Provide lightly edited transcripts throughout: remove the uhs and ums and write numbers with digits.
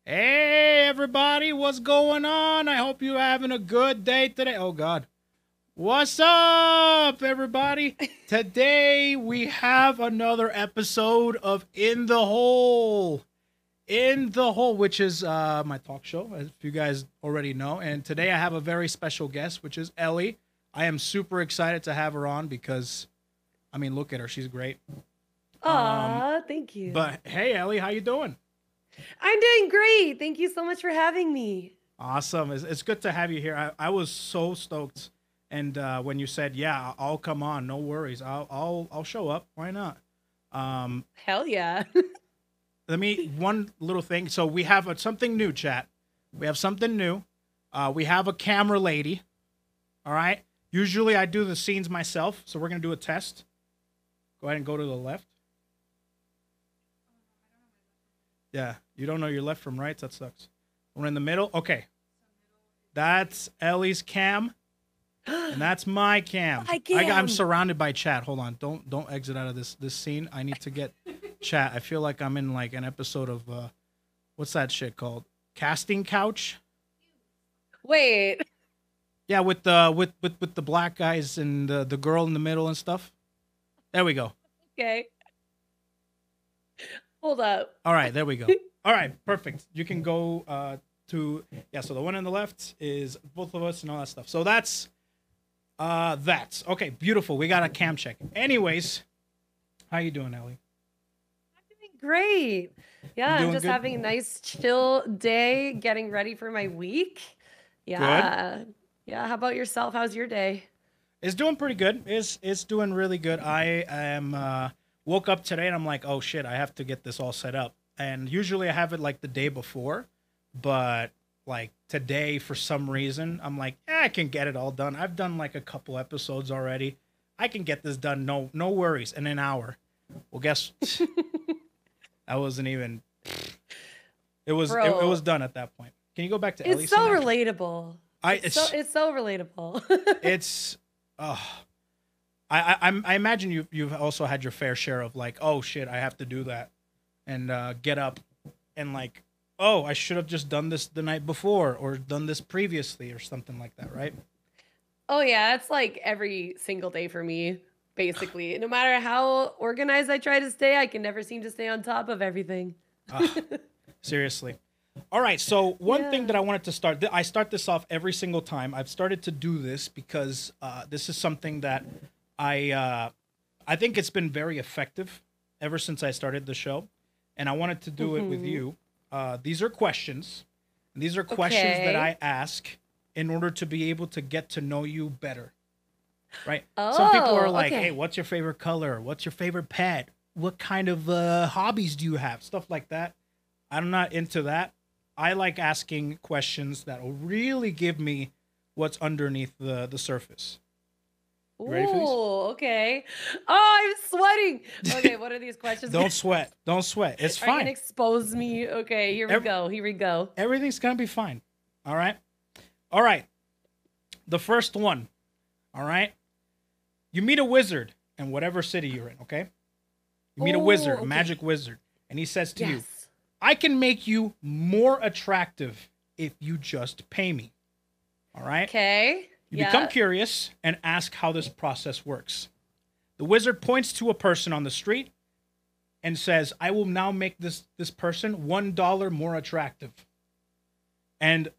Hey, everybody, what's going on? I hope you're having a good day today. Oh, God. What's up, everybody? Today, we have another episode of In the Hole. In the Hole, which is my talk show, as you guys already know. And today, I have a very special guest, which is Elly. I am super excited to have her on because, I mean, look at her. She's great. Aw, thank you. But, hey, Elly, how you doing? I'm doing great. Thank you so much for having me. Awesome. It's good to have you here. I was so stoked. And when you said, yeah, I'll come on, no worries. I'll show up. Why not? Hell yeah. One little thing. So we have something new, chat. We have something new. We have a camera lady. All right. Usually I do the scenes myself. So we're going to do a test. Go ahead and go to the left. Yeah, you don't know your left from right. That sucks. We're in the middle. Okay, that's Elly's cam, and that's my cam. I'm surrounded by chat. Hold on, don't exit out of this scene. I need to get chat. I feel like I'm in like an episode of what's that shit called? Casting Couch. Wait. Yeah, with the black guys and the girl in the middle and stuff. There we go. Okay. Hold up. All right, there we go. All right, perfect. You can go to, yeah, so the one on the left is both of us and all that stuff. So that's okay, beautiful. We got a cam check. Anyways, how you doing, Elly? I'm doing great. Yeah, I'm just good? having a nice chill day, getting ready for my week. Yeah. Good. Yeah, how about yourself? How's your day? It's doing pretty good. It's doing really good. I am woke up today and I'm like, oh shit, I have to get this all set up. And usually I have it like the day before, but like today for some reason I'm like, I can get it all done. I've done like a couple episodes already. I can get this done. No worries. In an hour. Well, guess I wasn't even. It was done at that point. Can you go back to Elly? It's so relatable. It's so relatable. It's I imagine you've also had your fair share of like, oh shit, I have to do that, and get up, and like, oh, I should have just done this the night before or done this previously or something like that, right? Oh yeah, it's like every single day for me, basically. No matter how organized I try to stay, I can never seem to stay on top of everything. Seriously. All right, so one thing Yeah. that I wanted to start, I start this off every single time. I've started to do this because this is something that I think it's been very effective ever since I started the show, and I wanted to do it with you. These are questions. And these are questions that I ask in order to be able to get to know you better. Right? Some people are like, okay. "Hey, what's your favorite color? What's your favorite pet? What kind of hobbies do you have?" Stuff like that. I'm not into that. I like asking questions that will really give me what's underneath the surface. You ready for these? Ooh, okay. Oh, I'm sweating. Okay, what are these questions? Don't sweat. Don't sweat. It's Are you fine. gonna expose me? Okay, here we go. Here we go. Everything's going to be fine. All right? All right. The first one. All right? You meet a wizard in whatever city you're in, okay? You meet a wizard, a magic wizard, and he says to you, Yes. I can make you more attractive if you just pay me. All right? Okay. You become curious and ask how this process works. The wizard points to a person on the street and says, I will now make this person $1 more attractive. And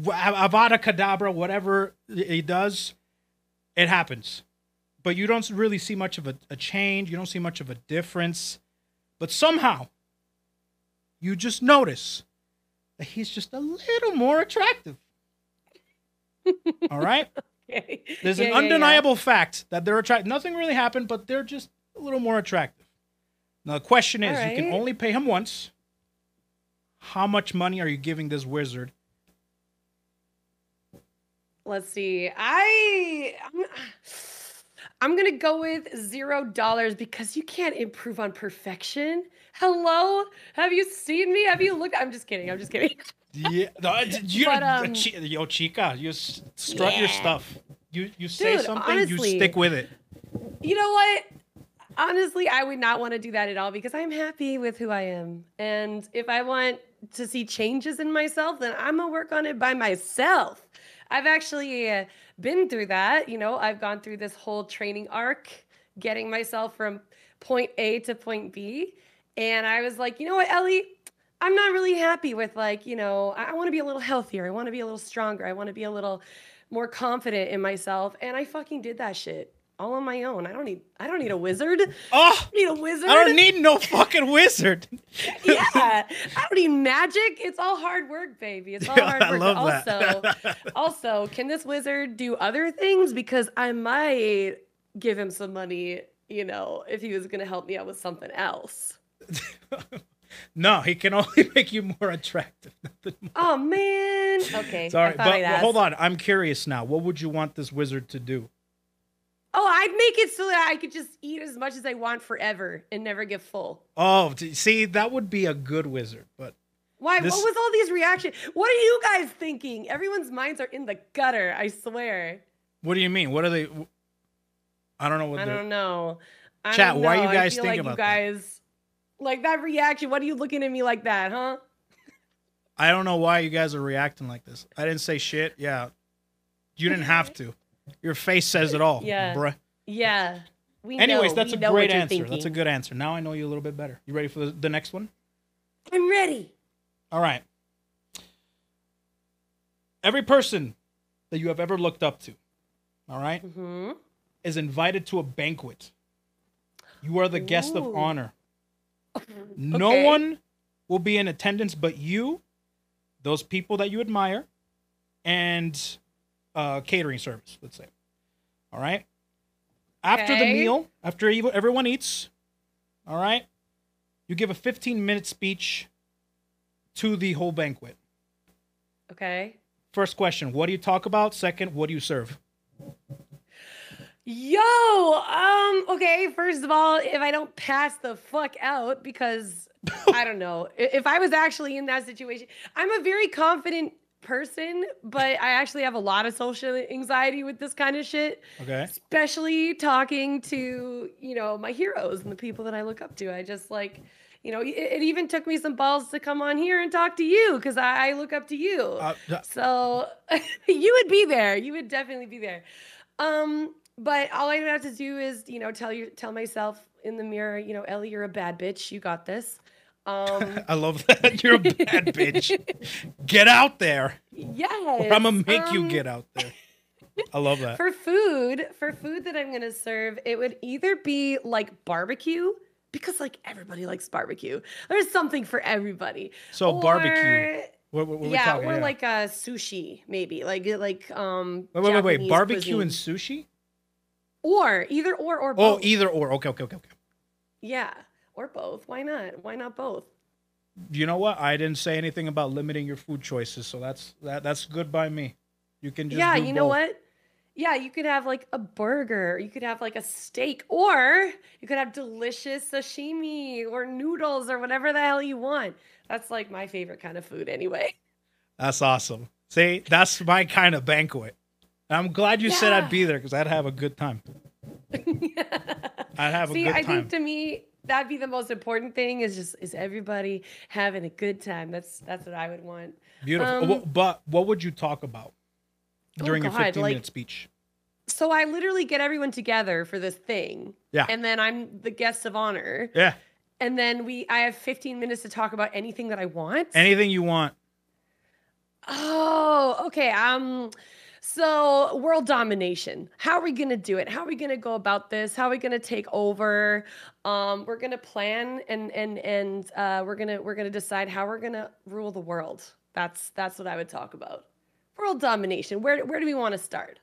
Avada Kedavra, whatever he does, it happens. But you don't really see much of a change. You don't see much of a difference. But somehow, you just notice that he's just a little more attractive. All right? Okay. There's an undeniable fact that they're attractive. Nothing really happened, but they're just a little more attractive. Now, the question is, you can only pay him once. How much money are you giving this wizard? Let's see. I'm gonna go with $0 because you can't improve on perfection. Hello? Have you seen me? Have you looked? I'm just kidding. I'm just kidding. Yeah, yo, chica, you strut your stuff. You say Dude, something, honestly, you stick with it. You know what? Honestly, I would not want to do that at all because I'm happy with who I am. And if I want to see changes in myself, then I'm going to work on it by myself. I've actually been through that. You know, I've gone through this whole training arc, getting myself from point A to point B. And I was like, you know what, Ellie? I'm not really happy with like, you know, I want to be a little healthier. I want to be a little stronger. I want to be a little more confident in myself. And I fucking did that shit all on my own. I don't need a wizard. I Oh, don't need a wizard. I don't need no fucking wizard. Yeah. I don't need magic. It's all hard work, baby. It's all hard work. I love that. Also, can this wizard do other things? Because I might give him some money, you know, if he was gonna help me out with something else. No, he can only make you more attractive. Nothing more. Oh man. Okay. Sorry, I thought but I'd ask. hold on. I'm curious now. What would you want this wizard to do? Oh, I'd make it so that I could just eat as much as I want forever and never get full. Oh, see, that would be a good wizard, but Why? this- What was all these reactions? What are you guys thinking? Everyone's minds are in the gutter, I swear. what do you mean? What are they? I don't know what I they're. don't know. Chat, why are you I guys feel thinking like about you guys, like that reaction. What are you looking at me like that, huh? I don't know why you guys are reacting like this. I didn't say shit. Yeah, you didn't have to. Your face says it all, Yeah. bruh. Yeah. Anyways, that's we a know great what you're answer. That's a thinking. good answer. Now I know you a little bit better. You ready for the next one? I'm ready. All right. Every person that you have ever looked up to, all right, Mm-hmm. is invited to a banquet. You are the guest of Ooh. honor. No Okay. one will be in attendance but you, those people that you admire, and catering service, let's say. All right? After the Okay. meal, after everyone eats, all right, you give a 15-minute speech to the whole banquet. Okay. First question, what do you talk about? Second, what do you serve? Okay, first of all, if I don't pass the fuck out, because I don't know, if I was actually in that situation, I'm a very confident person, but I actually have a lot of social anxiety with this kind of shit, Okay. especially talking to, you know, my heroes and the people that I look up to. I just like, you know, it even took me some balls to come on here and talk to you because I look up to you. So you would be there. You would definitely be there. But all I would have to do is, you know, tell myself in the mirror, you know, Elly, you're a bad bitch. You got this. I love that. You're a bad bitch. Get out there. Yes. Or I'm going to make you get out there. I love that. For food that I'm going to serve, it would either be like barbecue, because like everybody likes barbecue. There's something for everybody. So barbecue. What we Yeah, talking? or like a sushi, maybe. Like Wait. Japanese Barbecue cuisine. and sushi? Or either or Oh, both. either or. Okay. Yeah, or both. Why not? Why not both? You know what? I didn't say anything about limiting your food choices, so that's good by me. You can just Yeah, do you know both. what? Yeah, you could have like a burger, you could have like a steak, or you could have delicious sashimi or noodles or whatever the hell you want. That's like my favorite kind of food anyway. That's awesome. See, that's my kind of banquet. I'm glad you said I'd Yeah. be there because I'd have a good time. I'd have a See, good I time. think to me that'd be the most important thing is everybody having a good time. That's what I would want. Beautiful. But what would you talk about during your Oh, God, 15-minute like- speech? So I literally get everyone together for this thing. Yeah. And then I'm the guest of honor. Yeah. And then I have 15 minutes to talk about anything that I want. Anything you want. Oh, okay. So world domination. How are we gonna do it? How are we gonna go about this? How are we gonna take over? We're gonna plan and we're gonna decide how we're gonna rule the world. That's what I would talk about. World domination. Where do we want to start?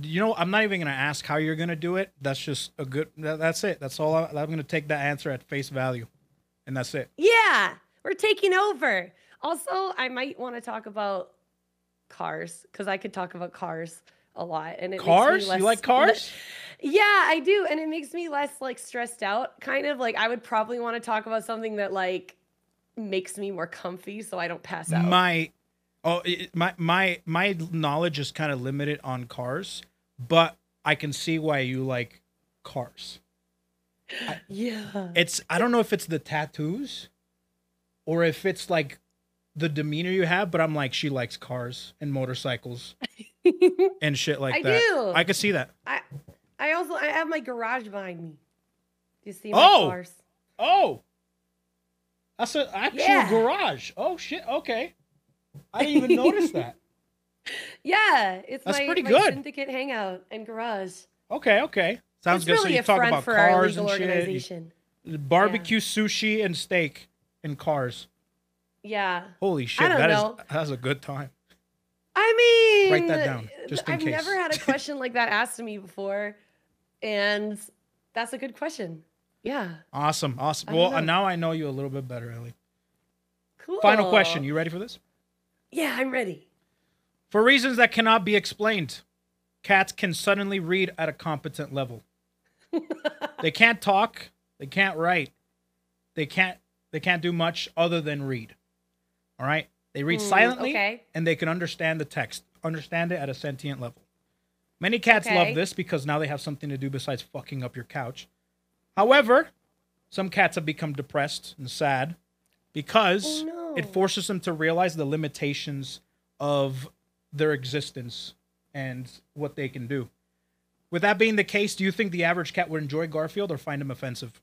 You know, I'm not even going to ask how you're going to do it. That's just a good, that's it. That's all. I'm going to take that answer at face value. And that's it. Yeah, we're taking over. Also, I might want to talk about cars because I could talk about cars a lot. And it makes me Cars? less, You like cars? Yeah, I do. And it makes me less like stressed out. Kind of like I would probably want to talk about something that like makes me more comfy so I don't pass out. My knowledge is kind of limited on cars, but I can see why you like cars. Yeah. I don't know if it's the tattoos or if it's like the demeanor you have, but I'm like, she likes cars and motorcycles and shit like I that. do. I could see that. I have my garage behind me. Do you see my cars? Oh, that's an actual garage. Oh shit. Okay, I didn't even notice that. Yeah, That's my pretty good. syndicate hangout and garage. Okay. Sounds It's good. really So you a talk front about for our cars legal and shit. organization. Barbecue, sushi, and steak and cars. Yeah. Holy shit, that's a good time. I mean, write that down just in I've case. never had a question like that asked to me before, and that's a good question. Yeah. Awesome. Well, now I know you a little bit better, Elly. Cool. Final question. You ready for this? Yeah, I'm ready. For reasons that cannot be explained, cats can suddenly read at a competent level. They can't talk. They can't write. They can't do much other than read. All right? They read silently, and they can understand the text. Understand it at a sentient level. Many cats love this because now they have something to do besides fucking up your couch. However, some cats have become depressed and sad because it forces them to realize the limitations of their existence and what they can do. With that being the case, do you think the average cat would enjoy Garfield or find him offensive?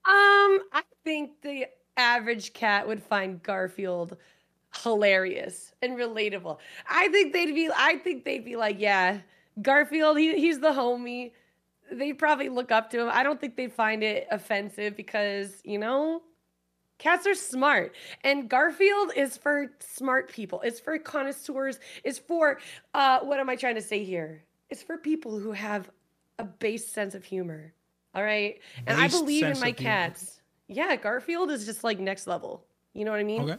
I think the average cat would find Garfield hilarious and relatable. I think they'd be like, yeah, Garfield, he's the homie. They'd probably look up to him. I don't think they'd find it offensive because, cats are smart. And Garfield is for smart people. It's for connoisseurs. It's for, what am I trying to say here? It's for people who have a base sense of humor. All right? And I believe in my cats. Yeah, Garfield is just like next level. You know what I mean? Okay.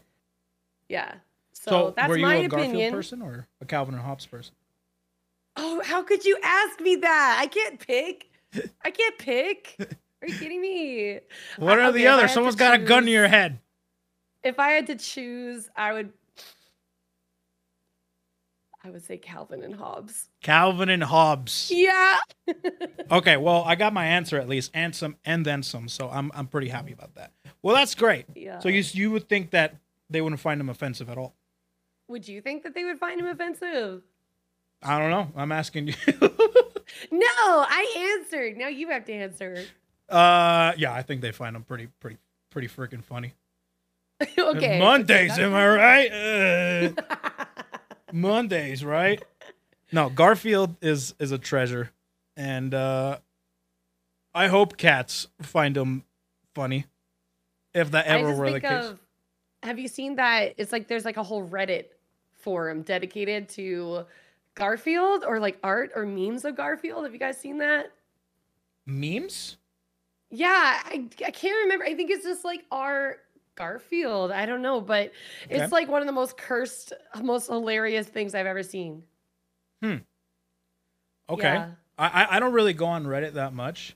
Yeah. So that's were you my a opinion. Garfield person or a Calvin and Hobbes person? Oh, how could you ask me that? I can't pick. Are you kidding me? One or the other. Someone's got a gun to your head. If I had to choose, I would say Calvin and Hobbes. Calvin and Hobbes. Yeah. Okay, well, I got my answer at least, and then some. So I'm pretty happy about that. Well, that's great. Yeah. So you would think that they wouldn't find him offensive at all? Would you think that they would find him offensive? I don't know. I'm asking you. No, I answered. Now you have to answer. Yeah, I think they find him pretty freaking funny. Okay. Mondays, am I right? Mondays, right? No, Garfield is a treasure, and I hope cats find him funny, if that ever were the case. Have you seen that? It's like there's like a whole Reddit forum dedicated to Garfield, or like art or memes of Garfield. Have you guys seen that? Memes? Yeah, I can't remember. I think it's just like our Garfield. I don't know, but it's like one of the most cursed, most hilarious things I've ever seen. Okay. Yeah. I don't really go on Reddit that much.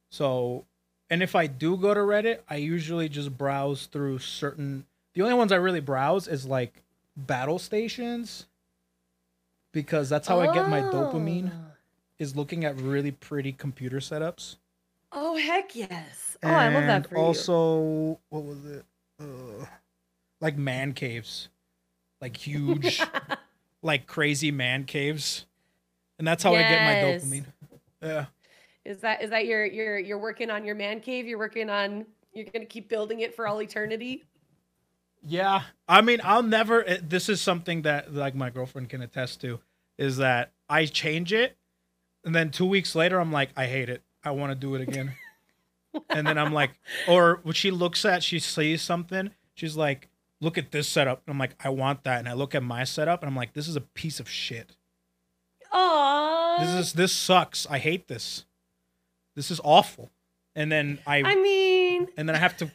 So, and if I do go to Reddit, I usually just browse through the only ones I really browse is like battle stations, because that's how I get my dopamine, is looking at really pretty computer setups. Oh, heck yes. Oh, I love that for you. And also, what was it? Like man caves. Like huge, like crazy man caves. And that's how I get my dopamine. Yeah. Is that you're working on your man cave? You're going to keep building it for all eternity? Yeah. I mean, this is something that like my girlfriend can attest to, is that I change it, and then 2 weeks later, I'm like, I hate it. I want to do it again. And then I'm like, or when she sees something, she's like, look at this setup. And I'm like, I want that. And I look at my setup, and I'm like, this is a piece of shit. Aww. This sucks. I hate this. This is awful. And then and then I have to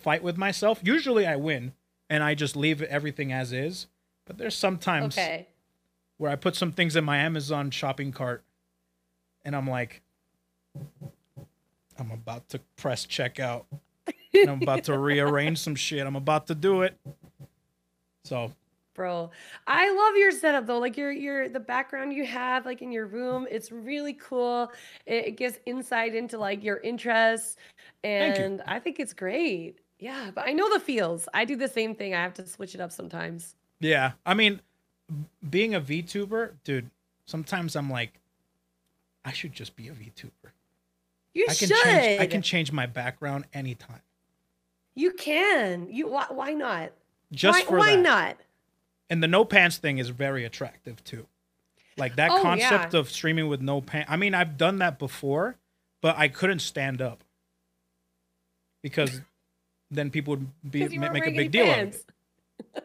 fight with myself. Usually I win, and I just leave everything as is. But there's sometimes where I put some things in my Amazon shopping cart, and I'm like, I'm about to press checkout. And I'm about to rearrange some shit. I'm about to do it. So Bro, I love your setup though. Like the background you have like in your room, it's really cool. It gives insight into like your interests, Thank you. and I think it's great. Yeah, but I know the feels. I do the same thing. I have to switch it up sometimes. Yeah, I mean, being a VTuber, dude. Sometimes I'm like, I should just be a VTuber. You I can should. change. I can change my background anytime. You can. Why not? Just for why that. not? And the no pants thing is very attractive too. Like that Oh, concept yeah. of streaming with no pants. I mean, I've done that before, but I couldn't stand up because then people would 'Cause you weren't make a wearing big any deal out of pants. it.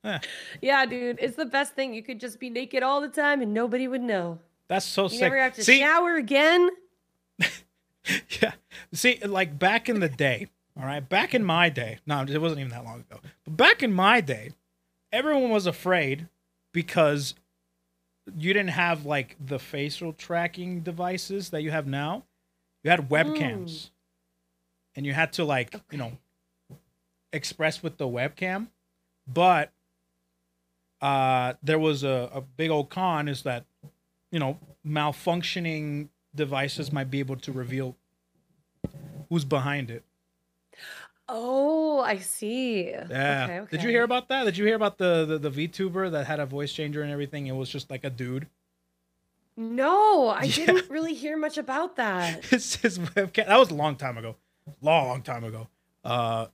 Eh, Yeah, dude, it's the best thing. You could just be naked all the time and nobody would know. that's so You sick. never have to See, shower again. yeah. See, like back in the day, all right, back in my day, no, it wasn't even that long ago. But back in my day, everyone was afraid because you didn't have like the facial tracking devices that you have now. You had webcams. And you had to like, you know, express with the webcam. But there was a big old con is that, you know, malfunctioning devices might be able to reveal who's behind it. Oh, I see. Yeah. Okay, Did you hear about that? Did you hear about the VTuber that had a voice changer and everything? It was just like a dude. No, I Yeah. didn't really hear much about that. His webcam. That was a long time ago. Long time ago.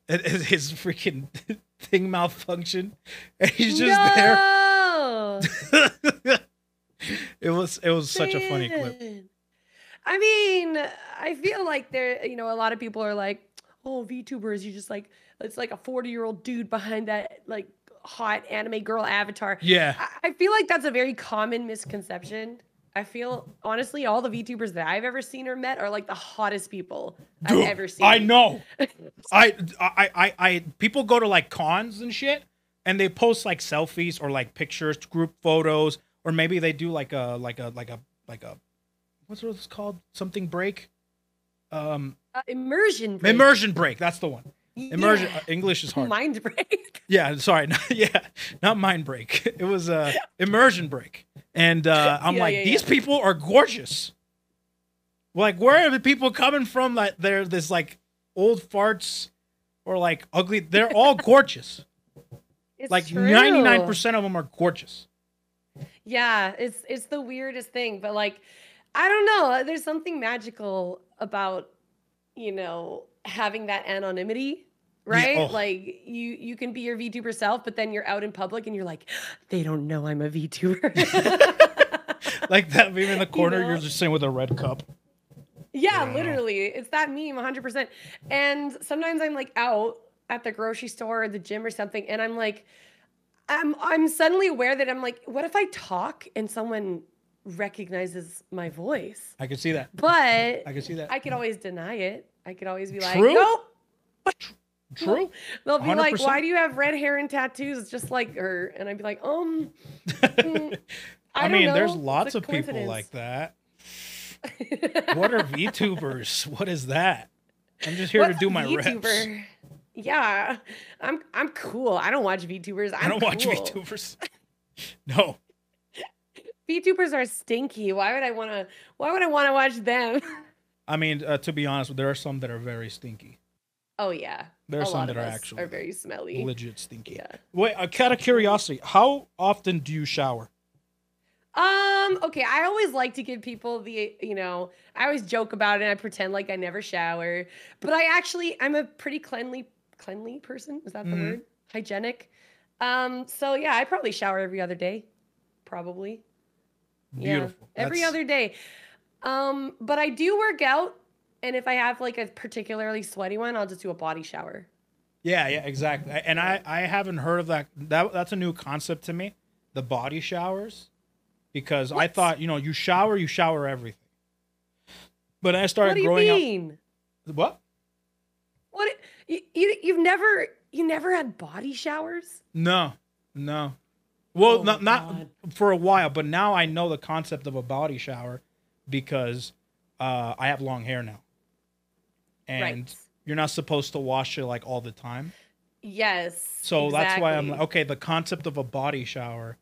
His freaking thing malfunctioned, and he's just there. No! It was such a funny clip. Man. I mean, I feel like a lot of people are like, oh, VTubers, you just like, it's like a 40-year-old dude behind that like hot anime girl avatar. Yeah. I feel like that's a very common misconception. I feel honestly, all the VTubers that I've ever seen or met are like the hottest people Dude, I've ever seen. I know. I people go to like cons and shit, and they post like selfies or like pictures, group photos, or maybe they do like a what's it called? Something break. Immersion break. Immersion break. That's the one. Immersion. Yeah. English is hard. Mind break. Yeah, sorry. Not mind break. It was immersion break. And I'm these people are gorgeous. Like, where are the people coming from? Like, they're this like old farts or like ugly. They're all gorgeous. It's like true. 99% of them are gorgeous. Yeah, it's the weirdest thing, but like, I don't know. There's something magical about, having that anonymity, right? Yeah, oh. Like you can be your VTuber self, but then you're out in public and you're like, they don't know I'm a VTuber. Like that meme in the corner, know? you're just sitting with a red cup. Yeah, literally. It's that meme 100%. And sometimes I'm like out at the grocery store or the gym or something, and I'm like, I'm suddenly aware that I'm like, what if I talk and someone recognizes my voice? I can see that. But I can see that. I could always deny it. I could always be like, True. nope. True. They'll be 100%. like, why do you have red hair and tattoos just like her? And I'd be like, I mean, don't there's know. lots It's a of people coincidence. like that. What are VTubers? What is that? I'm just here to What's do a my reps. VTuber? Yeah, I'm cool. I don't watch VTubers. I don't watch cool. VTubers. No. VTubers are stinky. Why would I want to watch them? I mean, to be honest, there are some that are very stinky. Oh yeah. There are A some lot that of are us actually are very smelly. legit stinky. Yeah. Wait, out of curiosity, how often do you shower? Okay, I always like to give people I always joke about it and I pretend like I never shower, but I'm a pretty cleanly person. Is that the word? Hygienic. So yeah, I probably shower every other day. Probably. Beautiful. Yeah, every other day. But I do work out, and if I have like a particularly sweaty one, I'll just do a body shower. Yeah, exactly. And I haven't heard of that. That's a new concept to me, the body showers, because I thought, you shower everything. But I started growing up. What do you mean? What? What you never had body showers? No. Well, Oh not God. for a while, but now I know the concept of a body shower because I have long hair now. And Right. you're not supposed to wash it like all the time. Yes, So that's why I'm like, exactly. okay, the concept of a body shower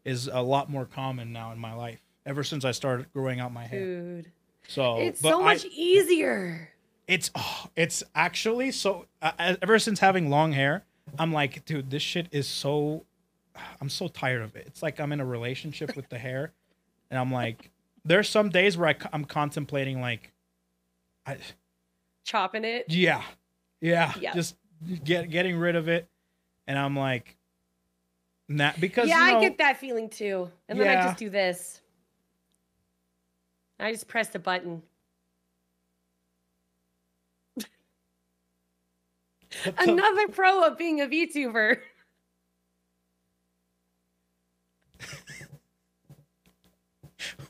is a lot more common now in my life ever since I started growing out my hair. Dude, So, it's but so much easier. it's actually so ever since having long hair, I'm like, dude, this shit is so I'm so tired of it. It's like I'm in a relationship with the hair, and I'm like, there's some days where I'm contemplating like, I Chopping it. yeah, yeah, Yep. just getting rid of it, and I'm like, nah, because Yeah, you I know, get that feeling too. And then I yeah, just do this. I just press the button. what the Another pro of being a VTuber.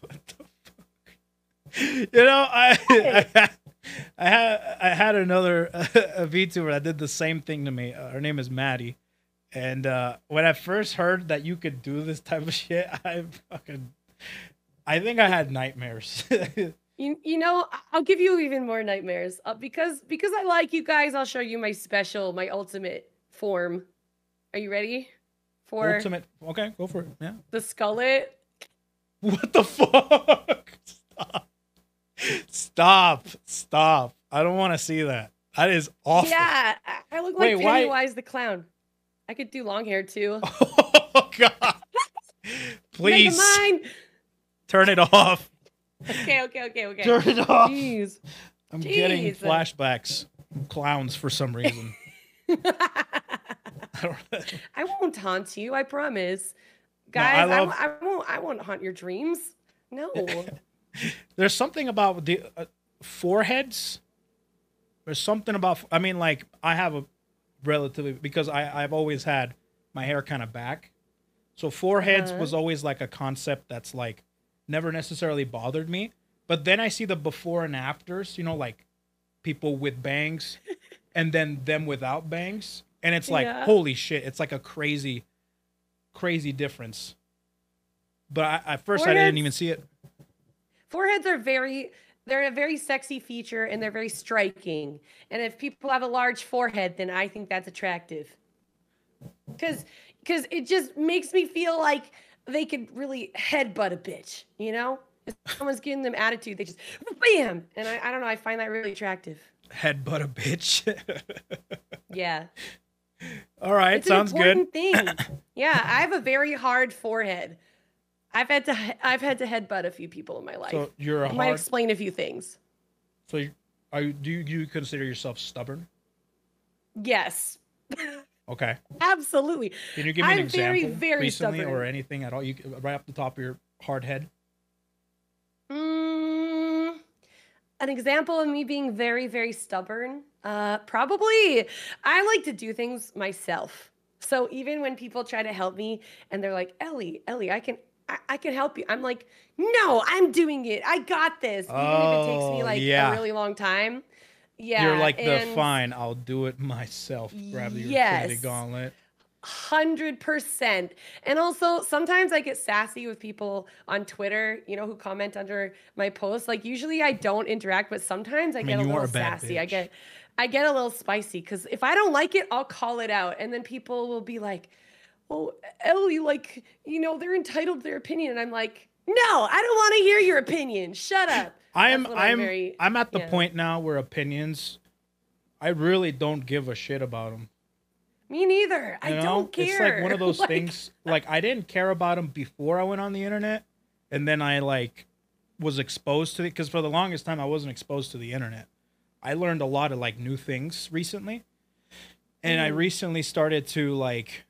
what the you know, I had another a VTuber that did the same thing to me. Her name is Maddie, and when I first heard that you could do this type of shit, I think I had nightmares. You know, I'll give you even more nightmares because I like you guys. I'll show you my ultimate form. Are you ready for Ultimate. Okay, go for it. Yeah. the skullet? What the fuck? Stop. Stop. Stop. I don't want to see that. That is awful. Yeah, I look Wait, like why? Pennywise the clown. I could do long hair too. Oh god. Please Megamind. turn it off. Okay. Turn it off. Jeez. I'm getting Jeez. flashbacks from clowns for some reason. I don't- I won't haunt you. I promise, No, I guys. love. I won't haunt your dreams. No. There's something about the foreheads. There's something about. I mean, like I have a relatively because I've always had my hair kind of back, so foreheads was always like a concept that's like never necessarily bothered me. But then I see the before and afters. You know, like people with bangs, and then them without bangs, and it's like Yeah. holy shit! It's like a crazy difference. But at first I didn't even see it. Foreheads are they're a very sexy feature and they're very striking. And if people have a large forehead, then I think that's attractive. Cause it just makes me feel like they could really headbutt a bitch, you know? If someone's giving them attitude, they just bam. And I don't know, I find that really attractive. Headbutt a bitch. Yeah. All right, It's sounds an good. important thing. Yeah, I have a very hard forehead. I've had to headbutt a few people in my life. So you're a I might hard. explain a few things. So do you consider yourself stubborn? Yes. Okay. Absolutely. Can you give me an I'm very, example very recently stubborn. or anything at all? You right off the top of your hard head. Mm, an example of me being very, very stubborn. Probably. I like to do things myself. So even when people try to help me and they're like, Elly, I can help you. I'm like, no, I'm doing it. I got this. Even if it takes me Oh like a yeah. really long time. Yeah. You're like the and fine. I'll do it myself. Grab the Infinity yes. Gauntlet. 100%. And also, sometimes I get sassy with people on Twitter, you know, who comment under my posts. Like, usually I don't interact, but sometimes I mean, get a you are little a bad sassy. bitch. I get a little spicy because if I don't like it, I'll call it out. And then people will be like, oh, Elly, like, you know, they're entitled to their opinion. And I'm like, no, I don't want to hear your opinion. Shut up. I'm That's when very, at the yeah. point now where opinions, I really don't give a shit about them. Me neither. I You know? don't care. It's like one of those Like- things. Like I didn't care about them before I went on the internet, and then I like was exposed to it because for the longest time I wasn't exposed to the internet. I learned a lot of like new things recently, and I recently started to like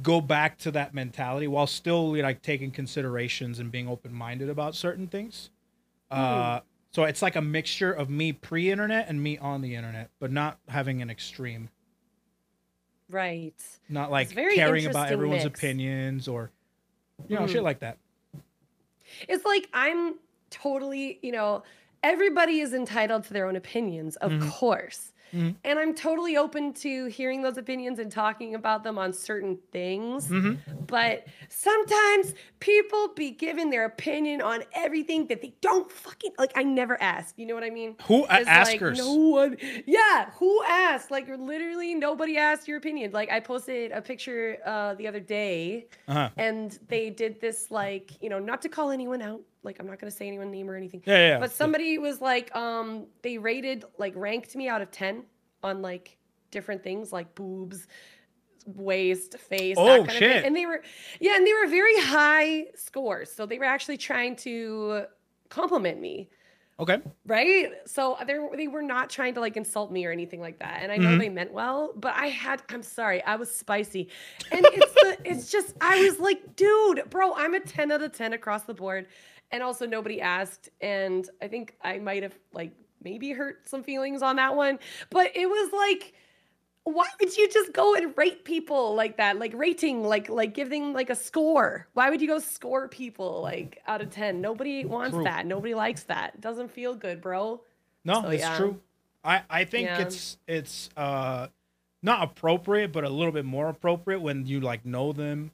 go back to that mentality while still like taking considerations and being open minded about certain things. So it's like a mixture of me pre-internet and me on the internet, but not having an extreme. Right. Not like very caring about interesting everyone's mix. opinions or, you know, shit like that. It's like I'm totally, you know, everybody is entitled to their own opinions, of course. Mhm. And I'm totally open to hearing those opinions and talking about them on certain things. Mhm. But sometimes people be giving their opinion on everything that they don't fucking like. I never ask. You know what I mean? Who It's like no askers? one. Yeah, who asked? Like literally nobody asked your opinion. Like I posted a picture the other day, Uh-huh. and they did this like not to call anyone out. Like I'm not gonna say anyone's name or anything. Yeah. But somebody was like, they rated like ranked me out of 10 on like different things like boobs, waist, face, that Oh kind of thing. shit. And they were very high scores. So they were actually trying to compliment me, Okay. right? So they were not trying to like insult me or anything like that. And I know Mhm. they meant well, but I'm sorry, I was spicy. And it's just I was like, dude, bro, I'm a 10 out of 10 across the board. And also nobody asked, and I think I might have like maybe hurt some feelings on that one. But it was like, why would you just go and rate people like that? Like rating, like giving like a score. Why would you go score people like out of 10? Nobody wants True. that. Nobody likes that. It doesn't feel good, bro. No, So, it's yeah. true. I think Yeah. it's not appropriate, but a little bit more appropriate when you like know them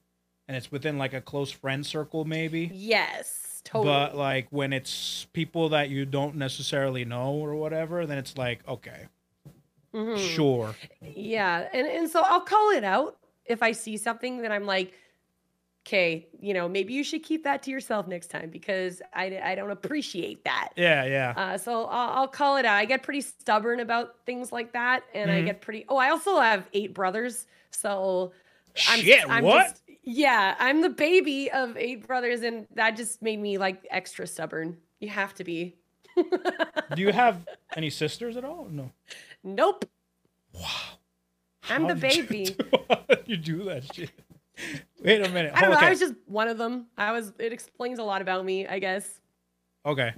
and it's within like a close friend circle maybe. Yes, totally. But like when it's people that you don't necessarily know or whatever, then it's like, okay, Mhm. sure. Yeah, and so I'll call it out if I see something that I'm like, okay, maybe you should keep that to yourself next time because I don't appreciate that. Yeah. So I'll call it out. I get pretty stubborn about things like that, and I Mhm. get pretty. Oh, I also have 8 brothers, so Shit, I'm what? just yeah, I'm the baby of 8 brothers, and that just made me like extra stubborn. You have to be. Do you have any sisters at all? No. Nope, Wow. I'm the How did you baby. how did you do that shit? Wait a minute. I don't know. Okay. I was just one of them. It explains a lot about me, I guess. Okay.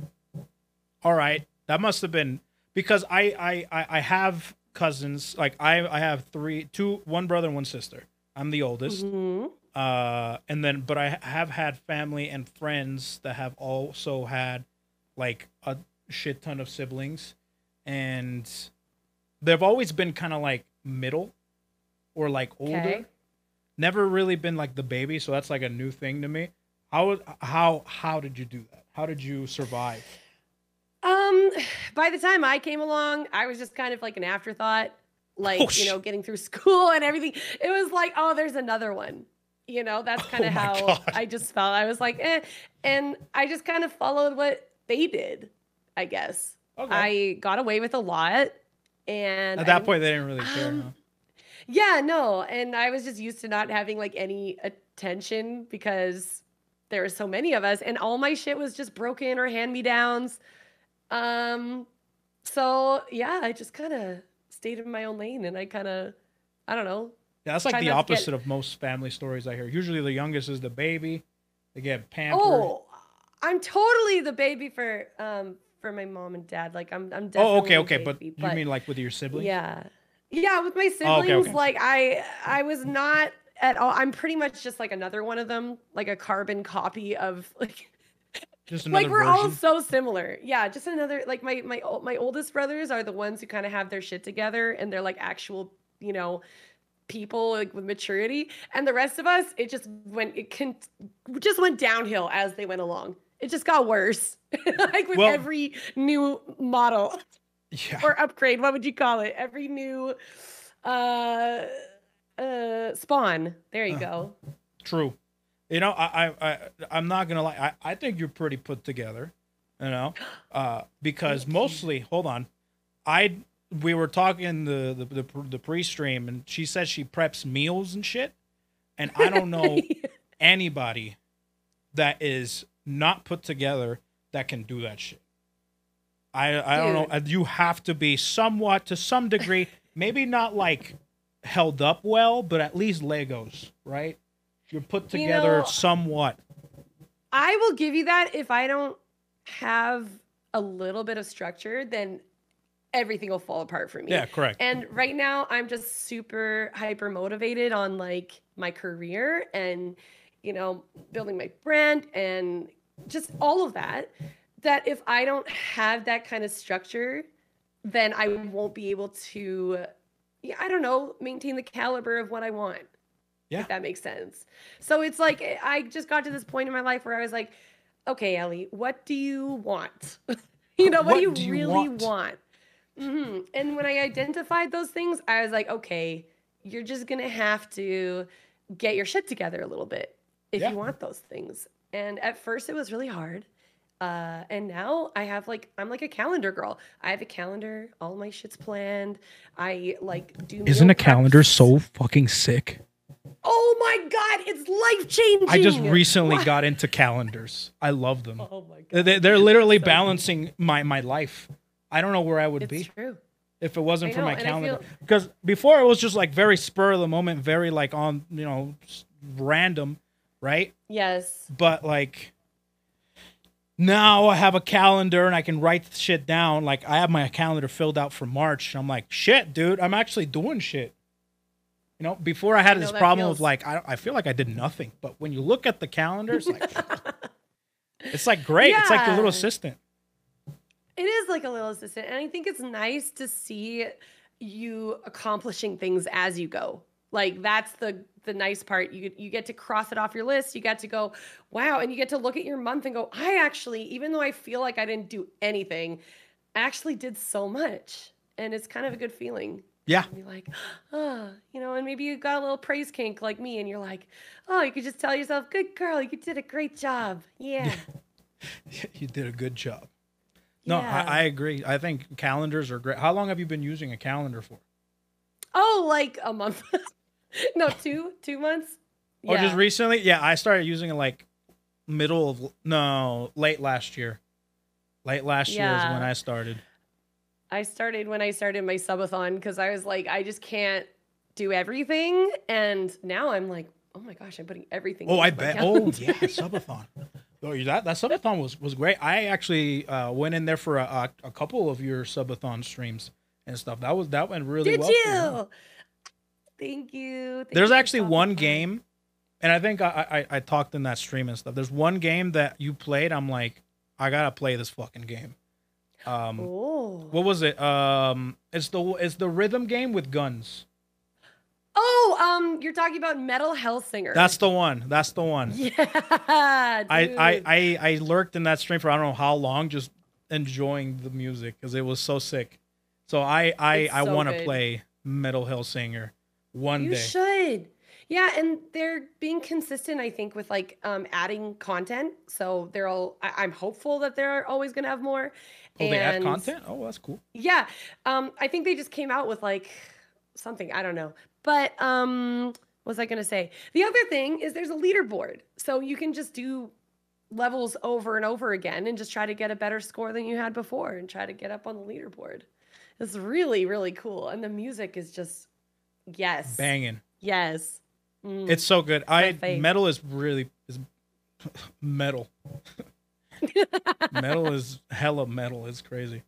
All right. That must have been because I have cousins. Like I have one brother and one sister. I'm the oldest. Mhm. And then but I have had family and friends that have also had like a shit ton of siblings, and they've always been kind of like middle or like older. Okay. Never really been like the baby, so that's like a new thing to me. How did you do that? How did you survive? By the time I came along, I was just kind of like an afterthought, like, Oh, shit. getting through school and everything. It was like, oh, there's another one. That's kind Oh of my how God. I just felt. I was like, eh. And I just kind of followed what they did, I guess. Okay. I got away with a lot. And At that point, they didn't really care. um, Huh? yeah, no. And I was just used to not having like any attention because there were so many of us, and all my shit was just broken or hand-me-downs. So yeah, I just kind of stayed in my own lane, and I don't know. Yeah, that's like Try the not to get- opposite of most family stories I hear. Usually, the youngest is the baby. They get pampered. Oh, I'm totally the baby for my mom and dad. Like I'm definitely Okay. the But baby, you mean like with your siblings? yeah. Yeah, with my Oh, siblings, okay. like I was not at all. I'm pretty much just like another one of them, like a carbon copy of like Just another like we're version. all so similar. Yeah, just another like my oldest brothers are the ones who kind of have their shit together and they're like actual, people like with maturity, and the rest of us just went downhill as they went along. It just got worse. Like with Well- every new model Yeah. or upgrade, what would you call it? Every new spawn. There you go. True. I'm not gonna lie. I think you're pretty put together. Because mostly, hold on, we were talking the pre-stream, and she says she preps meals and shit, and I don't know anybody that is not put together that can do that shit. I don't know. You have to be somewhat to some degree, maybe not like held up well, but at least Legos, right? You're put together somewhat. I will give you that. If I don't have a little bit of structure, then everything will fall apart for me. Yeah, correct. And right now I'm just super hyper motivated on like my career and, building my brand and just all of that, that if I don't have that kind of structure, then I won't be able to, yeah, I don't know, maintain the caliber of what I want. Yeah. If that makes sense. So it's like I just got to this point in my life where I was like, okay, Elly, what do you want? You know, what do you really want? And when I identified those things, I was like, okay, you're just gonna have to get your shit together a little bit if you want those things. And at first, it was really hard. And now I have I'm like a calendar girl. I have a calendar, all my shit's planned. I like do. Isn't a calendar so fucking sick? Oh my God, it's life changing. I just recently got into calendars. I love them. Oh my God. They're literally balancing my life. I don't know where I would be true. if it wasn't for my calendar. Because before it was just like very spur of the moment, very like on, you know, random, right? Yes. But like now I have a calendar and I can write shit down. Like I have my calendar filled out for March. And I'm like, shit, dude, I'm actually doing shit. You know, before I had this problem of like, I feel like I did nothing. But when you look at the calendar, it's like great. Yeah. It's like the little assistant. It is like a little assistant. And I think it's nice to see you accomplishing things as you go. Like that's the nice part. You get to cross it off your list. You get to go, wow. And you get to look at your month and go, I actually, even though I feel like I didn't do anything, I actually did so much. And it's kind of a good feeling. Yeah. And you're like, oh, you know, and maybe you got a little praise kink like me and you're like, oh, you could just tell yourself, good girl, you did a great job. Yeah. You did a good job. No, yeah. I agree. I think calendars are great. How long have you been using a calendar for? Oh, like a month. No, two months. Yeah. Oh, just recently? Yeah, I started using it like late last year. Late last year is when I started. I started when I started my subathon because I was like, I just can't do everything. And now I'm like, oh my gosh, I'm putting everything. Oh, I bet. Oh, yeah, subathon. Oh, that subathon was great. I actually went in there for a couple of your subathon streams and stuff. That went really well. Did you? Thank you. There's actually one game, and I think I talked in that stream and stuff. There's one game that you played. I'm like, I gotta play this fucking game. What was it? It's the rhythm game with guns. Oh, you're talking about Metal Hellsinger. That's the one. Yeah. Dude. I lurked in that stream for I don't know how long, just enjoying the music because it was so sick. So I want to play Metal Hellsinger one day. You should. Yeah, and they're being consistent, I think, with like adding content. So they're all. I'm hopeful that they're always gonna have more. Oh, they add content? Oh, that's cool. Yeah, I think they just came out with like something. I don't know. But what was I going to say? The other thing is there's a leaderboard. So you can just do levels over and over again and just try to get a better score than you had before and try to get up on the leaderboard. It's really, really cool. And the music is just, yes. Banging. Yes. It's so good. Metal is metal. Metal is hella metal. It's crazy.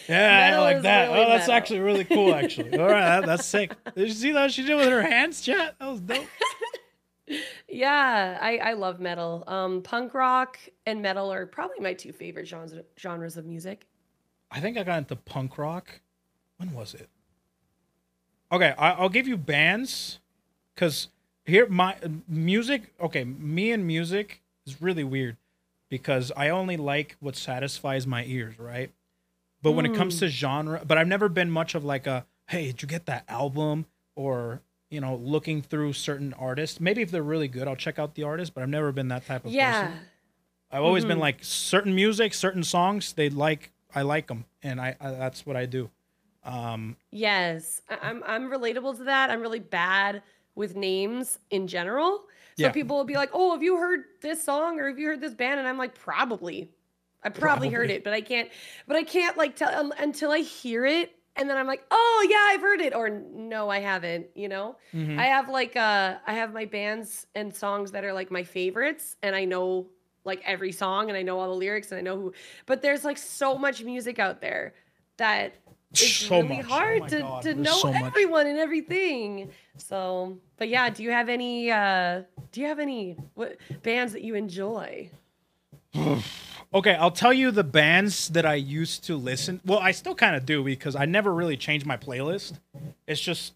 Yeah, metal like that. Really that's actually really cool, actually. All right, that's sick. Did you see that she did with her hands, chat? That was dope. Yeah, I love metal. Punk rock and metal are probably my two favorite genres of music. I think I got into punk rock. When was it? Okay, I'll give you bands, because here, my music, okay, me and music is really weird, because I only like what satisfies my ears, right? But when it comes to genre, but I've never been much of like a, hey, did you get that album? Or, you know, looking through certain artists. Maybe if they're really good, I'll check out the artist, but I've never been that type of person. I've always been like certain music, certain songs, I like them. And I that's what I do. Yes, I'm relatable to that. I'm really bad with names in general. So people will be like, oh, have you heard this song or have you heard this band? And I'm like, probably. I probably heard it, but I can't like tell until I hear it. And then I'm like, oh yeah, I've heard it. Or no, I haven't, you know? I have like, I have my bands and songs that are like my favorites. And I know like every song and I know all the lyrics and I know who, but there's like so much music out there that it's really hard to know everyone and everything. So, but yeah, do you have any bands that you enjoy? Okay, I'll tell you the bands that I used to listen. Well, I still kind of do because I never really changed my playlist. It's just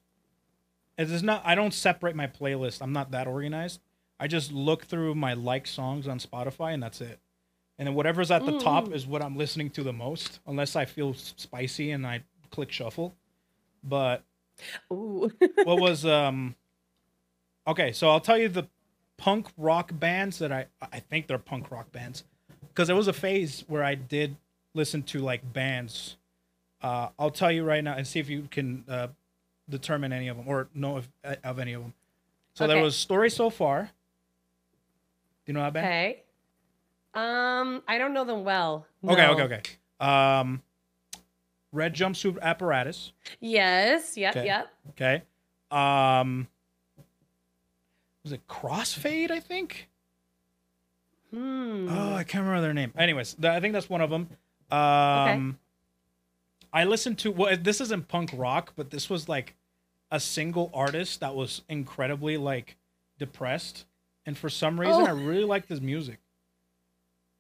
it is not. I don't separate my playlist. I'm not that organized. I just look through my like songs on Spotify and that's it. And then whatever's at the top is what I'm listening to the most, unless I feel spicy and I click shuffle. But Ooh. what was okay, so I'll tell you the punk rock bands that I think they're punk rock bands because there was a phase where I did listen to like bands. I'll tell you right now and see if you can determine any of them or know of any of them. So there was Story So Far. Do you know that band? Okay. I don't know them well. No. Okay. Red Jumpsuit Apparatus. Yes. Yep. Okay. Yep. Okay. Was it Crossfade, I think? Oh, I can't remember their name. Anyways, I think that's one of them. Okay. I listened to, well, this isn't punk rock, but this was like a single artist that was incredibly like depressed. And for some reason, I really liked his music.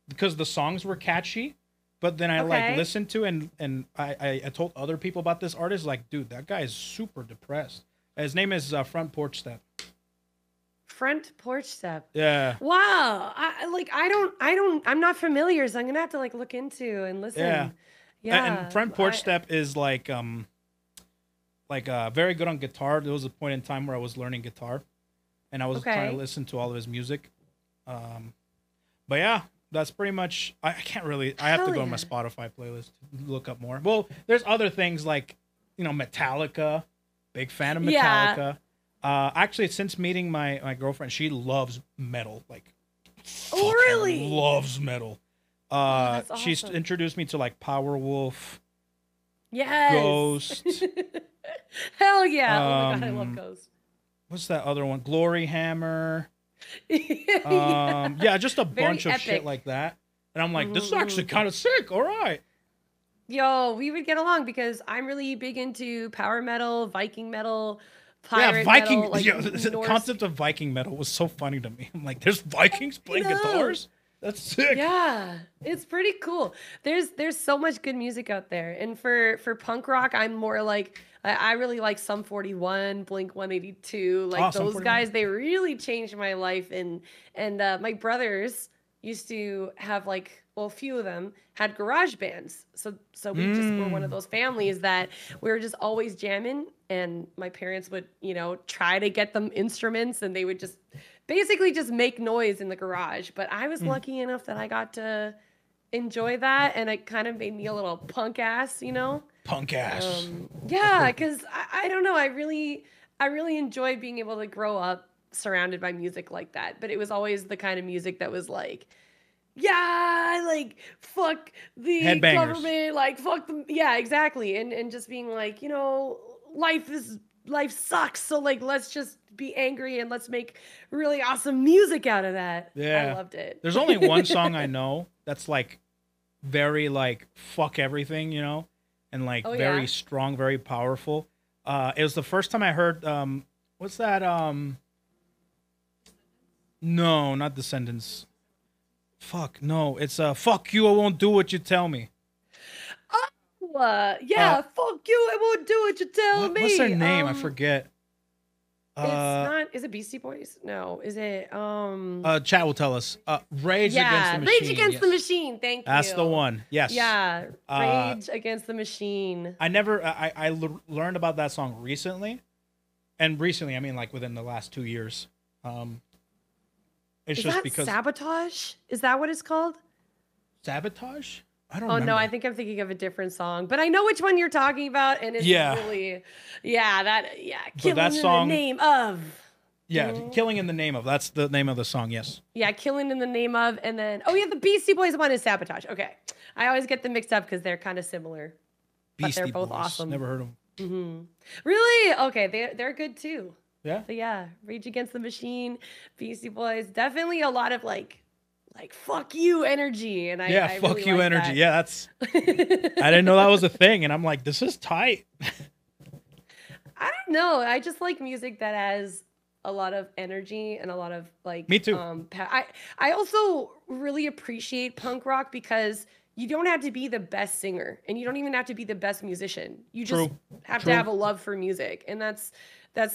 Because the songs were catchy, but then I like listened to and I told other people about this artist, like, dude, that guy is super depressed. His name is Front Porch Step. Front Porch Step. Yeah. Wow. I'm not familiar, so I'm gonna have to like look into and listen. Yeah. Yeah. And Front Porch Step is like very good on guitar. There was a point in time where I was learning guitar, and I was trying to listen to all of his music. But yeah, that's pretty much. I can't really. I have to go on my Spotify playlist to look up more. Well, there's other things like, Metallica. Big fan of Metallica. Actually, since meeting my girlfriend, she loves metal. Like, really? Loves metal. That's awesome. She's introduced me to like Powerwolf. Yes. Ghost. Hell yeah! Oh my god, I love Ghost. What's that other one? Glory Hammer. Yeah, just a bunch of shit like that. And I'm like, this is actually kind of sick. All right. Yo, we would get along because I'm really big into power metal, Viking metal, pirate Viking. metal. Like The concept of Viking metal was so funny to me. I'm like, there's Vikings playing guitars? That's sick. Yeah, it's pretty cool. There's so much good music out there. And for punk rock, I'm more like I really like Sum 41, Blink 182. Like those guys, they really changed my life. And my brothers used to have like, well, a few of them had garage bands. So we just were one of those families that we were just always jamming. And my parents would, try to get them instruments, and they would just basically just make noise in the garage. But I was lucky enough that I got to enjoy that, and it kind of made me a little punk ass, Punk ass. Yeah, because I don't know, I really enjoyed being able to grow up surrounded by music like that. But it was always the kind of music that was like, yeah, like fuck the government, like fuck them. Yeah, exactly. And just being like, life sucks, so like let's just be angry and let's make really awesome music out of that. I loved it. There's only one song I know that's like very like fuck everything, and like very strong, very powerful. It was the first time I heard what's that no, not Descendants. Fuck, no, it's fuck you, I won't do what you tell me. Fuck you, I won't do what you tell me. What's their name? I forget. It's not. Is it Beastie Boys? No. Is it? Chat will tell us. Rage Against the Machine. Rage Against the Machine. Thank you. That's the one. Yes. Yeah. Rage Against the Machine. I learned about that song recently, and recently I mean like within the last 2 years. It's just because Sabotage. Is that what it's called? Sabotage. I don't remember. No, I think I'm thinking of a different song, but I know which one you're talking about, and it's really, Killing in the Name of. Yeah, Killing in the Name of. That's the name of the song, yes. Yeah, Killing in the Name of, and then, the Beastie Boys one is Sabotage. Okay. I always get them mixed up because they're kind of similar, but they're both awesome. Never heard of them. Mm-hmm. Really? Okay, they're good too. Yeah? But yeah, Rage Against the Machine, Beastie Boys, definitely a lot of like fuck you energy, and I fuck really you like energy. That. Yeah, that's. I didn't know that was a thing, and I'm like, this is tight. I don't know. I just like music that has a lot of energy and a lot of like Me too. I also really appreciate punk rock because you don't have to be the best singer and you don't even have to be the best musician. You just True. have True. to have a love for music, and that's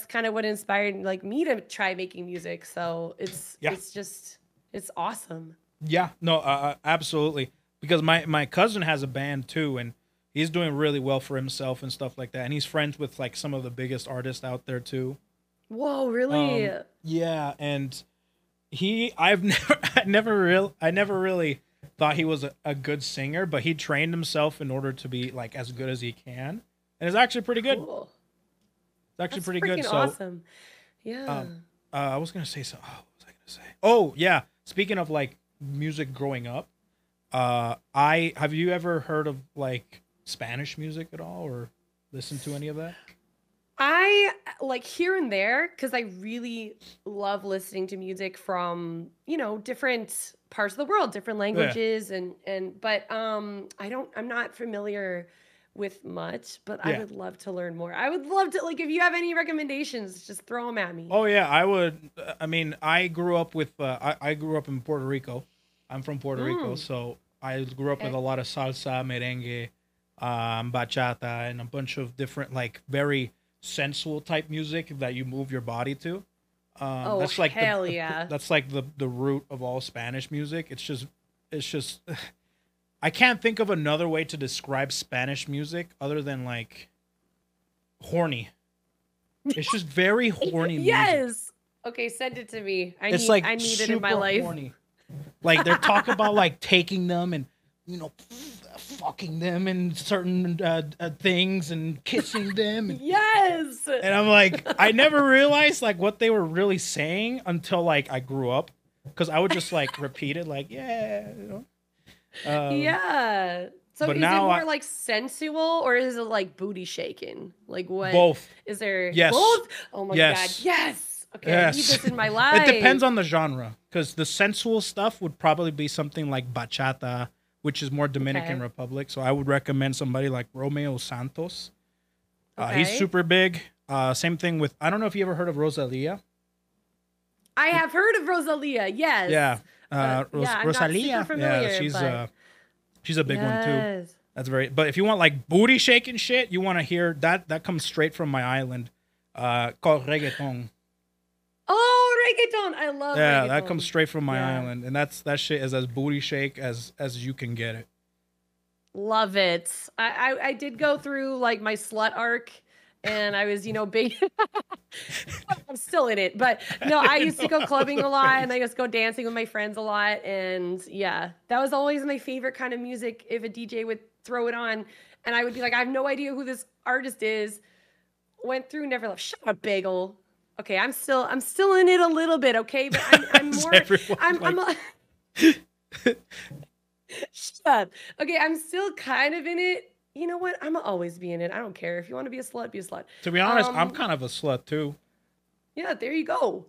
kind of what inspired like me to try making music. So it's awesome. Yeah, no, absolutely. Because my cousin has a band too, and he's doing really well for himself and stuff like that. And he's friends with like some of the biggest artists out there too. Whoa, really? Yeah, and I've I never really thought he was a good singer, but he trained himself in order to be like as good as he can, and it's actually pretty good. Cool. It's actually That's pretty good. freaking So, awesome. Yeah. I was gonna say so. Oh, what was I gonna say? Oh, yeah. Speaking of like music growing up, I have you ever heard of like Spanish music at all, or listened to any of that? I like here and there because I really love listening to music from, different parts of the world, different Yeah. languages but I'm not familiar with much, but I Yeah. would love to learn more. I would love to like if you have any recommendations, just throw them at me. Oh yeah, I would. I mean, I grew up with. I grew up in Puerto Rico. I'm from Puerto Rico, Mm, so I grew up with okay. a lot of salsa, merengue, bachata, and a bunch of different like very sensual type music that you move your body to. Oh, That's like hell yeah. that's like the root of all Spanish music. It's just I can't think of another way to describe Spanish music other than like horny. It's just very horny music. Yes. Okay, send it to me. It's like I need it in my super life. horny. Like they're talking about like taking them and fucking them and certain things and kissing them Yes. and I'm like I never realized like what they were really saying until like I grew up because I would just like repeat it like Yeah. So but is it now more like sensual or is it like booty shaking? Like what both. is there Yes. both? Oh my God. Yes. Yes. Okay, I need Yes. this in my It depends life. on the genre because the sensual stuff would probably be something like bachata, which is more Dominican Okay. Republic. So I would recommend somebody like Romeo Santos. He's Okay. super big. Same thing with I don't know if you ever heard of Rosalia. I have heard of Rosalia. Yeah, Yes. Yeah, I'm not super Rosalia. Yeah, familiar, but she's a big one too. yes. That's very. But if you want like booty shaking shit, you want to hear that. That comes straight from my island. Called reggaeton. Oh, reggaeton. I love Yeah, that comes reggaeton. straight from my Yeah. island, and that shit is as booty shake as you can get it. Love it. I did go through like my slut arc and I was, big. I'm still in it, but no, I used to No, go I was clubbing a lot and I afraid. used to go dancing with my friends a lot. And yeah, that was always my favorite kind of music if a DJ would throw it on. And I would be like, I have no idea who this artist is. Went through, never left. Shut up, bagel. Okay, I'm still in it a little bit, okay? But I'm As more everyone I'm like. a, shut up. Okay, I'm still kind of in it. You know what? I'm always be in it. I don't care. If you want to be a slut, be a slut. To be honest, I'm Um, kind of a slut too. yeah, there you go.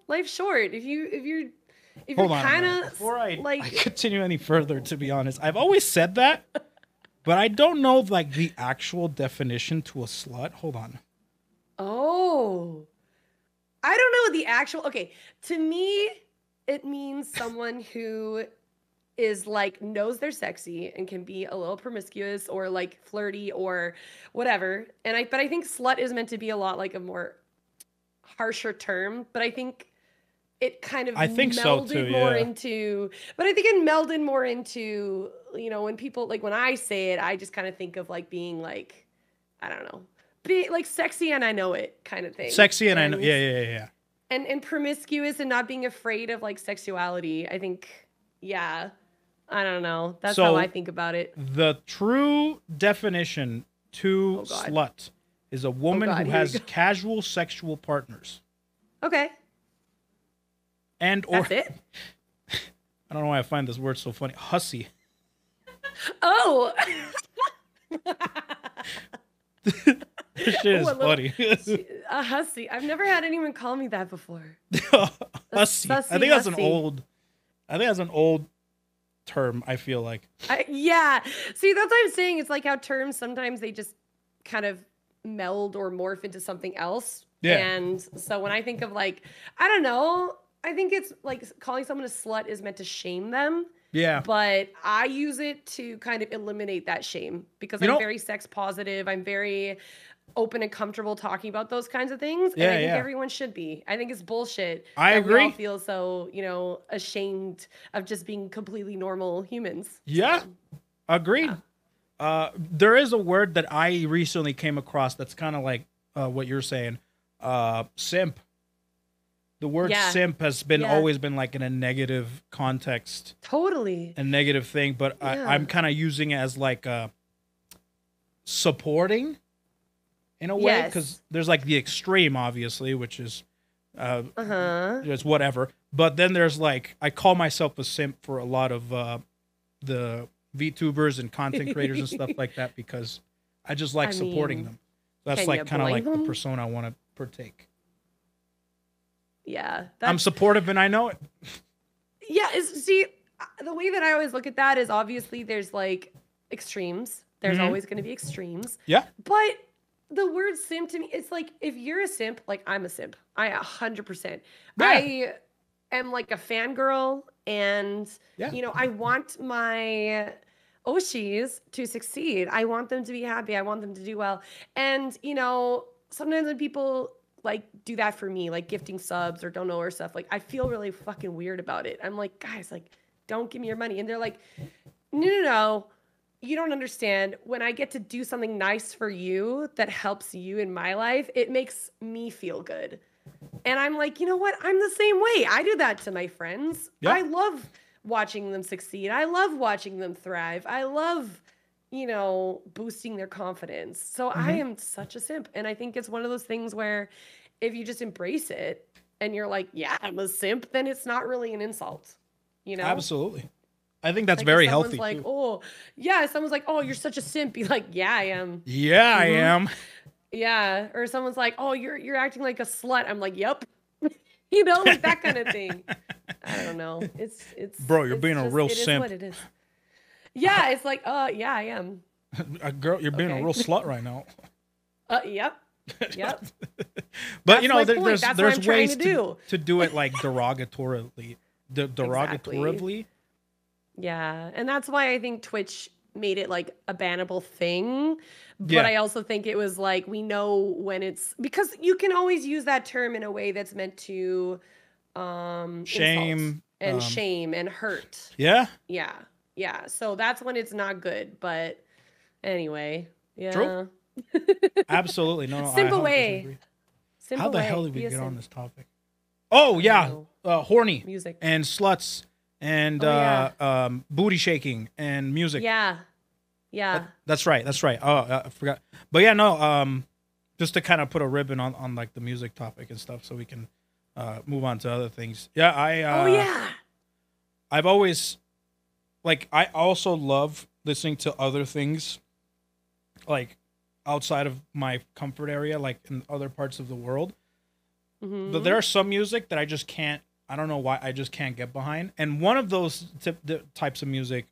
Life's short. If you're Hold on a kind minute. of Before I like, continue any further, to be honest, I've always said that, but I don't know like the actual definition to a slut. Hold on. oh, I don't know the actual. Okay, to me, it means someone who is like knows they're sexy and can be a little promiscuous or like flirty or whatever. But I think slut is meant to be a lot like a more harsher term, but I think it kind of I think so too. melded more Yeah. into, but I think it melded more into, when people like when I say it, I just kind of think of like being like, I don't know, be like sexy and I know it kind of thing. Sexy and I know. And Yeah, yeah, yeah, yeah. and promiscuous and not being afraid of like sexuality. I think, yeah, I don't know. That's how I So think about it. the true definition to Oh God. slut is a Oh woman God. who Here we has go. casual sexual partners Okay. and or That's it. I don't know why I find this word so funny. Hussy. Oh. This shit Oh, is a little funny. a hussy. I've never had anyone call me that before. A Hussy. I sussy think that's an hussy. old. I think that's an old term. I feel like. Yeah. See, that's what I'm saying. It's like how terms sometimes they just kind of meld or morph into something else. Yeah. And so when I think of like, I don't know, I think it's like calling someone a slut is meant to shame them. Yeah. But I use it to kind of eliminate that shame because You I'm know, very sex positive. I'm very open and comfortable talking about those kinds of things. And Yeah, I think yeah. everyone should be. I think it's bullshit I that we all agree. feel so, you know, ashamed of just being completely normal humans. Yeah. So, Agreed. There is a word that I recently came across that's kind of like what you're saying. Simp. The word yeah, simp has been yeah, always been like in a negative context, totally. a negative thing, but I'm Yeah. kind of using it as like supporting in a way, because Yes. there's like the extreme, obviously, which is Uh-huh. just whatever. But then there's like, I call myself a simp for a lot of the VTubers and content creators and stuff like that, because I just like I supporting mean, them. That's can you like kind of blame like the them? persona I want to partake. Yeah. I'm supportive and I know it. Yeah, see, the way that I always look at that is obviously there's like extremes. There's Mhm. always going to be extremes. Yeah. But the word simp to me, it's like if you're a simp, like I'm a simp. I 100%. Yeah. I am like a fangirl and Yeah. you know, I want my Oshis to succeed. I want them to be happy. I want them to do well. And you know, sometimes when people like do that for me, like gifting subs or don't know or stuff, like I feel really fucking weird about it. I'm like, guys, like, don't give me your money. And they're like, no. You don't understand. When I get to do something nice for you that helps you in my life, it makes me feel good. And I'm like, you know what? I'm the same way. I do that to my friends. Yeah. I love watching them succeed. I love watching them thrive. I love, you know, boosting their confidence. So I am such a simp. And I think it's one of those things where if you just embrace it and you're like, yeah, I'm a simp, then it's not really an insult, you know? Absolutely. I think that's Like very if someone's healthy like, too. oh, yeah, if someone's like, oh, you're such a simp, be like, yeah, I am. Yeah, I am. Yeah. Or someone's like, oh, you're acting like a slut. I'm like, yep. You know, like that kind of thing. I don't know. It's Bro, you're it's being a just, real it is simp. what it is. Yeah, it's like, yeah, I am. Girl, you're being a Okay. real slut right now. Yep. Yep. But you That's know, my there, point. there's That's what I'm trying ways to do. to do it like derogatorily. Derogatorily. Yeah. And that's why I think Twitch made it like a bannable thing. But Yeah. I also think it was like, we know when it's because you can always use that term in a way that's meant to Shame, insult and shame and hurt. Yeah. Yeah. Yeah. So that's when it's not good. But anyway, yeah. True. Absolutely. No, I Simple 100% way. agree. Simple How the way. hell did we Be a get on simp. this topic? Oh yeah, know. horny Music. and sluts and Oh, yeah. booty shaking and music. Yeah. Yeah. That's right. That's right. Oh, I forgot. But yeah, no. Just to kind of put a ribbon on like the music topic and stuff, so we can move on to other things. Yeah, Oh yeah. I've always like I also love listening to other things like outside of my comfort area, like in other parts of the world. But there are some music that I just can't. I don't know why I just can't get behind. And one of those types of music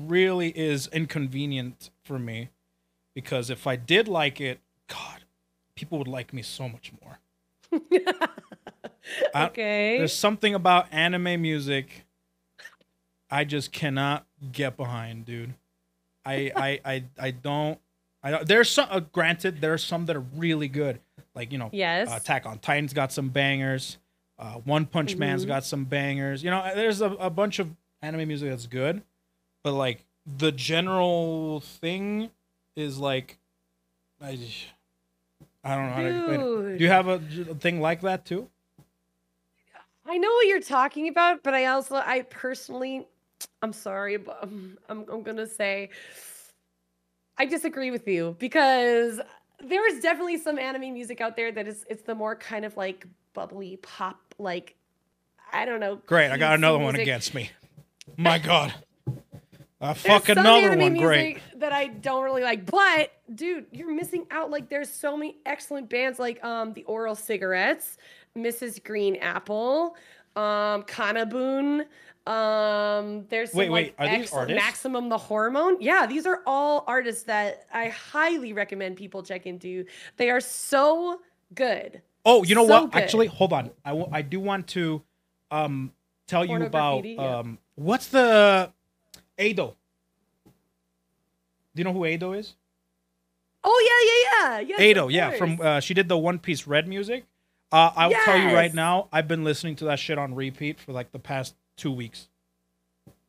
really is inconvenient for me, because if I did like it, God, people would like me so much more. Okay. There's something about anime music I just cannot get behind, dude. I don't. There's some. Granted, there are some that are really good. Like, you know, Yes. Attack on Titan's got some bangers. One Punch Man's got some bangers. You know, there's a bunch of anime music that's good, but like the general thing is like, I don't know how to explain it. Dude. Do you have a thing like that too? I know what you're talking about, but I personally, I'm sorry, but I'm gonna say I disagree with you because there is definitely some anime music out there that it's the more kind of like bubbly pop, like I don't know. Great, I got cutesy another one music. against me. My God. There's Fuck some another anime one, music great. that I don't really like, but dude, you're missing out. Like, there's so many excellent bands, like the Oral Cigarettes, Mrs. Green Apple, Kanaboon. There's some, Wait, are these excellent artists? Maximum the Hormone. Yeah, these are all artists that I highly recommend people check into. They are so good. Oh, you know So what? good. Actually, hold on. I do want to tell you Porno about graffiti, yeah. what's the Ado? Do you know who Ado is? Oh yeah. Yes, Ado, of yeah, course. from she did the One Piece Red music. I'll tell you right Yes! now, I've been listening to that shit on repeat for like the past 2 weeks.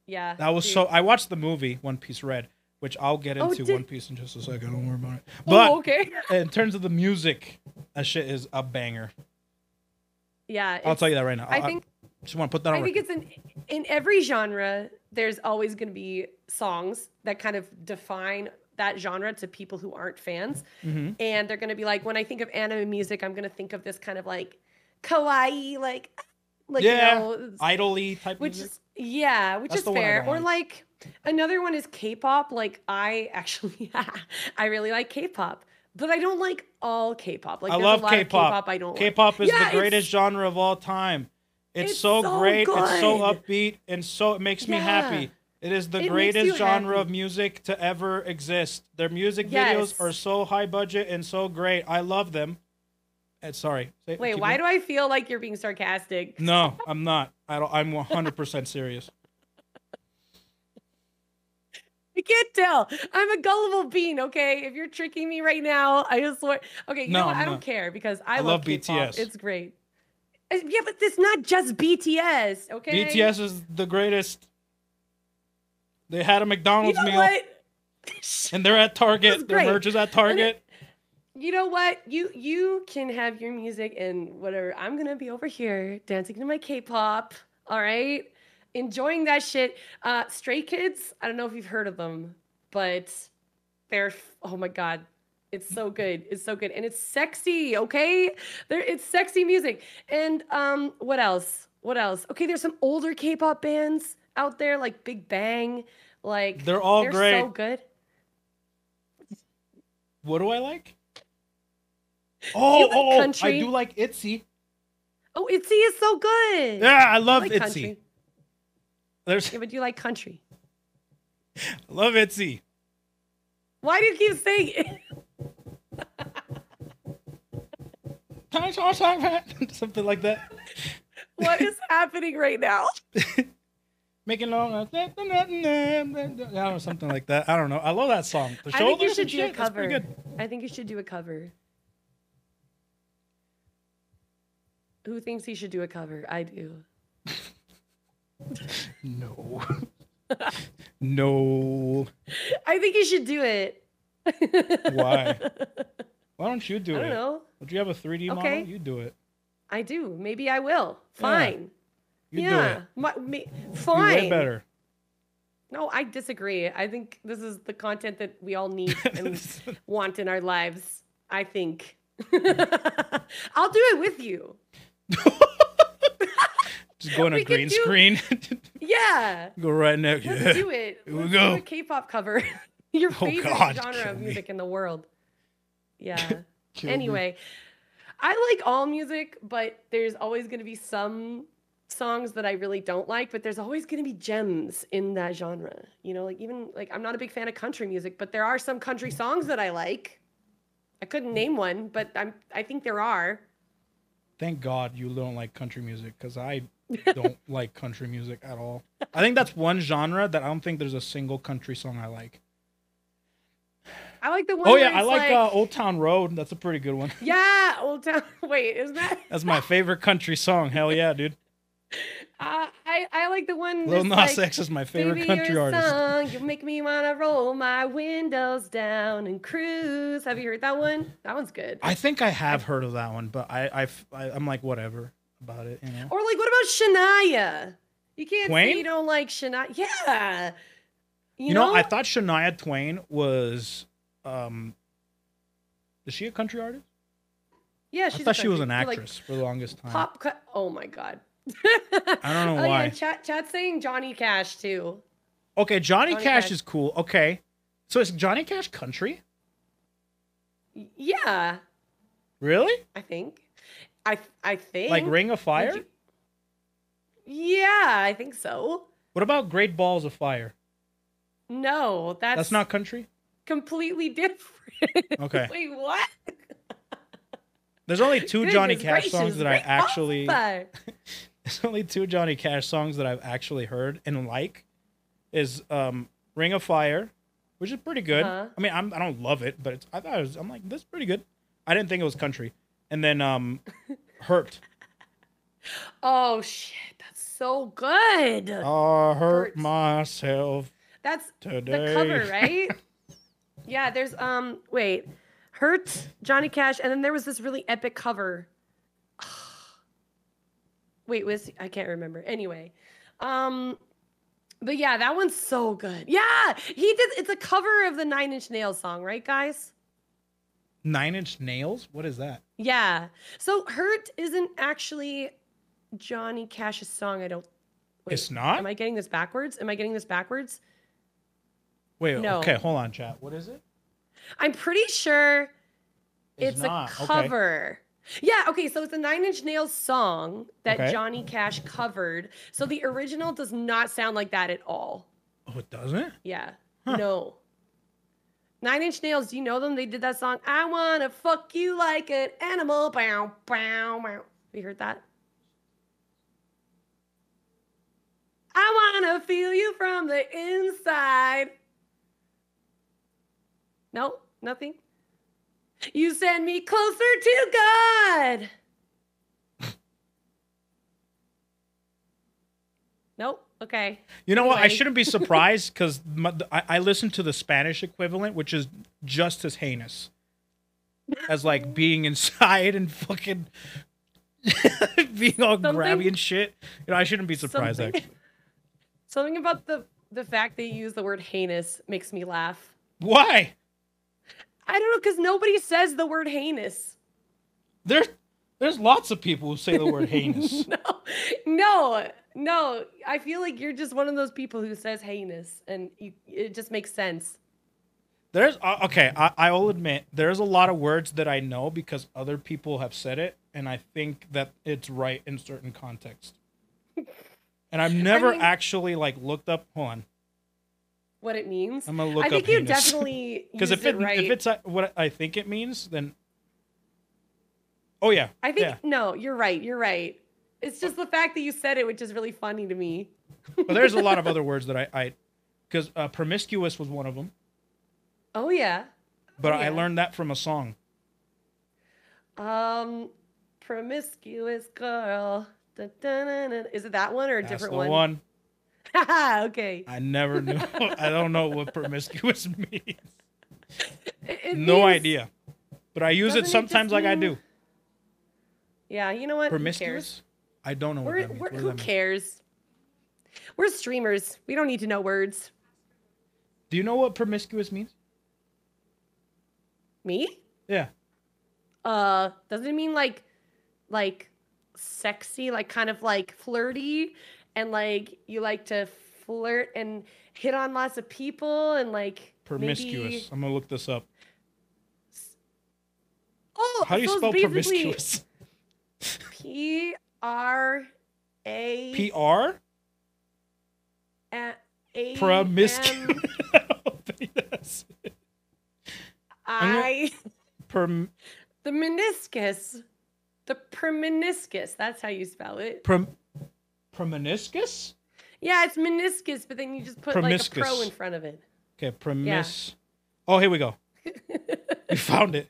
Yeah. That was dude. so. I watched the movie One Piece Red, which I'll get Oh, into did- One Piece in just a second. Don't worry about it. But okay. in terms of the music, that shit is a banger. Yeah. I'll tell you that right now. I think just want to put that on I think record. it's in every genre, there's always going to be songs that kind of define that genre to people who aren't fans. Mm-hmm. And they're going to be like, when I think of anime music, I'm going to think of this kind of like kawaii, like Yeah, you know, idol-y type which music. is, yeah, which That's is the one I fair. don't Or like another one is K-pop. Like I actually, I really like K-pop. But I don't like all K-pop. Like I there's love a lot of K-pop. K-pop I don't like. K-pop is Yeah, the greatest genre of all time. It's it's so so great. It's so good. upbeat, and so it makes me Yeah. happy. It is the It makes greatest you genre of happy. music to ever exist. Their music Yes. videos are so high budget and so great. I love them. Sorry. Wait, why do I feel like you're being sarcastic? No, I'm not. I'm 100% serious. I can't tell. I'm a gullible bean, okay? If you're tricking me right now, I just swear. Okay, you No, know what? I'm I don't not. care because I I love love K-pop. BTS. It's great. Yeah, but it's not just BTS, okay? BTS is the greatest. They had a You McDonald's know meal, what? and they're at Target. That's Their great. merch is at Target. You know what? You can have your music and whatever. I'm gonna be over here dancing to my K-pop. All right, enjoying that shit. Stray Kids. I don't know if you've heard of them, but they're oh my god, it's so good. It's so good and it's sexy. Okay, it's sexy music. And what else? What else? Okay, there's some older K-pop bands out there like Big Bang. Like They're all great. so good. What do I like? you like I country? do like ITZY. Oh, ITZY is so good. Yeah, I love like ITZY. country. There's, Yeah, but you like country. I love ITZY. Why do you keep saying it? Something like that. What is happening right now? Making long, I don't know, something like that. I don't know. I love that song. The I think you shoulders should and do a shit, that's pretty cover. good. I think you should do a cover. Who thinks he should do a cover? I do. No. No. I think you should do it. Why? Why don't you do it? I don't know. Don't you have a 3D model? Okay. You do it. I do. Maybe I will. Fine. You do it. Fine. You're way better. No, I disagree. I think this is the content that we all need and want in our lives. I think. I'll do it with you. Just go on a We could green do- screen. Yeah. Go right now. Let's Yeah. do it. Here we Let's go. do a K-pop cover. Your favorite God, genre kill of me. music in the world. Yeah. Kill me. Anyway, I like all music, but there's always going to be some songs that I really don't like, but there's always going to be gems in that genre. You know, like even like I'm not a big fan of country music, but there are some country songs that I like. I couldn't name one, but I think there are. Thank God you don't like country music, because I don't like country music at all. I think that's one genre that I don't think there's a single country song I like. I like the one. Oh where yeah, I it's like Old Town Road. That's a pretty good one. Yeah, Old Town. Wait, is that? That's my favorite country song. Hell yeah, dude. I like the one. Lil that's Nas like, X is my favorite Baby, country you're a artist. song, you make me wanna roll my windows down and cruise. Have you heard that one? That one's good. I think I have heard of that one, but I'm like whatever about it, you know. Or like, what about Shania? You can't Twain? say you don't like Shania. Yeah. You know, I thought Shania Twain was is she a country artist? Yeah, I she's. thought she was an like, actress for the longest time. pop. Oh my god. I don't know Oh, why. yeah, chat's saying Johnny Cash too. Okay, Johnny Johnny Cash Cash. is cool. Okay. So is Johnny Cash country? Yeah, Really? I think. I think. Like Ring of Fire? Yeah, I think so. What about Great Balls of Fire? No, That's not country? completely different. Okay. Wait, what? There's only two Johnny Goodness Cash songs gracious, that I great actually. qualifier. There's only two Johnny Cash songs that I've actually heard and like. Is Ring of Fire, which is pretty good. Uh-huh. I mean, I don't love it, but I thought I'm like, this is pretty good. I didn't think it was country. And then Hurt. Oh shit, that's so good. I hurt Hurt. myself That's today. the cover, right? Yeah, there's wait. Hurt, Johnny Cash, and then there was this really epic cover. Wait, I can't remember. Anyway. But yeah, that one's so good. Yeah, it's a cover of the 9 Inch Nails song, right, guys? 9 Inch Nails? What is that? Yeah. So Hurt isn't actually Johnny Cash's song, I don't. Wait, It's not? Am I getting this backwards? Wait, No. okay, hold on, chat. What is it? I'm pretty sure it's not. a cover. Yeah, okay, so it's a 9 Inch Nails song that Okay. Johnny Cash covered. So the original does not sound like that at all. Oh, it doesn't? Yeah. Huh. No. 9 Inch Nails, do you know them? They did that song, I wanna fuck you like an animal. Bow, bow, bow. Have you heard that? I wanna feel you from the inside. No, nothing. You send me closer to God. Nope. Okay. You know what? I Anyway. shouldn't be surprised because I listened to the Spanish equivalent, which is just as heinous as like being inside and fucking being all grabby and shit. You know, I shouldn't be surprised actually. Something about the fact that you use the word heinous makes me laugh. Why? I don't know, because nobody says the word heinous. There's lots of people who say the word heinous. No. I feel like you're just one of those people who says heinous, and it just makes sense. There's okay. I will admit there's a lot of words that I know because other people have said it, and I think that it's right in certain contexts. And I've never actually like looked up. Hold on. What it means? I'm gonna look up I think you heinous. definitely Because used it right. if it's what I think it means, then oh yeah. I think yeah. no, you're right. It's just the fact that you said it, which is really funny to me. But there's a lot of other words that I because promiscuous was one of them. Oh yeah. But Oh, I yeah. learned that from a song. Promiscuous girl. Dun, dun, dun, dun. Is it that one or a That's different the one? one. Okay. I never knew. I don't know what promiscuous means. It No means- idea. But I use Doesn't it it just sometimes like I mean- do. Yeah, you know what? Who cares? Promiscuous? I don't know what that means. What does Who that mean? cares? We're streamers. We don't need to know words. Do you know what promiscuous means? Me? Yeah. Doesn't it mean like sexy, like kind of like flirty, and like you like to flirt and hit on lots of people and like Promiscuous. maybe... I'm gonna look this up. Oh, How do you so it's spell basically promiscuous? P-R-A PR? A Promiscuous. I don't think that's it. I Prom- the meniscus. The premeniscus. That's how you spell it. Promiscus? Yeah, it's meniscus, but then you just put like a pro Promiscus. in front of it. Okay, Oh, here we go. We found it.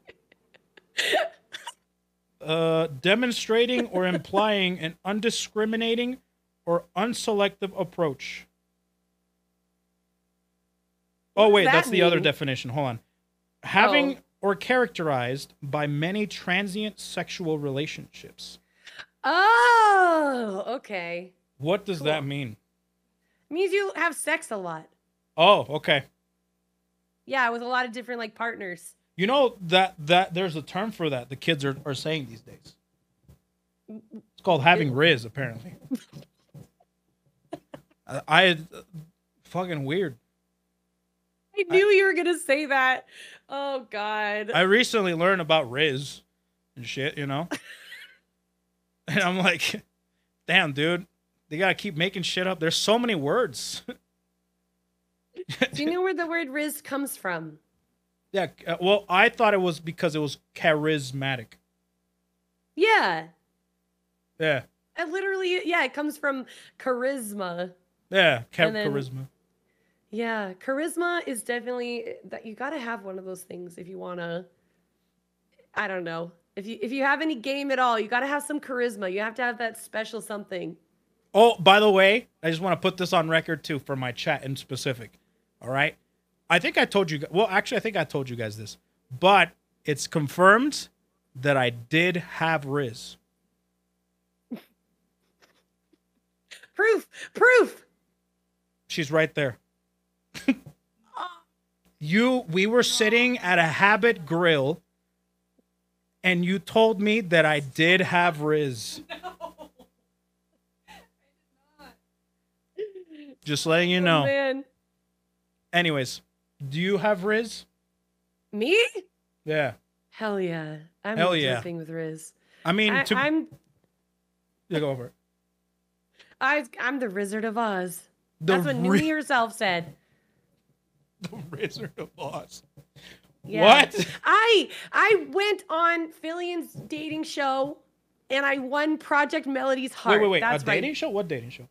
Demonstrating or implying an undiscriminating or unselective approach. What Oh, does wait, that that's the other mean? definition. Hold on. Having Oh. or characterized by many transient sexual relationships. Oh, okay. What does Cool. that mean? It means you have sex a lot. Oh, okay. Yeah, with a lot of different like partners. You know that there's a term for that the kids are saying these days. It's called having Riz, apparently. I fucking weird. I knew you were gonna say that. Oh God. I recently learned about Riz and shit, you know? And I'm like, damn, dude, they gotta keep making shit up. There's so many words. Do you know where the word Riz comes from? Yeah, well, I thought it was because it was charismatic. Yeah. Yeah. It literally, yeah, it comes from charisma. Yeah. And then, Charisma. yeah, charisma is definitely that you got to have one of those things if you want to, I don't know. If you have any game at all, you got to have some charisma. You have to have that special something. Oh, by the way, I just want to put this on record too for my chat in specific. All right. I think I told you. Well, actually, I think I told you guys this, but it's confirmed that I did have Riz. Proof. She's right there. We were sitting at a Habit Grill, and you told me that I did have Riz. No. I did not. Just letting you know. Oh, man. Anyways, do you have Riz? Me? Yeah. Hell yeah. I'm Hell yeah. dripping with Riz. I mean, I'm yeah, go over it. I'm the Wizard of Oz. The That's what New Year's Elf said. The Wizard of Oz. Yeah. What? I went on Fillion's dating show and I won Project Melody's heart. Wait. That's A right. dating show? What dating show?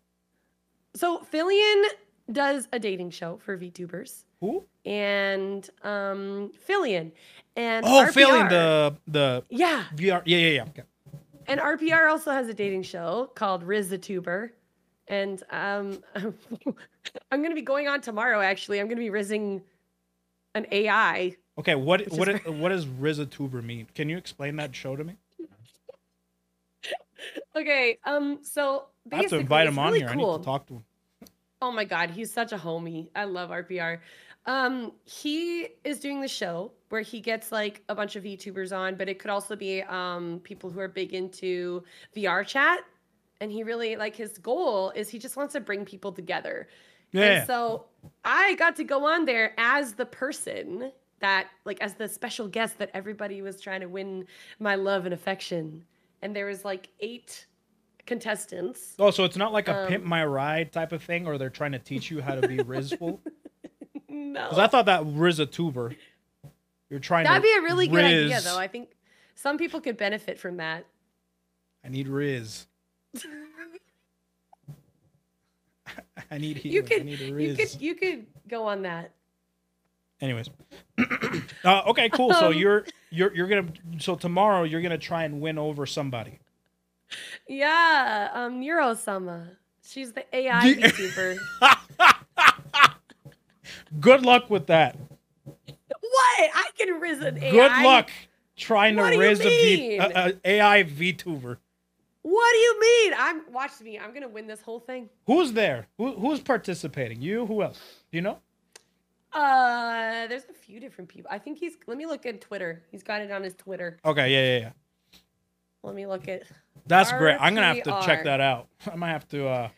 So Fillion does a dating show for VTubers. Who? And Fillion. And Oh, RPR. Fillion, the Yeah. VR. Yeah. Okay. And RPR also has a dating show called Riz the Tuber. And I'm going to be going on tomorrow, actually. I'm going to be rizzing an AI. Okay, what does Rizatuber mean? Can you explain that show to me? Okay, so I have to basically, invite him it's on really here. cool. I need to talk to him. Oh my God, he's such a homie. I love RPR. He is doing the show where he gets like a bunch of VTubers on, but it could also be people who are big into VR chat. And he really, like, his goal is he just wants to bring people together. Yeah. And so I got to go on there as the person that, like, as the special guest that everybody was trying to win my love and affection. And there was like 8 contestants. Oh, so it's not like a pimp my ride type of thing, or they're trying to teach you how to be Rizful? No. Because I thought that Rizatuber, you're trying That'd to be a really good idea, Riz. though. I think some people could benefit from that. I need Riz. I need healing. You could, I need a Riz. you could go on that. Anyways, okay, cool. So Um, you're gonna tomorrow you're gonna try and win over somebody. Yeah, Neuro-sama. She's the AI The- VTuber. Good luck with that. What? I can riz an AI. Good luck trying What to do you raise mean? a AI VTuber. What do you mean? Watch me. I'm gonna win this whole thing. Who's there? Who's participating? You? Who else? Do you know? There's a few different people. I think let me look at Twitter. He's got it on his Twitter. Okay, yeah. Let me look at. That's great. I'm gonna have to RPR. check that out. I might have to.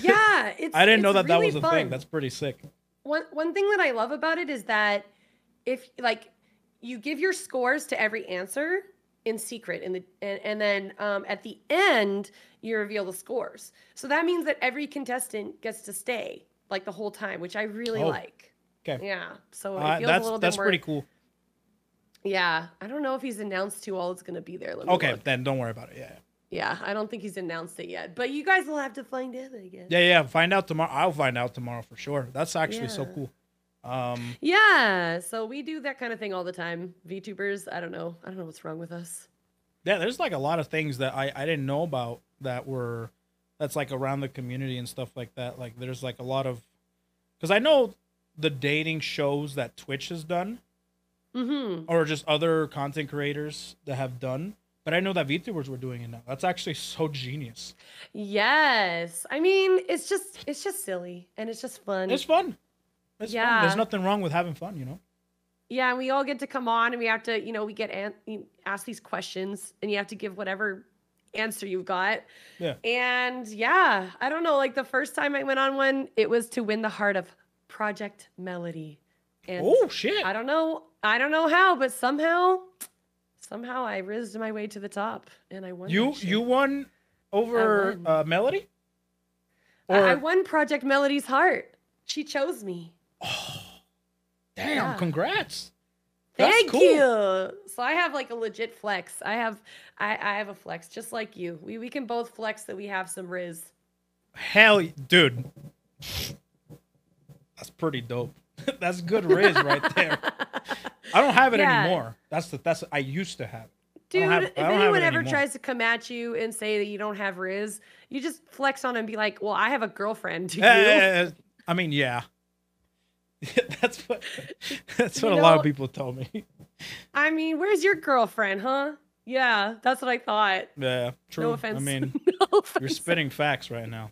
Yeah, it's. I didn't know it's that really was a fun. thing. That's pretty sick. One thing that I love about it is that if like you give your scores to every answer in secret and then at the end you reveal the scores. So that means that every contestant gets to stay like the whole time, which I really Oh, like. okay. Yeah. So it feels a little bit That's more. pretty cool. Yeah. I don't know if he's announced who all is going to be there. Let me Okay, look. then don't worry about it. Yeah. Yeah. I don't think he's announced it yet, but you guys will have to find out, I guess. Yeah. Find out tomorrow. I'll find out tomorrow for sure. That's actually so Yeah. cool. Yeah. So we do that kind of thing all the time. VTubers. I don't know what's wrong with us. Yeah, there's like a lot of things that I didn't know about that's like around the community and stuff like that. Like there's like a lot of, because I know the dating shows that Twitch has done, Mm-hmm. or just other content creators that have done, but I know that VTubers were doing it now. That's actually so genius. Yes. I mean, it's just silly and it's just fun. It's fun. It's fun. Yeah. There's nothing wrong with having fun, you know? Yeah, and we all get to come on and we have to, we get asked these questions and you have to give whatever answer you've got. Yeah. And yeah, I don't know, like the first time I went on one, it was to win the heart of Project Melody. And Oh, shit. I don't know how, but somehow I rizzed my way to the top and I won. that shit. You won over won. Melody? I won Project Melody's heart. She chose me. Damn, Yeah. congrats. That's Thank cool. you. So I have like a legit flex. I have a flex just like you. We can both flex that we have some Riz. Hell, dude. That's pretty dope. That's good Riz right there. I don't have it Yeah. anymore. That's I used to have it. Dude, I if don't have anyone it ever anymore. tries to come at you and say that you don't have Riz, you just flex on and be like, "Well, I have a girlfriend. Do you?" I mean, yeah. that's what You a lot of know- people tell me. I mean, where's your girlfriend, huh? Yeah, that's what I thought. Yeah, true. No offense. I mean, No offense. you're spitting facts right now.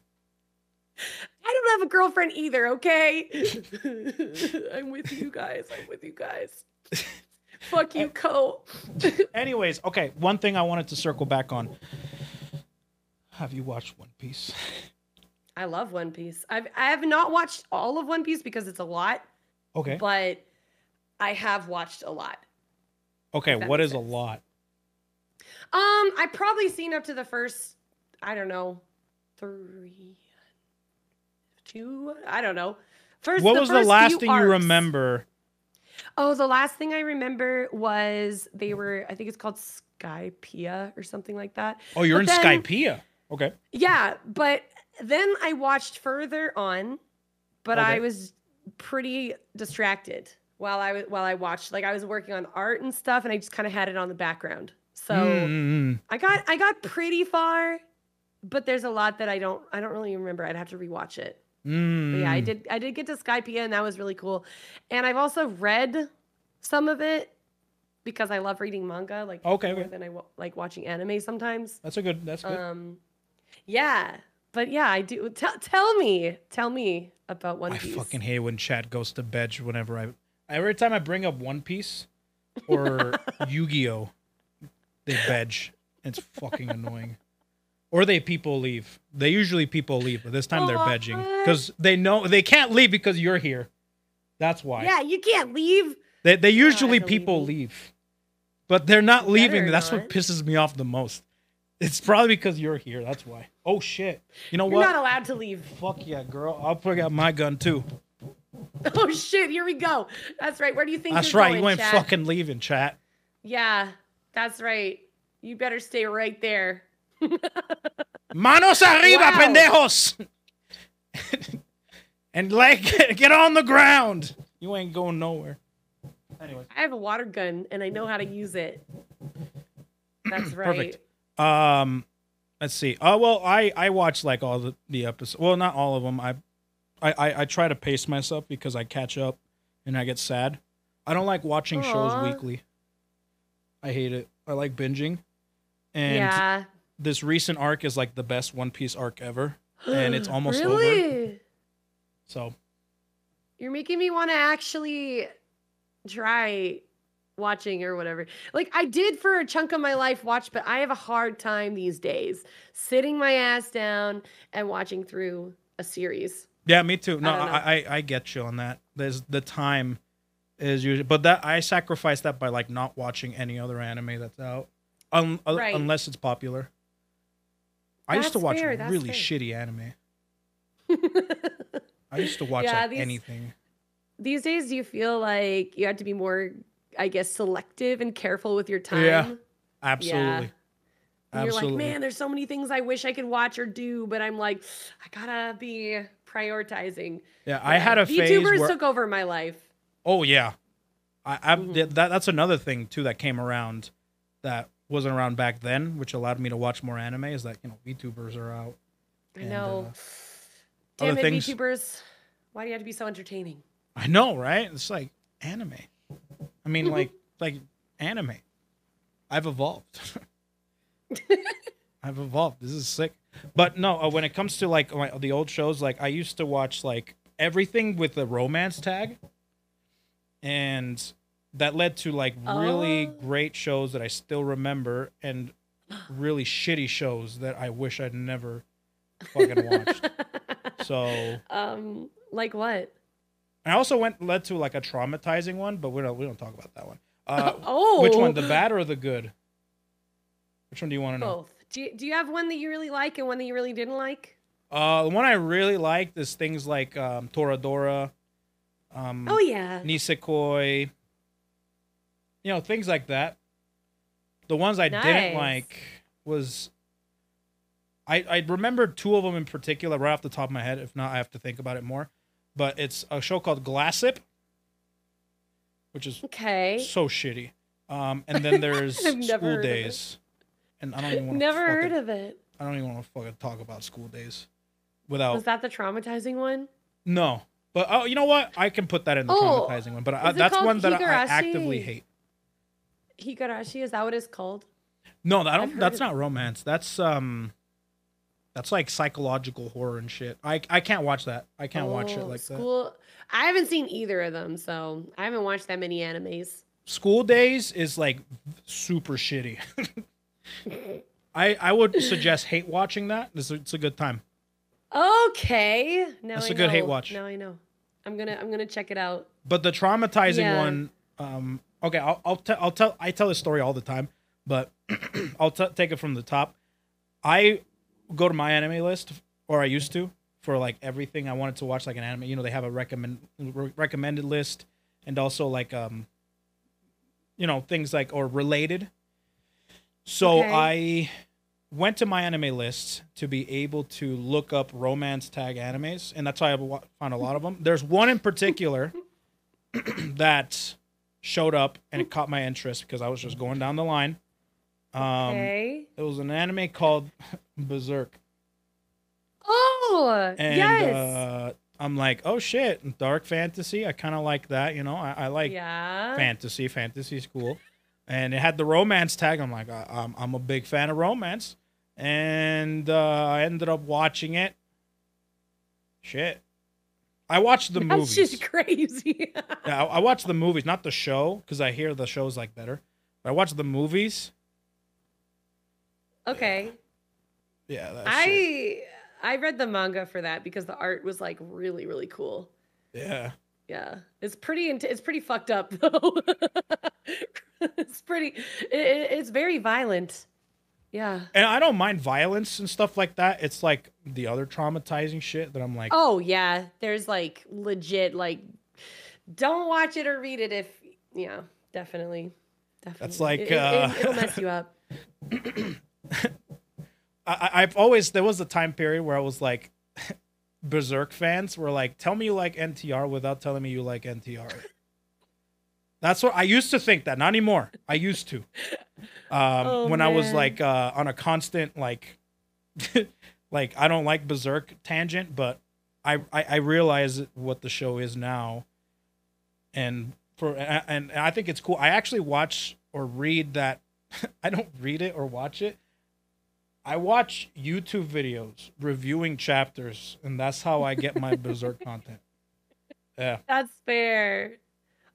I don't have a girlfriend either, okay? I'm with you guys. I'm with you guys. Fuck you, Co. Anyways, okay, one thing I wanted to circle back on. Have you watched One Piece? I love One Piece. I have not watched all of One Piece because it's a lot, Okay. but I have watched a lot. Okay, that what makes is a sense. lot? I've probably seen up to the first, I don't know, 3, 2, I don't know. What was the first last few thing you arcs. remember? Oh, the last thing I remember was they were, I think it's called Skypiea or something like that. Oh, you're But in then- Skypiea. Okay. Yeah, but then I watched further on, but Okay. I was pretty distracted while I watched. Like I was working on art and stuff, and I just kind of had it on the background. So Mm. I got pretty far, but there's a lot that I don't really remember. I'd have to rewatch it. But yeah, I did get to Skypiea, and that was really cool. And I've also read some of it because I love reading manga, like Okay, more okay. than I like watching anime sometimes. That's good. Yeah, but yeah, I do. Tell me about One I Piece. fucking hate when chat goes to bed whenever every time I bring up One Piece or Yu-Gi-Oh, they veg. It's fucking annoying. Or people leave. They usually people leave, but this time they're Aw. vegging because they know they can't leave because you're here. That's why. Yeah, you can't leave. They usually believe people me. leave, but they're not leaving. Better That's not. what pisses me off the most. It's probably because you're here. That's why. Oh shit! You know You're what? not allowed to leave. Fuck yeah, girl! I'll bring out my gun too. Oh shit! Here we go. That's right. Where do you think That's you're right. going, You ain't chat? fucking leaving, chat. Yeah, that's right. You better stay right there. Manos arriba, Wow. pendejos! And like, get on the ground. You ain't going nowhere. Anyways, I have a water gun and I know how to use it. That's right. perfect. Let's see. Oh well, I watched like all the episodes. Well, not all of them. I try to pace myself because I catch up and I get sad. I don't like watching shows Aw. weekly. I hate it. I like binging. And Yeah. this recent arc is like the best One Piece arc ever, and it's almost over. really? So You're making me want to actually try watching or whatever. Like I did for a chunk of my life watch, but I have a hard time these days sitting my ass down and watching through a series. yeah, me too. No, I don't know. I get you on that. There's the time is usually, but that I sacrifice that by like not watching any other anime that's out, Right. unless it's popular. I used to That's watch fair, that's really fair. shitty anime. I used to watch Yeah, like these- anything. These days, do you feel like you have to be more, I guess, selective and careful with your time? Yeah. Absolutely. And you're like, Absolutely. man, there's so many things I wish I could watch or do, but I'm like, I gotta be prioritizing. Yeah, I had a phase VTubers where. took over my life. Oh yeah, Mm-hmm. that's another thing too that came around that wasn't around back then, which allowed me to watch more anime. Is that VTubers are out. I And, know. other Damn it, things- VTubers. Why do you have to be so entertaining? I know, right? It's like anime. I mean, like anime. I've evolved. I've evolved. This is sick. But no, when it comes to like the old shows, like I used to watch like everything with the romance tag, and that led to like really Oh. great shows that I still remember, and really shitty shows that I wish I'd never fucking watched. So Like what? I also led to like a traumatizing one, but we don't talk about that one. Oh, Which one, the bad or the good? Which one do you want to know? Both. Do you have one that you really like and one that you really didn't like? The one I really liked is things like Toradora, Oh yeah. Nisekoi, you know, things like that. The ones I didn't Nice. like was I remember two of them in particular right off the top of my head. If not, I have to think about it more. But it's a show called Glassip, which is Okay. so shitty. And then there's I've never School heard of it. Days, and I don't even want Never to heard of it. I don't even want to fucking talk about School Days Was without that the traumatizing one? no. But oh, you know what? I can put that in the Oh, traumatizing one. But is it that's called one that I Higurashi? actively hate. Higurashi, is that what it's called? No, I I've don't. heard That's of not romance. That's like psychological horror and shit. I can't watch that. I can't watch it like that. School. I haven't seen either of them, so I haven't watched that many animes. School Days is like super shitty. I would suggest hate watching that. It's a good time. Okay. Now That's I a good hate know. watch. Now I know. I'm gonna check it out. But the traumatizing Yeah. one, okay, I tell this story all the time, but I'll take it from the top. I go to my anime list, or I used to, for like everything I wanted to watch, like an anime. You know, they have a recommended list, and also like you know, things like or related. So Okay. I went to my anime list to be able to look up romance tag animes, and that's how I found a lot of them. There's one in particular that showed up, and it caught my interest because I was just going down the line. Okay. It was an anime called Berserk, Oh, and yes. I'm like, oh shit, dark fantasy. I kind of like that, you know. I like Yeah. fantasy. Fantasy's cool, and it had the romance tag. I'm like, I'm a big fan of romance, and I ended up watching it. Shit, I watched the That's movies. just crazy. Yeah, I watched the movies, not the show, because I hear the show's like better. But I watched the movies. Okay. Yeah, that shit. I read the manga for that because the art was like really, really cool. Yeah. Yeah. It's pretty it's pretty fucked up though. It's pretty it's very violent. Yeah. And I don't mind violence and stuff like that. It's like the other traumatizing shit that I'm like, Oh yeah, there's like legit like don't watch it or read it if yeah, definitely. Definitely. That's like, it'll mess you up. I've always, there was a time period where I was like, Berserk fans were like, tell me you like NTR without telling me you like NTR. That's what I used to think that. Not anymore. I used to. When I was man. like on a constant like like I don't like Berserk tangent, but I realize what the show is now. And and I think it's cool. I actually watch or read that. I don't read it or watch it. I watch YouTube videos reviewing chapters, and that's how I get my Berserk content. Yeah. That's fair.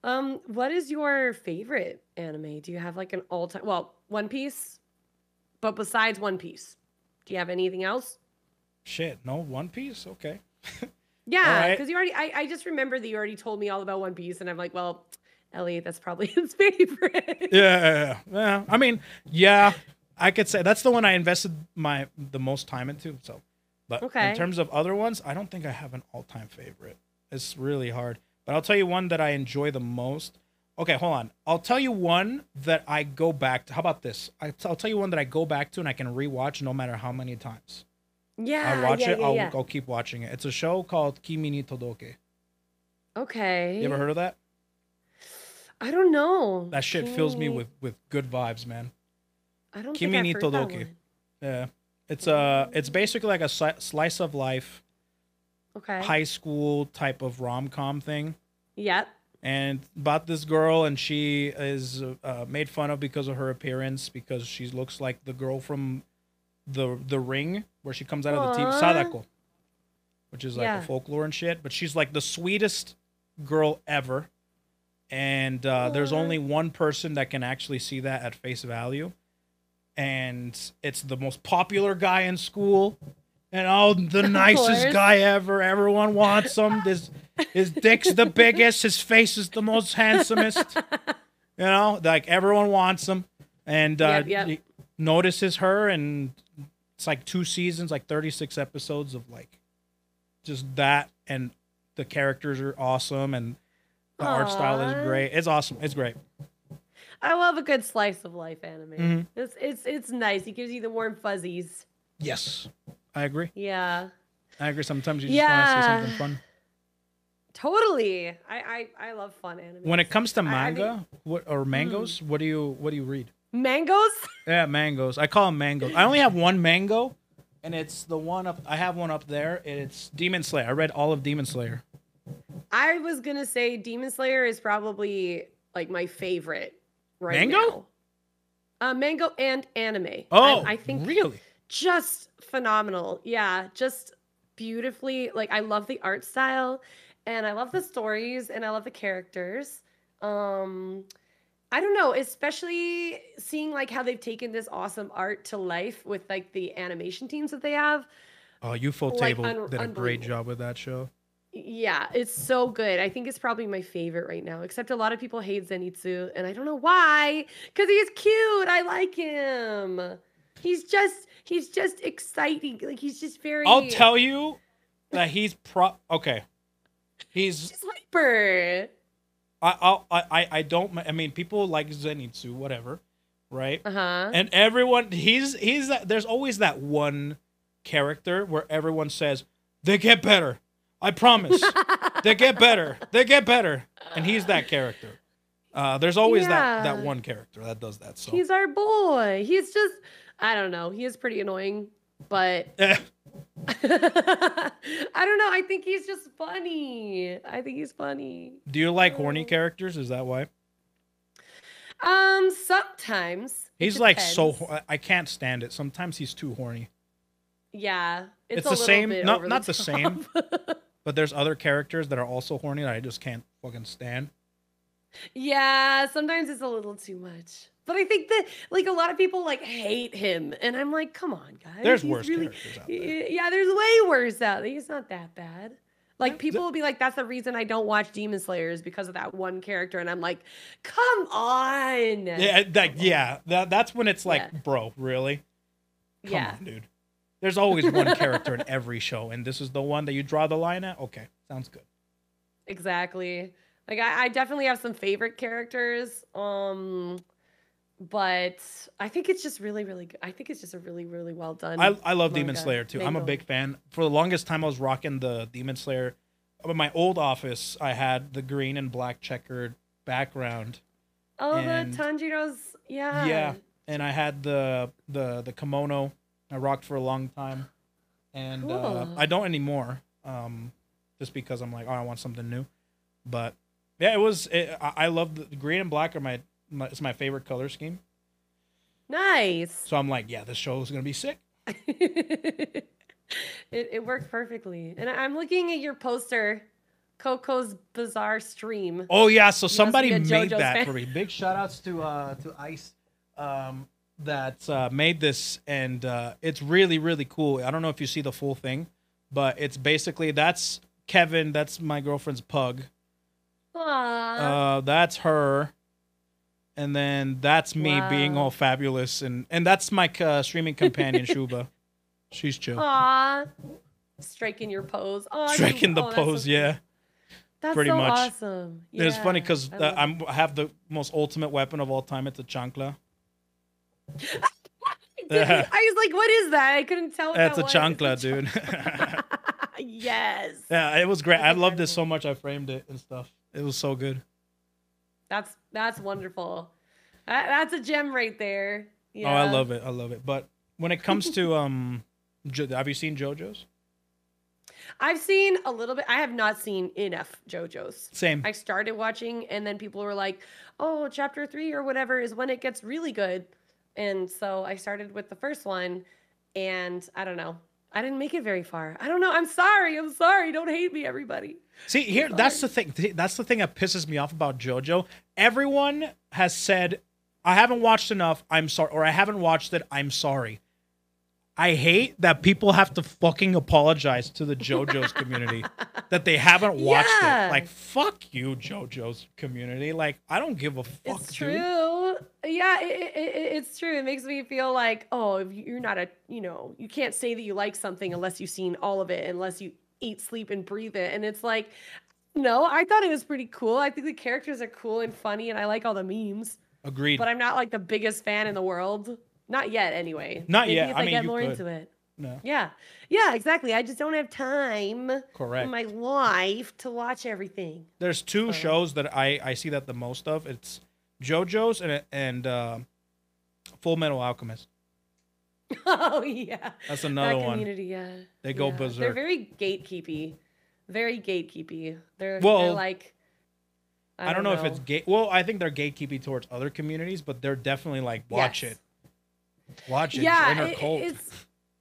What is your favorite anime? Do you have like an all-time, well, One Piece, but besides One Piece, do you have anything else? Shit. No One Piece. Okay. Yeah, right. because you already, I just remember that you already told me all about One Piece, and I'm like, well, Elly, that's probably his favorite. Yeah. I mean, yeah, I could say that's the one I invested the most time into. So, but Okay. in terms of other ones, I don't think I have an all-time favorite. It's really hard. But I'll tell you one that I enjoy the most. Okay, hold on. I'll tell you one that I go back to. How about this? I'll tell you one that I go back to and I can rewatch no matter how many times. Yeah, I watch it. yeah. I'll keep watching it. It's a show called Kimi ni Todoke. Okay. You ever heard of that? I don't know. That shit fills me Kimi- with good vibes, man. I don't Kimi think ni I've heard that Todoke. one. Yeah. It's basically like a slice of life, Okay. high school type of rom-com thing. Yep. And about this girl, and she is made fun of because of her appearance, because she looks like the girl from the Ring, where she comes out of the TV, Aw. Sadako, which is like Yeah. a folklore and shit. But she's like the sweetest girl ever, and there's Aw. only one person that can actually see that at face value, and it's the most popular guy in school. And oh, the nicest course. guy ever. Everyone wants him. His dick's the biggest. His face is the most handsomest. You know, like everyone wants him. And Yep. he notices her, and it's like 2 seasons, like 36 episodes of like just that. And the characters are awesome, and the art style is Aw. great. It's awesome. It's great. I love a good slice of life anime. Mhm. It's nice. It gives you the warm fuzzies. Yes, I agree. Yeah. I agree. Sometimes you just want to see something fun. Totally. I love fun anime. When it comes to I think manga, or mangoes, what do you read? mangoes. Yeah, mangoes. I call them mangoes. I only have one mango, and it's the one up. I have one up there. It's Demon Slayer. I read all of Demon Slayer. I was gonna say Demon Slayer is probably like my favorite right Mango? now. Mango and anime. Oh, I think really? just phenomenal. Yeah, just beautifully. Like I love the art style, and I love the stories, and I love the characters. Um, I don't know, especially seeing like how they've taken this awesome art to life with like the animation teams that they have. Oh, UFO Like Table did a great unbelievable. job with that show. Yeah, it's so good. I think it's probably my favorite right now, except a lot of people hate Zenitsu, and I don't know why, because he's cute. I like him. He's just exciting. Like he's just very I'll tell you that he's okay. He's just hyper. I don't. I mean, people like Zenitsu, whatever, right? Uh-huh. And everyone, there's always that one character where everyone says they get better. I promise, they get better. They get better, and he's that character. There's always that one character that does that. So He's our boy. He's just, I don't know. He is pretty annoying, but I don't know. I think he's just funny. I think he's funny. Do you like horny characters? Is that why? Sometimes it He's like depends. I can't stand it. Sometimes he's too horny. Yeah, It's a the little same, bit not over not the top. same, but there's other characters that are also horny that I just can't fucking stand. Yeah, sometimes it's a little too much. But I think that like a lot of people like hate him, and I'm like, come on, guys. There's He's worse really, characters out there. yeah, there's way worse out there. He's not that bad. Like Yeah, people will be like, that's the reason I don't watch Demon Slayers because of that one character, and I'm like, come on. Yeah, that's when it's like, Yeah. bro, really? Come Yeah. on, dude. There's always one character in every show, and this is the one that you draw the line at? Okay, sounds good. Exactly. Like I definitely have some favorite characters. But I think it's just really, really good. I think it's just a really, really well done. I love Demon manga. Slayer, too. I'm a Mango. big fan. For the longest time, I was rocking the Demon Slayer. In my old office, I had the green and black checkered background. Oh, and- the Tanjiro's, yeah. Yeah, and I had the kimono. I rocked for a long time, and Cool. I don't anymore. Just because I'm like, oh, I want something new. But yeah, I love the green and black are it's my favorite color scheme. Nice. So I'm like, yeah, this show is gonna be sick. It worked perfectly. And I'm looking at your poster, Coco's Bizarre Stream. Oh yeah, so must somebody be a made JoJo's that fan. for me. Big shout outs to Ice that made this, and it's really, really cool. I don't know if you see the full thing, but it's basically that's Kevin, that's my girlfriend's pug. Aww. That's her. And then that's me being Wow. all fabulous, and that's my streaming companion Shuba. She's chill. Aww. Striking your pose. Aw, Striking the that's pose, so yeah. That's pretty so much. awesome. It's funny Yeah, because I love I have the most ultimate weapon of all time. It's a chancla. it. I was like, what is that? I couldn't tell what That's that a was. chancla, dude. Yes. Yeah, it was great. That's I loved it incredible. so much. I framed it and stuff. It was so good. That's wonderful. That's a gem right there. Yeah. Oh, I love it. I love it. But when it comes to have you seen JoJo's? I've seen a little bit. I have not seen enough JoJo's. Same. I started watching, and then people were like, "Oh, chapter 3 or whatever is when it gets really good." And so I started with the first one, and I don't know. I didn't make it very far. I don't know. I'm sorry. I'm sorry. Don't hate me, everybody. See, here, that's the thing. That's the thing that pisses me off about JoJo. Everyone has said, I haven't watched enough, I'm sorry, or I haven't watched it, I'm sorry. I hate that people have to fucking apologize to the JoJo's community that they haven't watched Yeah. it. Like, fuck you, JoJo's community. Like, I don't give a fuck, It's dude. true. Yeah, it's true. It makes me feel like, oh, if you're not you can't say that you like something unless you've seen all of it, unless you eat, sleep, and breathe it. And it's like, no, I thought it was pretty cool. I think the characters are cool and funny, and I like all the memes. Agreed. but I'm not like the biggest fan in the world. Not yet, anyway. Not Maybe yet. if I I mean, get you more could. into it. No. Yeah. Yeah, exactly. I just don't have time in Correct. my life to watch everything. There's two So. shows that I see that the most of. It's JoJo's and Full Metal Alchemist. Oh yeah. That's another That one. community, yeah. They go Yeah. They're berserk. very gatekeepy. Very gatekeepy. They're Well, like I don't know if it's gate. Well, I think they're gatekeeping towards other communities, but they're definitely like watch Yes. it, watch it, Yeah, join our cult.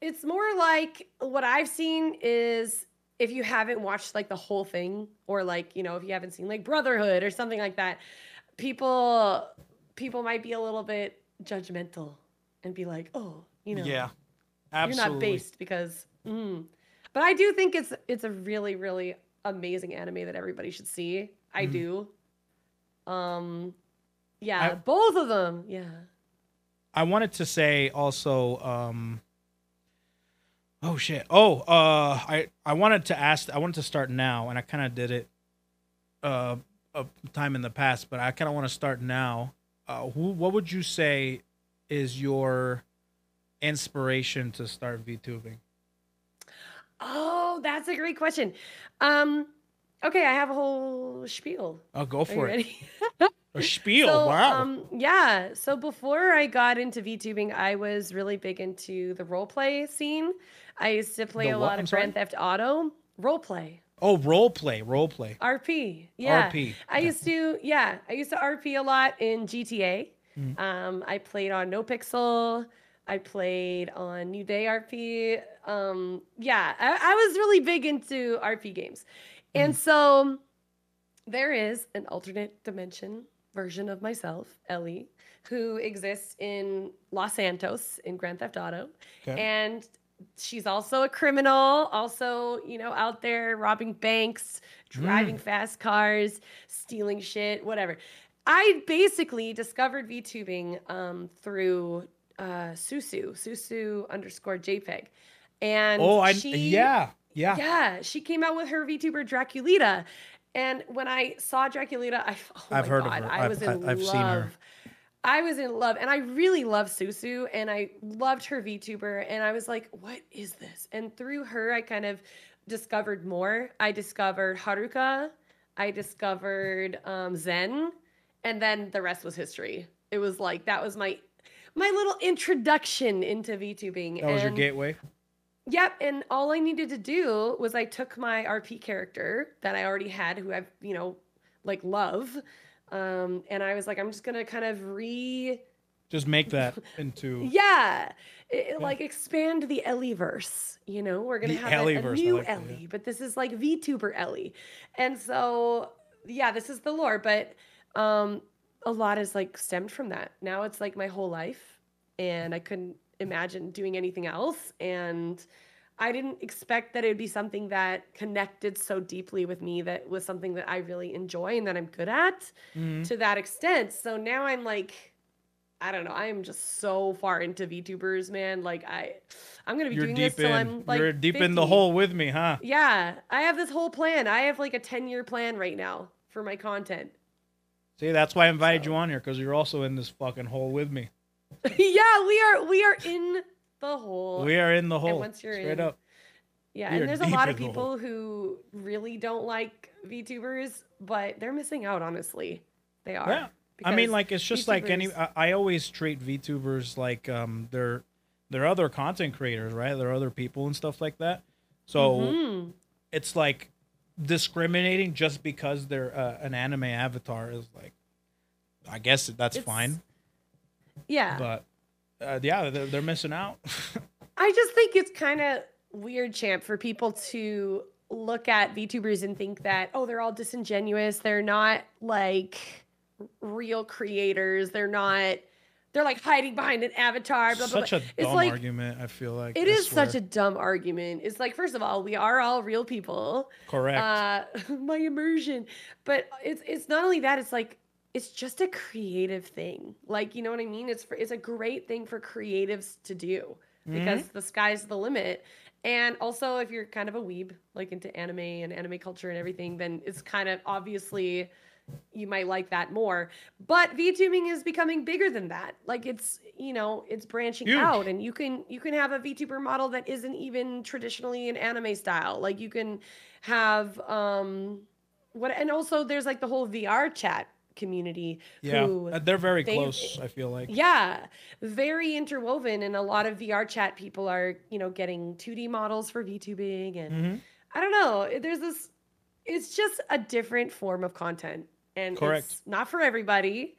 it's more like what I've seen is if you haven't watched like the whole thing, or like, you know, if you haven't seen like Brotherhood or something like that, people might be a little bit judgmental and be like, oh, you know, Yeah, you're not absolutely. based because but I do think it's a really, really amazing anime that everybody should see. I Mhm. do. Yeah, both of them. Yeah. I wanted to say also. Oh shit. Oh, I wanted to ask. I wanted to start now, and I kind of did it, a time in the past, but I kind of want to start now. What would you say is your inspiration to start VTubing? Oh, that's a great question. Okay, I have a whole spiel. Oh, go Are you for it. ready? A spiel. So, Wow. yeah. So before I got into VTubing, I was really big into the role play scene. I used to play The a what? lot I'm of sorry? Grand Theft Auto role play. Oh, role play. Role play. RP. Yeah. RP. I used to RP a lot in GTA. Mhm. I played on No Pixel. I played on New Day RP. Yeah, I was really big into RP games. And so there is an alternate dimension version of myself, Elly, who exists in Los Santos in Grand Theft Auto. Okay. And she's also a criminal, also, you know, out there robbing banks, driving fast cars, stealing shit, whatever. I basically discovered VTubing through Susu underscore JPEG. And Oh, she yeah, she came out with her VTuber Draculita. And when I saw Draculita, oh I've my heard of God, her. I was in I've love. seen her. I was in love, and I really love Susu, and I loved her VTuber, and I was like, what is this? And through her, I kind of discovered more. I discovered Haruka, I discovered Zen, and then the rest was history. It was like, that was my little introduction into VTubing. That was your And gateway. yep, and all I needed to do was I took my RP character that I already had, who I've, you know, like love, and I was like, I'm just gonna kind of Just make that into yeah, like expand the Ellyverse. You know, we're gonna the have a Ellyverse. I new like that, Elly, yeah. but this is like VTuber Elly, and so yeah, this is the lore, but um, a lot is like stemmed from that. Now it's like my whole life, and I couldn't imagine doing anything else, and I didn't expect that it would be something that connected so deeply with me, that was something that I really enjoy and that I'm good at Mhm. to that extent. So now I'm like, I don't know, I am just so far into VTubers, man. Like I'm gonna be You're doing this deep till in. I'm like You're deep 50. in the hole with me, huh? Yeah, I have this whole plan. I have like a 10-year plan right now for my content. See, that's why I invited So. you on here, because you're also in this fucking hole with me. Yeah, we are in the hole. We are in the hole. once you're Straight in- up. Yeah, We are and there's a deep lot of in the hole. people who really don't like VTubers, but they're missing out, honestly. They are. Yeah. I mean, Because like, it's just like any. VTubers- I always treat VTubers like they're other content creators, right? They're other people and stuff like that. So Mhm. it's like discriminating just because they're an anime avatar is like, I guess that's It's- fine, Yeah. but yeah, they're missing out. I just think it's kind of weird, Champ, for people to look at VTubers and think that, oh, they're all disingenuous. They're not like real creators. They're like hiding behind an avatar. Blah, blah, Such blah. a It's dumb like, argument. I feel like it I is such swear. a dumb argument. It's like, first of all, we are all real people. Correct. My immersion. But it's not only that, it's like, it's just a creative thing. Like, you know what I mean? It's a great thing for creatives to do, because the sky's the limit. And also, if you're kind of a weeb, like into anime and anime culture and everything, then it's kind of obviously you might like that more. But VTubing is becoming bigger than that. Like it's, you know, it's branching Huge. out, and you can have a VTuber model that isn't even traditionally an anime style. Like you can have and also there's like the whole VR chat community Yeah, who they're very they close, I feel like. yeah, very interwoven, and a lot of VR chat people are, you know, getting 2D models for VTubing, and Hmm. I don't know, there's this, it's just a different form of content, and Correct. it's not for everybody,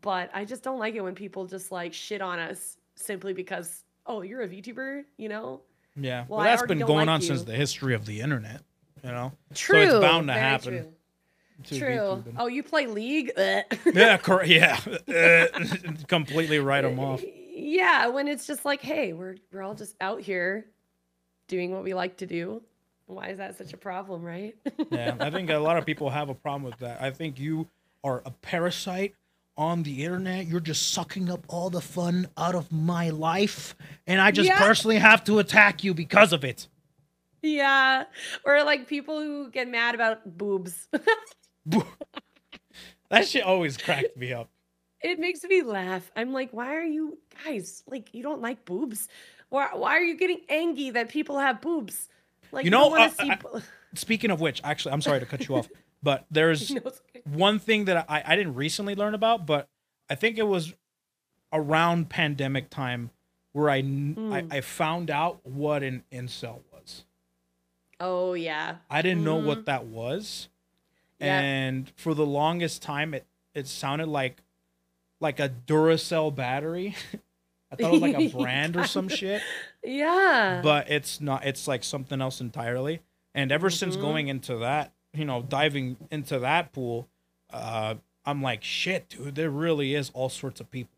but I just don't like it when people just like shit on us simply because, oh, you're a VTuber, you know? Yeah, Well, well, I that's already been don't going like on you. since the history of the internet, you know? True. So it's bound to very happen True. to True. VTubing. Oh, you play League? Ugh. Yeah, correct. Yeah. Completely write them off. Yeah, when it's just like, hey, we're all just out here doing what we like to do. Why is that such a problem, right? Yeah, I think a lot of people have a problem with that. I think you are a parasite on the internet. You're just sucking up all the fun out of my life, and I just Yeah. personally have to attack you because of it. Yeah. Or like people who get mad about boobs. That shit always cracked me up. It makes me laugh. I'm like, why are you guys like, you don't like boobs? Why are you getting angry that people have boobs? Like You you know, don't want to see Speaking of which, actually, I'm sorry to cut you off, but there's No, it's okay. one thing that I didn't recently learn about, but I think it was around pandemic time where I found out what an incel was. Oh yeah. I didn't know Mhm. what that was. Yeah. And for the longest time it sounded like a Duracell battery. I thought it was like a brand or some shit, Yeah. but it's not. It's like something else entirely. And ever since Mhm. going into that, you know, diving into that pool, I'm like, shit, dude, there really is all sorts of people.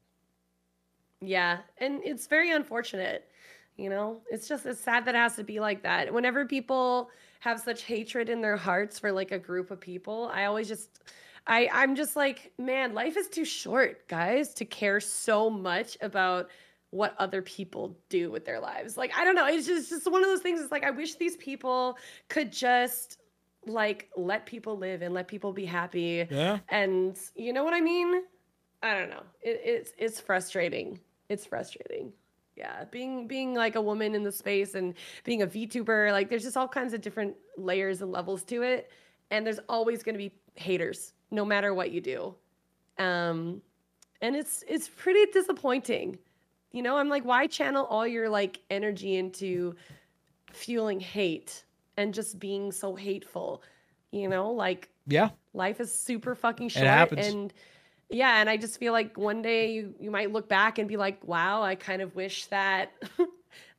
Yeah, and it's very unfortunate. You know, it's sad that it has to be like that. Whenever people have such hatred in their hearts for like a group of people, I always just I'm just like, man, life is too short, guys, to care so much about what other people do with their lives. Like, I don't know, it's just one of those things. It's like I wish these people could just like let people live and let people be happy. Yeah. And you know what I mean? I don't know. It's frustrating. It's frustrating. Yeah, being like a woman in the space and being a VTuber, like there's just all kinds of different layers and levels to it, and there's always going to be haters no matter what you do. And it's pretty disappointing. You know, I'm like, why channel all your like energy into fueling hate and just being so hateful? You know, like Yeah. life is super fucking short, happens. and yeah, and I just feel like one day you might look back and be like, wow, I kind of wish that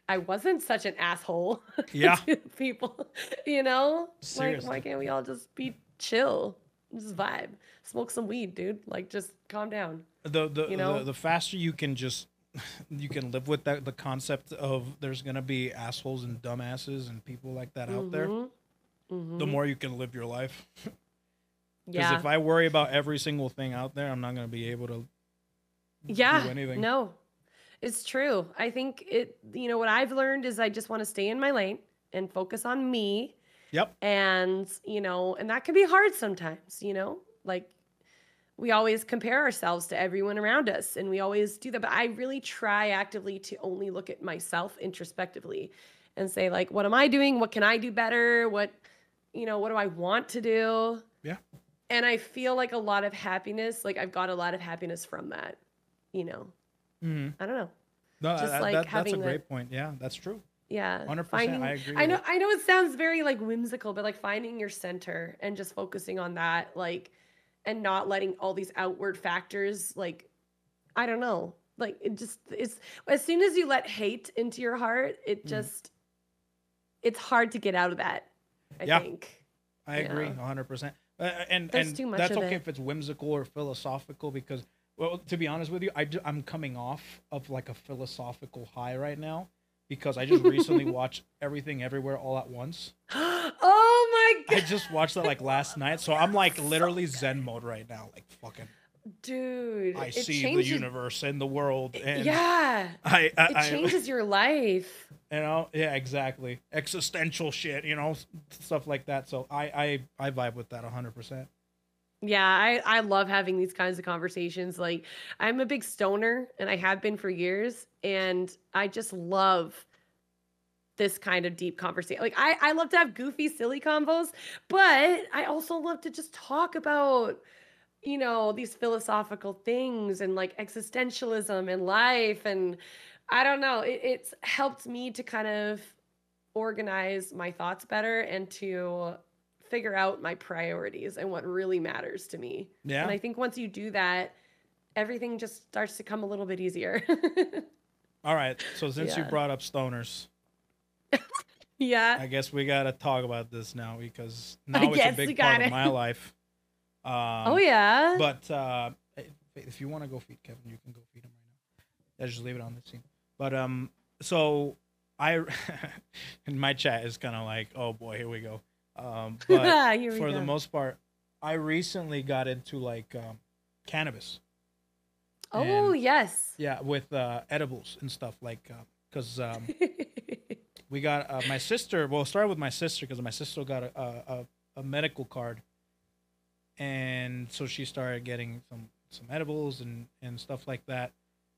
I wasn't such an asshole Yeah. to people, you know? Like, Seriously. why can't we all just be chill? Just vibe. Smoke some weed, dude. Like, just calm down. The You know? the faster you can just you can live with that the concept of there's gonna be assholes and dumbasses and people like that out there, Mhm. the more you can live your life. Because Yeah. if I worry about every single thing out there, I'm not gonna be able to Yeah. do anything. No, it's true. I think you know, what I've learned is I just want to stay in my lane and focus on me. Yep. And, you know, and that can be hard sometimes, you know, like we always compare ourselves to everyone around us and we always do that. But I really try actively to only look at myself introspectively and say, like, what am I doing? What can I do better? What do I want to do? Yeah. And I feel like a lot of happiness, like I've got a lot of happiness from that, you know, Mm-hmm. I don't know. No, Just like that's a having great point. Yeah, that's true. Yeah. 100%. Finding, I agree. I know it sounds very like whimsical, but like finding your center and just focusing on that, like, and not letting all these outward factors, like, I don't know, like it's as soon as you let hate into your heart, it's hard to get out of that. I think. I agree Yeah. 100%. There's And too much that's of okay it. if it's whimsical or philosophical because, well, to be honest with you, I'm coming off of like a philosophical high right now because I just recently watched Everything Everywhere All at Once. Oh my I god, just watched that like last night, so I'm like literally Zen mode right now. Like fucking, dude! I It see changes, the universe and the world, and yeah, it I changes your life. you know, yeah, exactly, existential shit, you know, stuff like that. So I vibe with that 100%. Yeah, I love having these kinds of conversations. Like, I'm a big stoner and I have been for years, and I just love this kind of deep conversation. Like, I love to have goofy, silly combos, but I also love to just talk about, these philosophical things and like existentialism and life. And I don't know, it's helped me to kind of organize my thoughts better and to figure out my priorities and what really matters to me. And Yeah. I think once you do that, everything just starts to come a little bit easier. All right. So since you Yeah. brought up stoners, Yeah. I guess we gotta talk about this now because I now it's a guess we big got part of it. my life. Oh yeah. But if you want to go feed Kevin, you can go feed him right now. Yeah, just leave it on the scene. But so I in my chat is kind of like, oh boy, here we go. But Here we for the go. most part, I recently got into like cannabis. Oh And yes. yeah, with edibles and stuff like because we got my sister. Well, it started with my sister because my sister got a medical card, and so she started getting some edibles and stuff like that.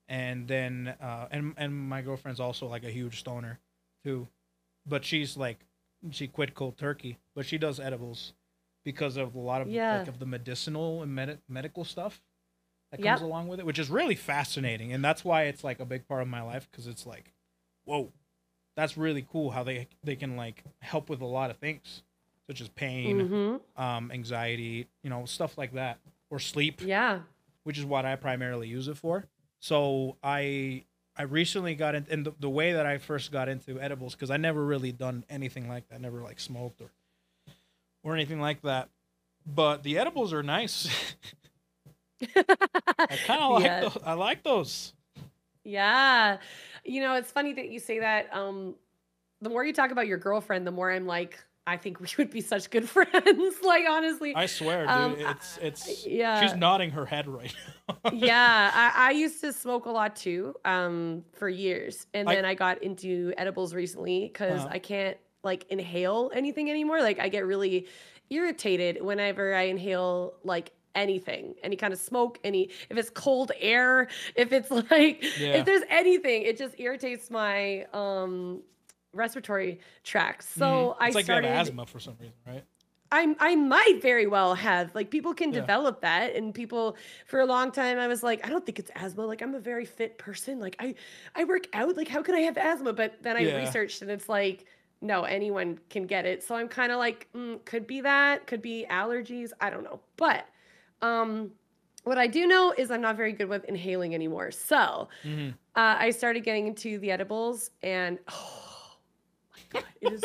And then and my girlfriend's also like a huge stoner too, but she's like she quit cold turkey, but she does edibles because of a lot of Yeah. like of the medicinal and medical stuff that comes Yep. along with it, which is really fascinating, and that's why it's like a big part of my life because it's like, whoa, that's really cool how they can like help with a lot of things such as pain, Mm-hmm. anxiety, stuff like that, or sleep, Yeah. which is what I primarily use it for. So I recently got in, and the way that I first got into edibles because I never really done anything like that, never like smoked or anything like that. But the edibles are nice. I kind of like Yeah. those. I like those. Yeah. It's funny that you say that. The more you talk about your girlfriend, the more I'm like, I think we would be such good friends. Like, honestly. I swear, Um, dude. I, It's she's yeah. nodding her head right now. Yeah. I used to smoke a lot too, for years. And I then I got into edibles recently because uh I can't like inhale anything anymore. Like, I get really irritated whenever I inhale like anything, any kind of smoke, if it's cold air, if it's like, if yeah. there's anything, it just irritates my respiratory tract. So I It's like you have started, asthma for some reason, right? I might very well have, like, people can Yeah. develop that, and people, for a long time I was like, I don't think it's asthma, like, I'm a very fit person, like, I work out, like, how could I have asthma? But then I Yeah. researched and it's like, no, anyone can get it. So I'm kind of like, could be that, could be allergies, I don't know. But um what I do know is I'm not very good with inhaling anymore. So hmm I started getting into the edibles, and God, it is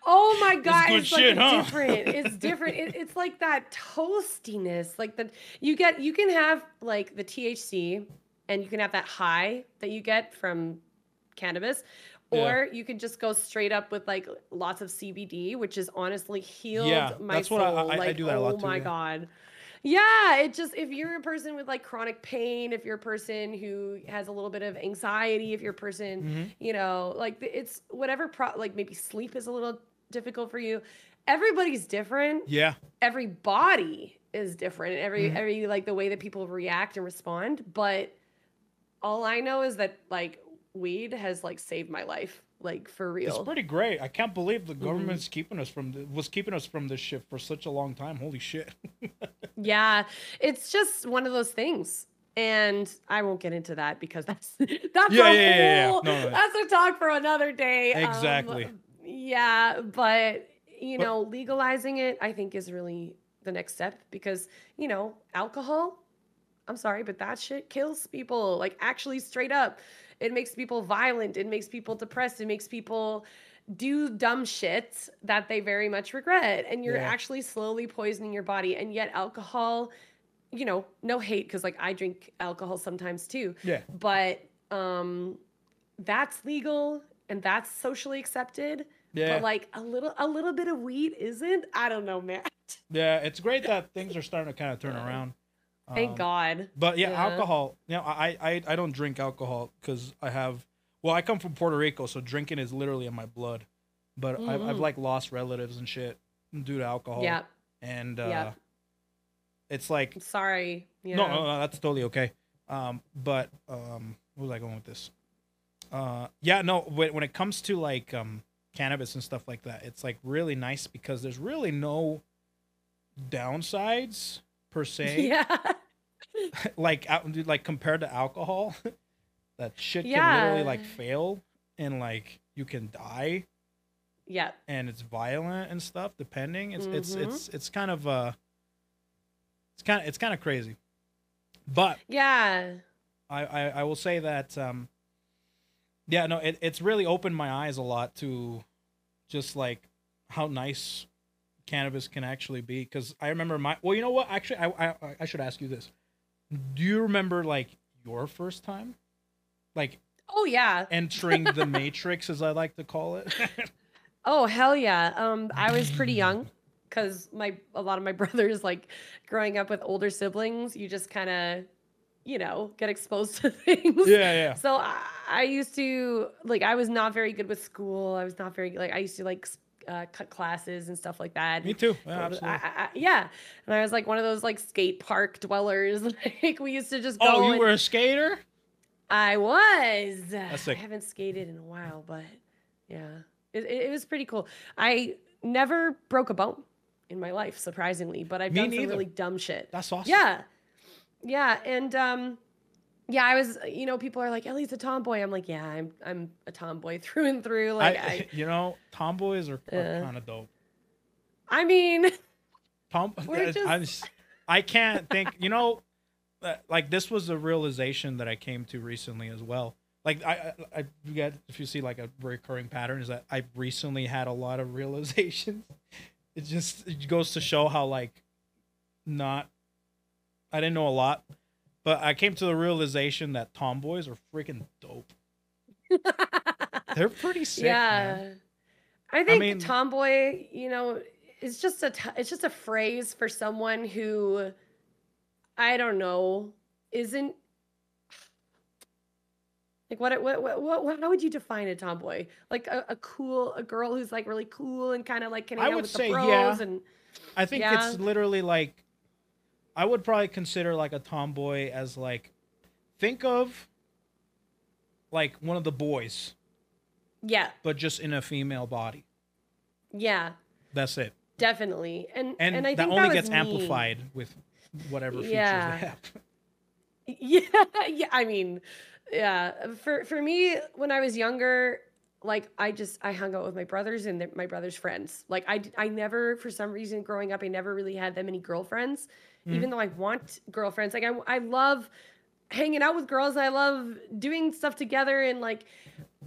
oh my It's God, good it's like shit, huh? it's different. It's like that toastiness, like you can have like the THC, and you can have that high that you get from cannabis, Yeah. or you could just go straight up with like lots of CBD, which has honestly Yeah. healed my That's what soul. I Like, do that a oh lot too. my Yeah. God. Yeah, it just, if you're a person with like chronic pain, if you're a person who has a little bit of anxiety, if you're a person, hmm like it's whatever like maybe sleep is a little difficult for you. Everybody's different. Yeah. Every body is different. hmm Every like the way that people react and respond, but all I know is that like weed has like saved my life, like for It's real. pretty great. I can't believe the Hmm. government's was keeping us from this shit for such a long time. Holy shit. Yeah, it's just one of those things. And I won't get into that because that's Yeah, a yeah, yeah, yeah. whole No, no, that's a talk for another day. exactly. Yeah, but But legalizing it I think is really the next step because, alcohol, I'm sorry, but that shit kills people. Like, actually, straight up. It makes people violent. It makes people depressed. It makes people do dumb shit that they very much regret. And you're yeah, actually slowly poisoning your body. And yet, alcohol, no hate, because like I drink alcohol sometimes too. yeah, But that's legal and that's socially accepted. But yeah, like a little bit of weed isn't. I don't know, man. yeah. It's great that things are starting to kind of turn around. Thank Um, God. but yeah, Yeah. alcohol. I don't drink alcohol because I have. Well, I come from Puerto Rico, so drinking is literally in my blood. But I've Mm-hmm. like lost relatives and shit due to alcohol, Yeah. and Yeah. It's like Sorry. Yeah. no, that's totally okay. But where was I going with this? Yeah, no. When it comes to like cannabis and stuff like that, it's like really nice because there's really no downsides per se. Yeah. like compared to alcohol, that shit can literally Yeah. like fail and like you can die Yeah. and it's violent and stuff. Depending, Mhm. it's kind of it's kind of crazy. But Yeah. I will say that yeah, no, it's really opened my eyes a lot to just like how nice cannabis can actually be. Because I remember well, you know what? Actually, I should ask you this. Do you remember like your first time, like Oh yeah. entering the matrix, as I like to call it? Oh hell yeah. I was pretty young because a lot of my brothers, like growing up with older siblings, you just kind of, get exposed to things. Yeah, yeah. So I used to like I was not very good with school. I was not very like I used to like cut classes and stuff like that. Me And too. Yeah, go absolutely. yeah, and I was like one of those like skate park dwellers. Like we used to just go. Oh, you and were a skater? I was. That's I sick. haven't skated in a while, but yeah, it was pretty cool. I never broke a bone in my life, surprisingly, but I've Me done some neither. really dumb shit. That's awesome. Yeah, yeah, and yeah, I was. People are like, "Elly's a tomboy." I'm like, "Yeah, I'm a tomboy through and through." Like Tomboys are uh, kind of dope. I mean, Tom, we're I can't think. Like this was a realization that I came to recently as well. Like you get, if you see like a recurring pattern, is that I recently had a lot of realizations. It goes to show how like not I didn't know a lot, but I came to the realization that tomboys are freaking dope. They're pretty sick, yeah. man. I think mean- tomboy, is just it's just a phrase for someone who I don't know isn't like what how would you define a tomboy? Like a girl who's like really cool and kind of like can I hang out would with say, the bros yeah. and I think Yeah. it's literally like I would probably consider like a tomboy as like think of like one of the boys, yeah, but just in a female body. yeah, That's it. definitely. And And I that think only was gets me. amplified with whatever features Yeah. they have. Yeah, yeah. I mean, yeah. For me, when I was younger, like I hung out with my brothers and my brothers' friends. Like I never, for some reason, growing up, I never really had that many girlfriends. Even though I want girlfriends, like I love hanging out with girls. I love doing stuff together and like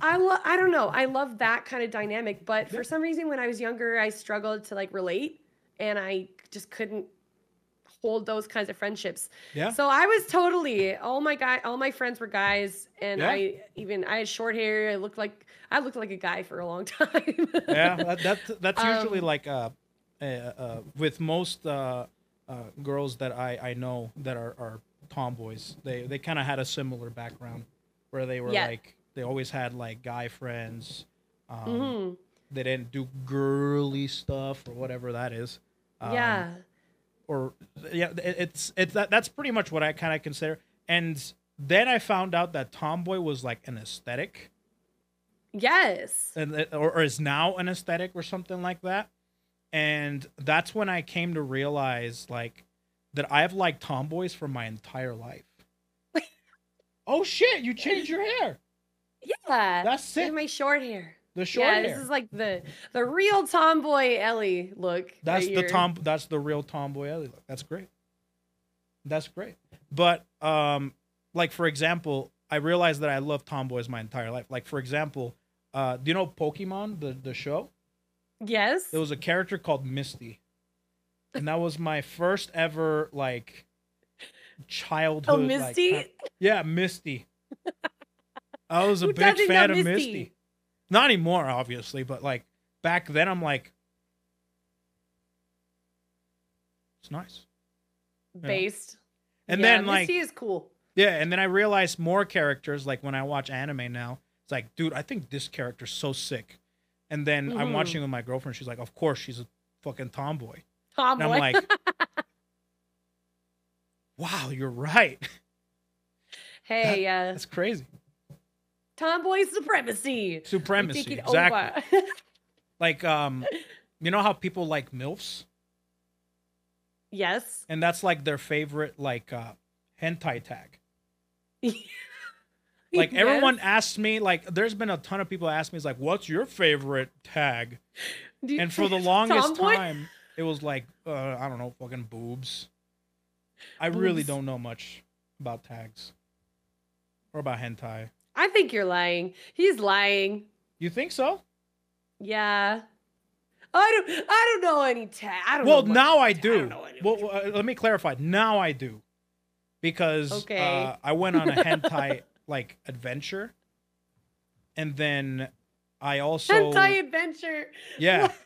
I don't know. I love that kind of dynamic. But for some reason, when I was younger, I struggled to like relate, and I just couldn't hold those kinds of friendships. Yeah. So I was totally all my friends were guys, and Yeah. I had short hair. I looked like a guy for a long time. Yeah, that's usually Um, like with most girls that I know that are tomboys. They kind of had a similar background where they were Yeah. like they always had like guy friends. mhm. They didn't do girly stuff or whatever that is. Yeah. Or yeah, that's pretty much what I kind of consider. And then I found out that tomboy was like an aesthetic, Yes. or is now an aesthetic or something like that. And that's when I came to realize like that I've liked tomboys for my entire life. Oh shit! You changed your hair. Yeah. That's Look sick. at my short hair. The short Yeah, hair. this is like the real tomboy Elly look. That's right the here. That's the real tomboy Elly look. That's great. That's great. But like for example, I realized that I love tomboys my entire life. Like for example, do you know Pokemon, the show? Yes. There was a character called Misty. And that was my first ever like childhood. Oh, Misty? Like, yeah, Misty. I was a Who big doesn't fan know of Misty? Misty. Not anymore, obviously, but like back then, I'm like, it's nice. Based. And Yeah, then like, Misty is cool. yeah, and then I realized more characters. Like when I watch anime now, it's like, dude, I think this character's so sick. And then I'm Mhm. watching with my girlfriend. She's like, of course, she's a fucking tomboy. And Tomboy. I'm like, Wow, you're right. Hey, That's crazy. tomboy supremacy. Supremacy, We take it exactly. over. Like, you know how people like MILFs? Yes. And that's like their favorite, like, hentai tag. Like, everyone asks me, like, there's been a ton of people ask me, it's like, what's your favorite tag? And for the longest Tomboy? time, it was like, I don't know, fucking boobs. I really Boobs. don't know much about tags or about hentai. I think you're lying. He's lying. You think so? Yeah. I don't know any tag. I don't Well, know much now I I do. don't know any Well, let me clarify. Now I do, because Okay. I went on a hentai like adventure, and then I also hentai adventure. yeah, What?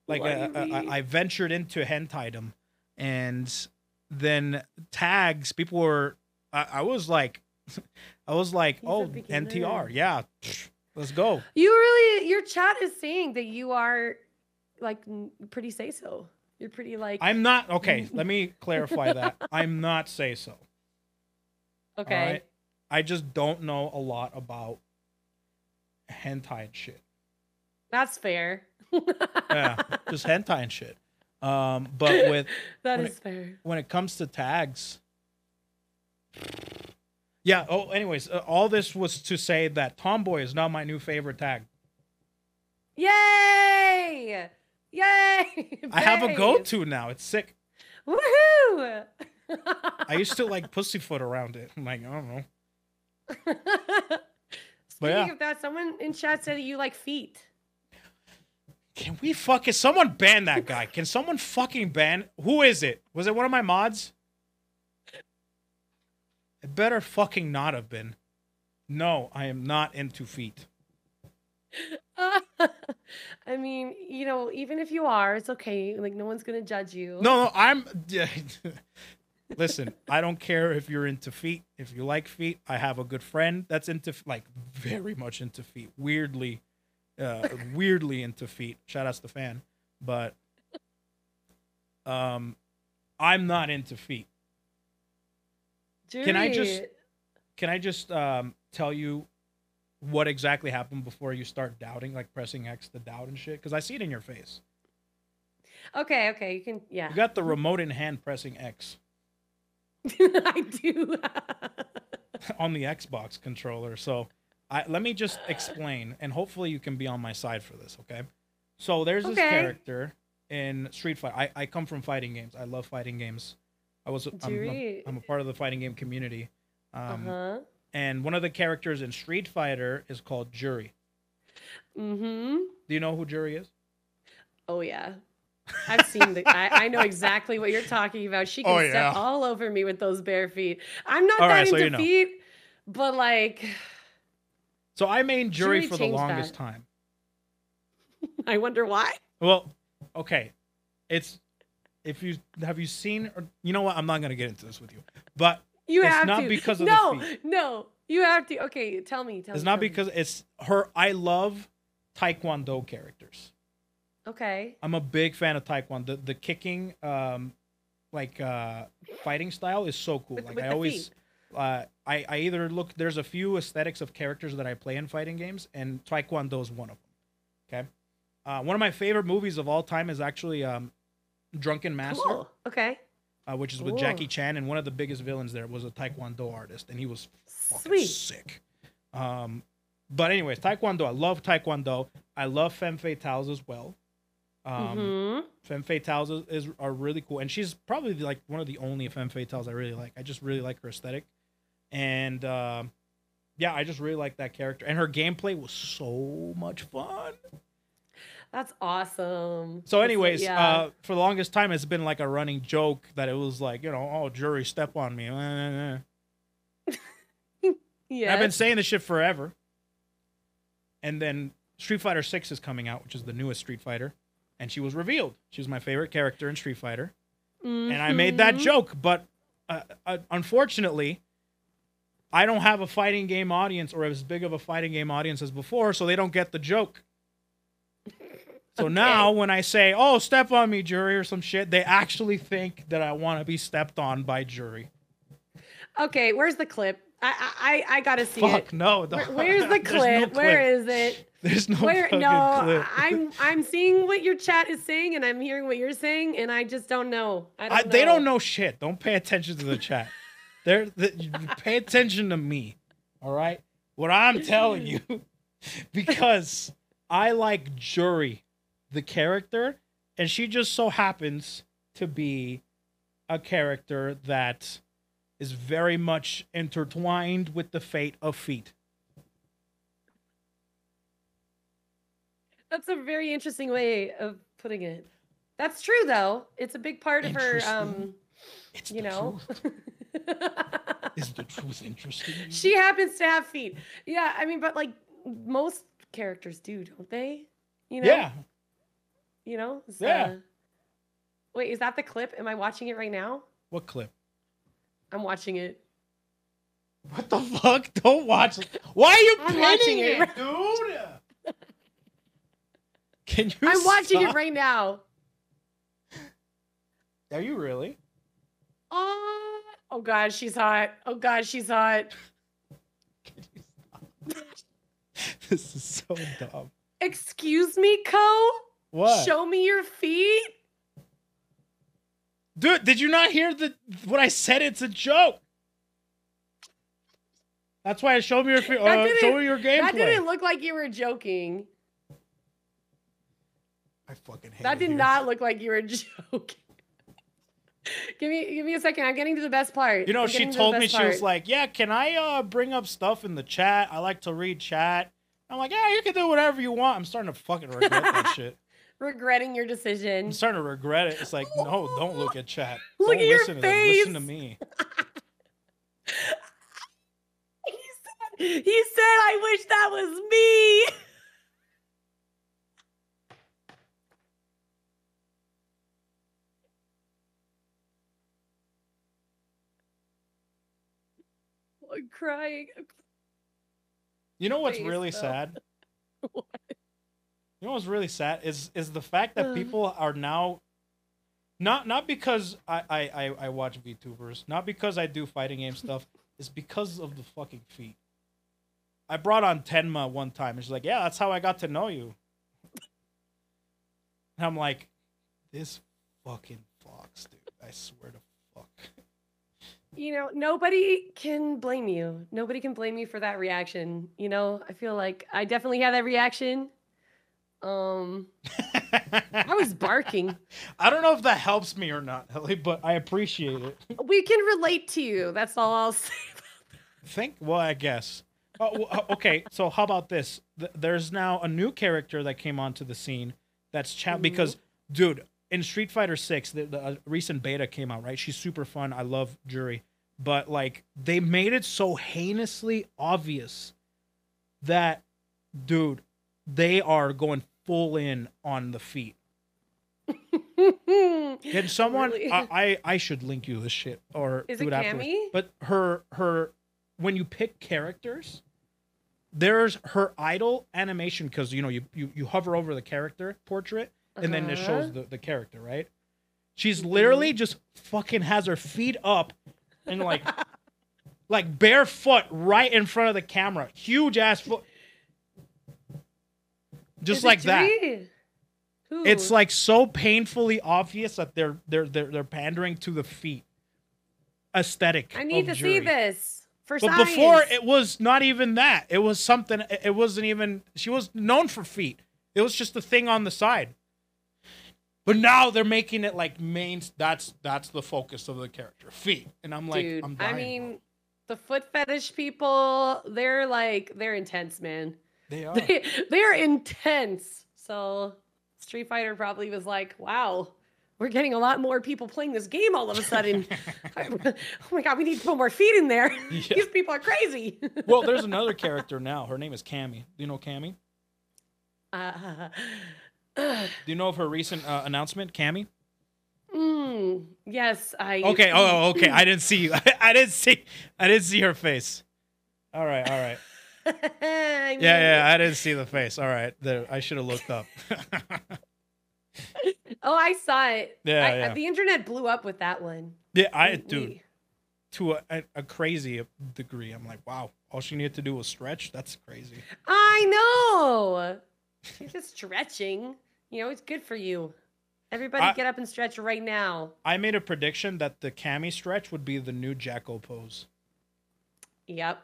like What do you mean? I ventured into hentaidom, and then tags. People were I was like, I was like, He's a oh, beginner. NTR, yeah, let's go. Your chat is saying that you are like pretty say so. You're pretty like I'm not okay. Let me clarify that. I'm not say so. okay. All right? I just don't know a lot about hentai and shit. That's fair. Yeah, just hentai and shit. But with that when is fair. when it comes to tags, yeah. Oh, anyways, all this was to say that tomboy is not my new favorite tag. Yay! Yay! I have a Babe. go-to now. It's sick. Woohoo! I used to like pussyfoot around it. I'm like, I don't know. Speaking yeah. of that, someone in chat said that you like feet. Can we fucking someone ban that guy? Can someone fucking ban? Who is it? Was it one of my mods? It better fucking not have been. No, I am not into feet. I mean, you know, even if you are, it's okay. Like, no one's gonna judge you. No, I'm. Listen, I don't care if you're into feet. If you like feet, I have a good friend that's into like very much into feet. Weirdly into feet. Shout out to the fan, but I'm not into feet. Can I just tell you what exactly happened before you start doubting, like pressing X to doubt and shit? Because I see it in your face. Okay, you can, yeah. You got the remote in hand pressing X I do. on the Xbox controller. So let me just explain, and hopefully you can be on my side for this, okay? So there's this character in Street Fighter. I come from fighting games. I love fighting games. I'm a part of the fighting game community. And one of the characters in Street Fighter is called Jury. Mm-hmm. Do you know who Jury is? Oh, yeah. I've seen I know exactly what you're talking about. She can step all over me with those bare feet. I'm not that into feet, but like... So I made Jury for the longest time. I wonder why. Well, okay. Have you seen, or you know what? I'm not going to get into this with you, but it's not because of the feet. No, you have to. Okay, tell me. It's not because it's her. I love Taekwondo characters. Okay. I'm a big fan of Taekwondo. The kicking, fighting style is so cool. With I always, I either look. There's a few aesthetics of characters that I play in fighting games, and Taekwondo is one of them. Okay. One of my favorite movies of all time is actually Drunken Master. Cool. Okay. Which is with Jackie Chan, and one of the biggest villains there was a Taekwondo artist, and he was fucking sick. But anyways, Taekwondo. I love Taekwondo. I love femme fatales as well. Femme fatales are really cool, and she's probably like one of the only femme fatales I really like. I just really like her aesthetic, and yeah, I just really like that character, and her gameplay was so much fun. That's awesome. So anyways, for the longest time, it's been like a running joke that it was like, you know, oh, Jury, step on me. Yeah. I've been saying this shit forever. And then Street Fighter 6 is coming out, which is the newest Street Fighter. And she was revealed. She was my favorite character in Street Fighter. And I made that joke. But unfortunately, I don't have a fighting game audience or as big of a fighting game audience as before, so they don't get the joke. So now when I say, "Oh, step on me, jury," or some shit, they actually think that I want to be stepped on by jury. Okay, where's the clip? I gotta see it. Fuck no. Where's the clip? No Where is it? There's no fucking clip. I'm seeing what your chat is saying, and I'm hearing what you're saying, and I just don't know. I don't know. They don't know shit. Don't pay attention to the chat. Pay attention to me. All right? What I'm telling you. Because I like Jury, the character, and she just so happens to be a character that is very much intertwined with the fate of feet. That's a very interesting way of putting it. That's true, though. It's a big part of her, it's you the know. Truth. Is the truth interesting? She happens to have feet. Yeah, I mean, but like most characters do, don't they? You know? Yeah. You know? So, yeah. Wait, is that the clip? Am I watching it right now? What clip? I'm watching it. What the fuck? Don't watch it. Why are you watching pinning it, dude? Can you I'm watching stop? it right now. Are you really? Oh God, she's hot. Oh God, she's hot. Can you stop? This is so dumb. Excuse me, Co? What? Show me your feet? Dude, did you not hear what I said? It's a joke. That's why I showed me your show me your gameplay. That didn't look like you were joking. I fucking hate that. Did not look like you were joking. Give me a second. I'm getting to the best part. You know, she told me, she was like, "Yeah, can I bring up stuff in the chat? I like to read chat." I'm like, "Yeah, you can do whatever you want." I'm starting to fucking regret that shit. Regretting your decision. I'm starting to regret it. It's like, no, don't look at chat. Look don't at your listen face. Listen to me. He said, "I wish that was me." I'm crying. You know what's really sad? What? You know what's really sad is the fact that people are now not because I watch VTubers, not because I do fighting game stuff, it's because of the fucking feet. I brought on Tenma one time and she's like, "Yeah, that's how I got to know you." And I'm like, this fucking fox, dude. I swear to fuck. You know, nobody can blame you. Nobody can blame you for that reaction. You know, I feel like I definitely had that reaction. I was barking. I don't know if that helps me or not, Elly, but I appreciate it. We can relate to you. That's all I'll say about that. Well, I guess. Okay, so how about this? There's now a new character that came onto the scene that's because, dude, in Street Fighter 6, the recent beta came out, right? She's super fun. I love Jury. But, like, they made it so heinously obvious that, dude, they are going full in on the feet. Can someone... Really? I should link you this shit. Or is do it Cammy? But her... When you pick characters, there's her idle animation, because, you know, you hover over the character portrait, and then it shows the character, right? She's literally just fucking has her feet up and like barefoot right in front of the camera. Huge ass foot. Just like that. Who? It's like so painfully obvious that they're pandering to the feet aesthetic. I need to see this. But before, it was not even that. It was something. It wasn't even. She was known for feet. It was just a thing on the side. But now they're making it like main. That's the focus of the character, feet. And I'm like, dude, I'm dying. I mean, the foot fetish people, they're intense, man. They are. They're intense. So Street Fighter probably was like, wow. We're getting a lot more people playing this game all of a sudden. Oh my God, we need to put more feet in there. Yeah. These people are crazy. Well, there's another character now. Her name is Cammy. Do you know Cammy? Do you know of her recent announcement, Cammy? Yes, I. Okay. Oh, okay. I didn't see you. I didn't see her face. All right. I mean, yeah. I didn't see the face. All right. There. I should have looked up. Oh, I saw it. Yeah, yeah. The internet blew up with that one. Yeah, We- dude, we- to a crazy degree. I'm like, wow, all she needed to do was stretch. That's crazy. I know. She's just stretching. You know, it's good for you. Everybody get up and stretch right now. I made a prediction that the cami stretch would be the new Jacko pose. Yep.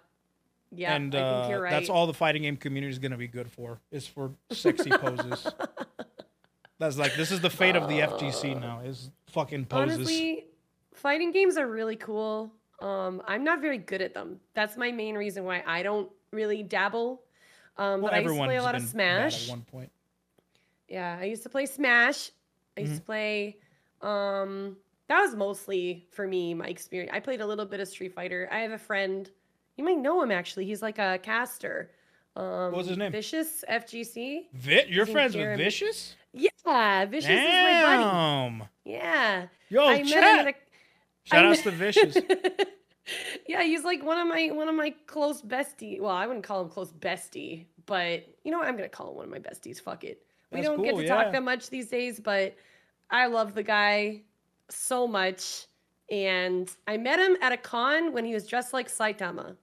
Yeah, And I think you're right. that's all the fighting game community is going to be good for, is for sexy poses. That's like, this is the fate of the FGC now, is fucking poses. Honestly, fighting games are really cool. I'm not very good at them. That's my main reason why I don't really dabble. Well, But I used to play a everyone's lot of been bad Smash. at one point. Yeah, I used to play Smash. I used to play that was mostly for me my experience. I played a little bit of Street Fighter. I have a friend, you might know him actually. He's like a caster. What was his name? Vicious FGC. You're His friends name's with Jeremy. Vicious? Yeah, Vicious is my buddy. Damn. Yeah. Yo, I met him chat. at Shout I outs to met- Vicious. Yeah, he's like one of my close bestie. Well, I wouldn't call him close bestie, but you know what? I'm gonna call him one of my besties. Fuck it. We That's don't get cool, to yeah. talk that much these days, but I love the guy so much. And I met him at a con when he was dressed like Saitama.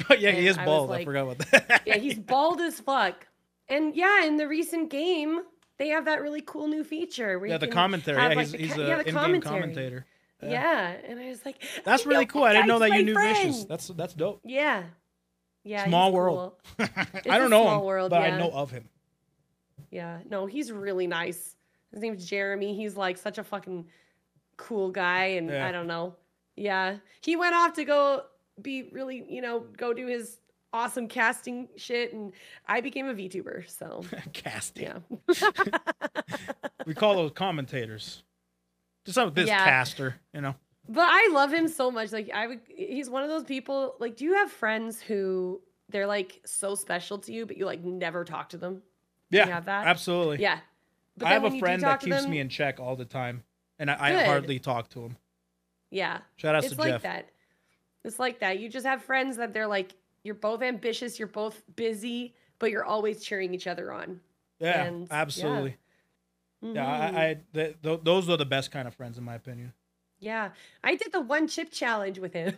But yeah, he And is I was bald. I like- forgot about that. Yeah, he's bald as fuck. And yeah, in the recent game, they have that really cool new feature where Yeah, you the can commentary. have, Yeah, like, he's the an in-game commentary. commentator. Yeah, and I was like, That's I really know cool. I didn't know that guy's you my knew Vicious. friend. That's dope. Yeah. Yeah. Small he's world. cool. I a don't know small him, world, but I yeah. know of him. Yeah. No, he's really nice. His name's Jeremy. He's like such a fucking cool guy, and Yeah. I don't know. Yeah. He went off to go be really, go do his awesome casting shit, and I became a VTuber. So Casting. yeah. We call those commentators. Just like this Yeah. caster, But I love him so much. Like he's one of those people. Like, do you have friends who they're like so special to you, but you like never talk to them? Do Yeah, you have that? absolutely. Yeah. But I then have when a you do friend talk that to keeps them- me in check all the time, and I Good. hardly talk to him. Yeah. Shout outs It's to like Jeff. that. It's like that. You just have friends that they're like, you're both ambitious, you're both busy, but you're always cheering each other on. Yeah, And, yeah. absolutely. Yeah, Mhm. those are the best kind of friends, in my opinion. Yeah. I did the one chip challenge with him.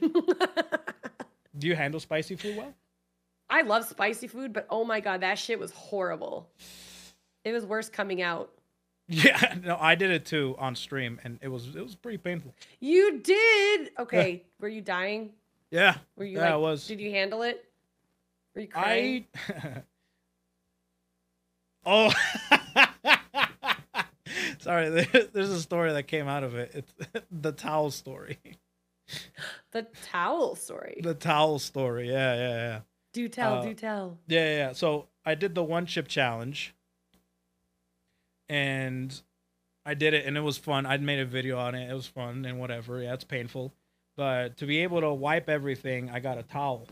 Do you handle spicy food well? I love spicy food, but oh my God, that shit was horrible. It was worse coming out. Yeah, no, I did it too on stream, and it was pretty painful. You did. Okay. Were you dying? Yeah, Were you yeah, like, it was. did you handle it? Were you crying? Oh, sorry. There's a story that came out of it. It's the towel story. The towel story. The towel story. Yeah. Do tell, do tell. Yeah. So I did the one chip challenge, and I did it, and it was fun. I'd made a video on it. It was fun and whatever. Yeah, it's painful, but to be able to wipe everything, I got a towel.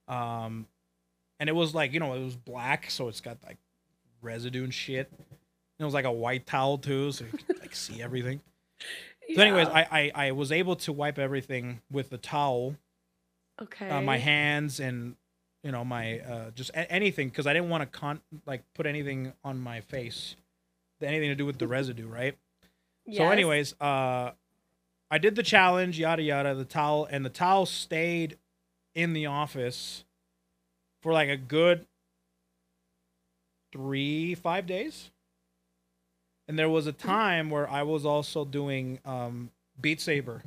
And it was like, it was black, so it's got like residue and shit. And it was like a white towel too, so you could like see everything. So anyways, I was able to wipe everything with the towel, Okay. my hands and my just anything, because I didn't want to put anything on my face, anything to do with the residue, right? So Yes. anyways, I did the challenge, yada yada, the towel stayed in the office for like a good 3-5 days. And there was a time where I was also doing Beat Saber,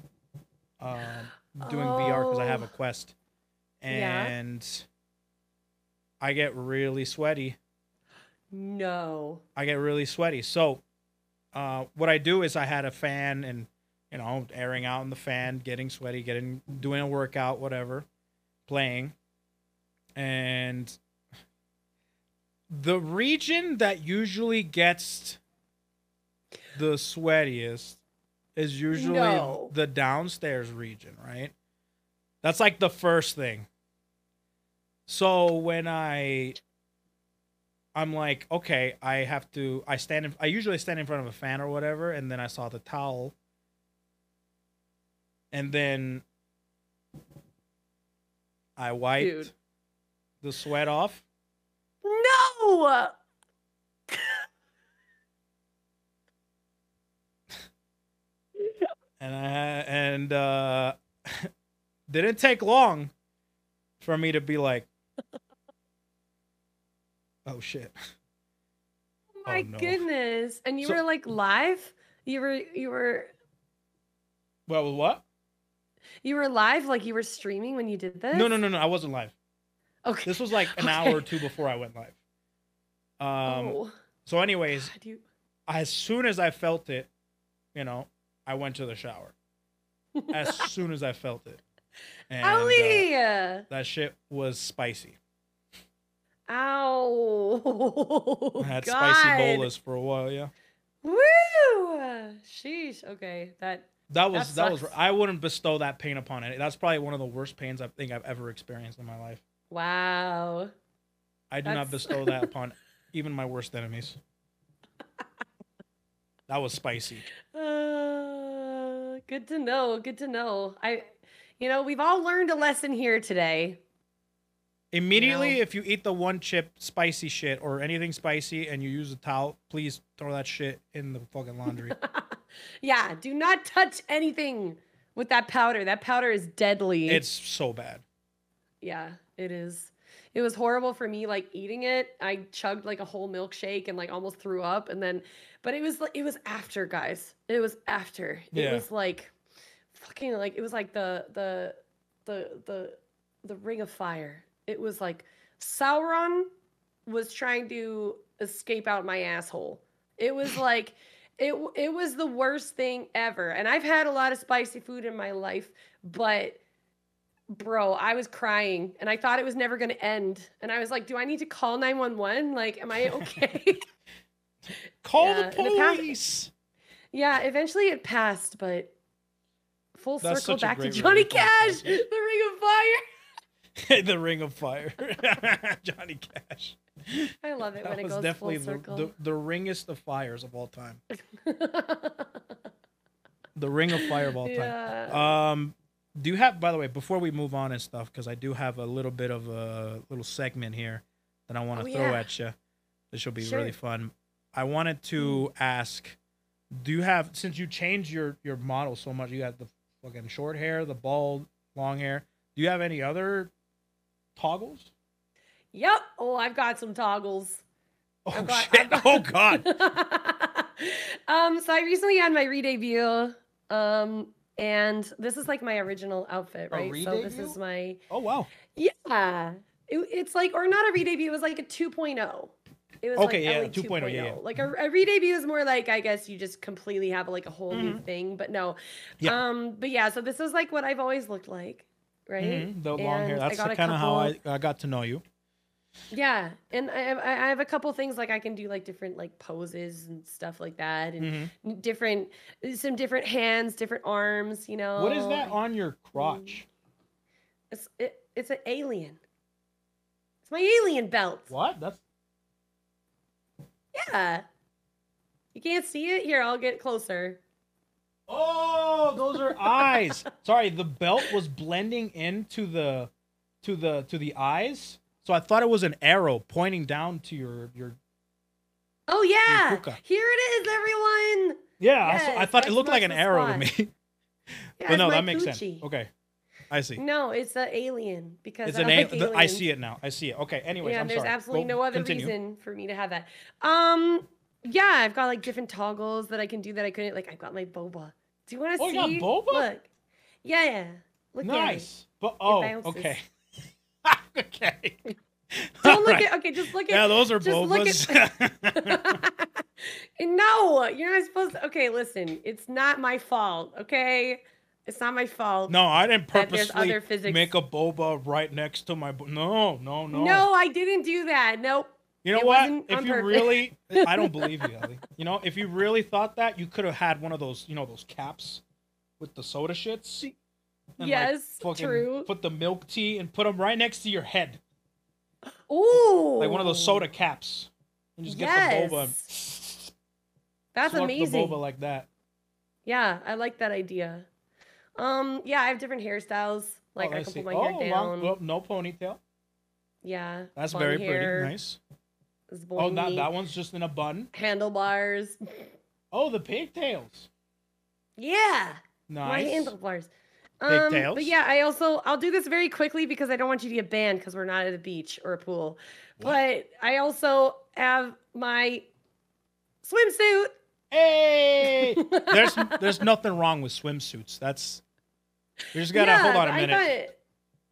doing VR because I have a Quest, and I get really sweaty. No. I get really sweaty. So what I do is I had a fan and, airing out in the fan, getting sweaty, doing a workout, whatever, playing. And the region that usually gets the sweatiest is usually No. the downstairs region, right? That's like the first thing. So when I'm like, okay, I usually stand in front of a fan or whatever, and then I saw the towel. And then I wiped Dude. the sweat off. No. and didn't take long for me to be like, oh shit. Oh my no. goodness. And you So- were like live? You were Well, what? you were live, like you were streaming when you did this? No. I wasn't live. Okay. This was like an hour or two before I went live. Oh. So anyways, God, you... as soon as I felt it, I went to the shower. As soon as I felt it. And Elly! that shit was spicy. Ow. I had God. spicy bolas for a while, yeah. Woo! Sheesh. Okay. That was sucks. I wouldn't bestow that pain upon it. That's probably one of the worst pains I think I've ever experienced in my life. Wow. I do not bestow that upon even my worst enemies. That was spicy. Good to know. Good to know. We've all learned a lesson here today. Immediately, if you eat the one chip spicy shit or anything spicy and you use a towel, please throw that shit in the fucking laundry. Yeah, do not touch anything with that powder. That powder is deadly. It's so bad. Yeah, it is. It was horrible for me, like eating it. I chugged like a whole milkshake and like almost threw up, but it was after, guys. It was after. Yeah. It was like fucking like it was like the Ring of Fire. It was like Sauron was trying to escape out my asshole. It was like it was the worst thing ever. And I've had a lot of spicy food in my life, but bro, I was crying and I thought it was never going to end. And I was like, do I need to call 911? Like, am I okay? Call the police. Yeah, eventually it passed, but full That's circle such a back to great Johnny movie. Cash, The Ring of Fire. The Ring of Fire. Johnny Cash. I love it That when it was goes definitely full circle. the ringest of fires of all time. The Ring of Fire of all time. Yeah. Do you have, by the way, before we move on and stuff, because I do have a little bit of a little segment here that I want to throw at you. This will be really fun. I wanted to ask, do you have, since you changed your model so much, you got the fucking short hair, the bald, long hair, do you have any other toggles? Yep. Oh, I've got some toggles. Oh, shit. Oh, God. So I recently had my re-debut. And this is like my original outfit, right? So this is my... Oh, wow. Yeah. It's like, or not a re-debut, it was like a 2.0. It was okay, like yeah, Elly 2.0, yeah. Like a re-debut is more like, I guess you just completely have like a whole new thing, but no. Yeah. But yeah, so this is like what I've always looked like, right? The long hair. That's kind of how I got to know you. Yeah, and I have a couple things like I can do like different like poses and stuff like that, and some different hands, different arms. What is that on your crotch? It's an alien. It's my alien belt. What? That's Yeah. You can't see it? Here, I'll get closer. Oh, those are eyes. Sorry, the belt was blending into the eyes. So I thought it was an arrow pointing down to your Oh yeah. your puka. Here it is, everyone. Yeah, Yes, I thought it that's looked like an the arrow to spot. me. Yeah, But no, it's my that makes sense. coochie. Okay. I see. No, it's an alien because It's I an like alien. I aliens. see it now. I see it. Okay. Anyways, Yeah, I'm there's sorry. absolutely Go- no other continue. reason for me to have that. Yeah, I've got like different toggles that I can do that I couldn't. Like I've got my boba. Do you want to Oh, see? you got boba? Look. Yeah. Look Nice. But It oh, bounces. okay. Okay. Don't All look right. at. Okay, just look at. Yeah, those are just look bobas. No, you're not supposed to. Okay, listen. It's not my fault. Okay, it's not my fault. No, I didn't That there's purposely other physics. make a boba right next to my. No. No, I didn't do that. Nope. You know It what? wasn't If on you purpose. really, I don't believe you, Elly. You know, if you really thought that, you could have had one of those, those caps with the soda shits. And Yes, fucking true. Put the milk tea and put them right next to your head, Ooh. like one of those soda caps. And just get the boba. And That's slurp amazing. The boba like that. Yeah, I like that idea. Yeah, I have different hairstyles. Like Oh, I I can see. put my hair down. Well, no ponytail. Yeah. That's bun very hair, pretty. Nice. is Oh, boingy, that one's just in a bun. handlebars. Oh, the pigtails. Yeah. My Nice. handlebars. Pigtails. But yeah, I'll do this very quickly because I don't want you to get banned because we're not at a beach or a pool. What? But I also have my swimsuit. Hey, there's nothing wrong with swimsuits. That's you just gotta hold on a minute.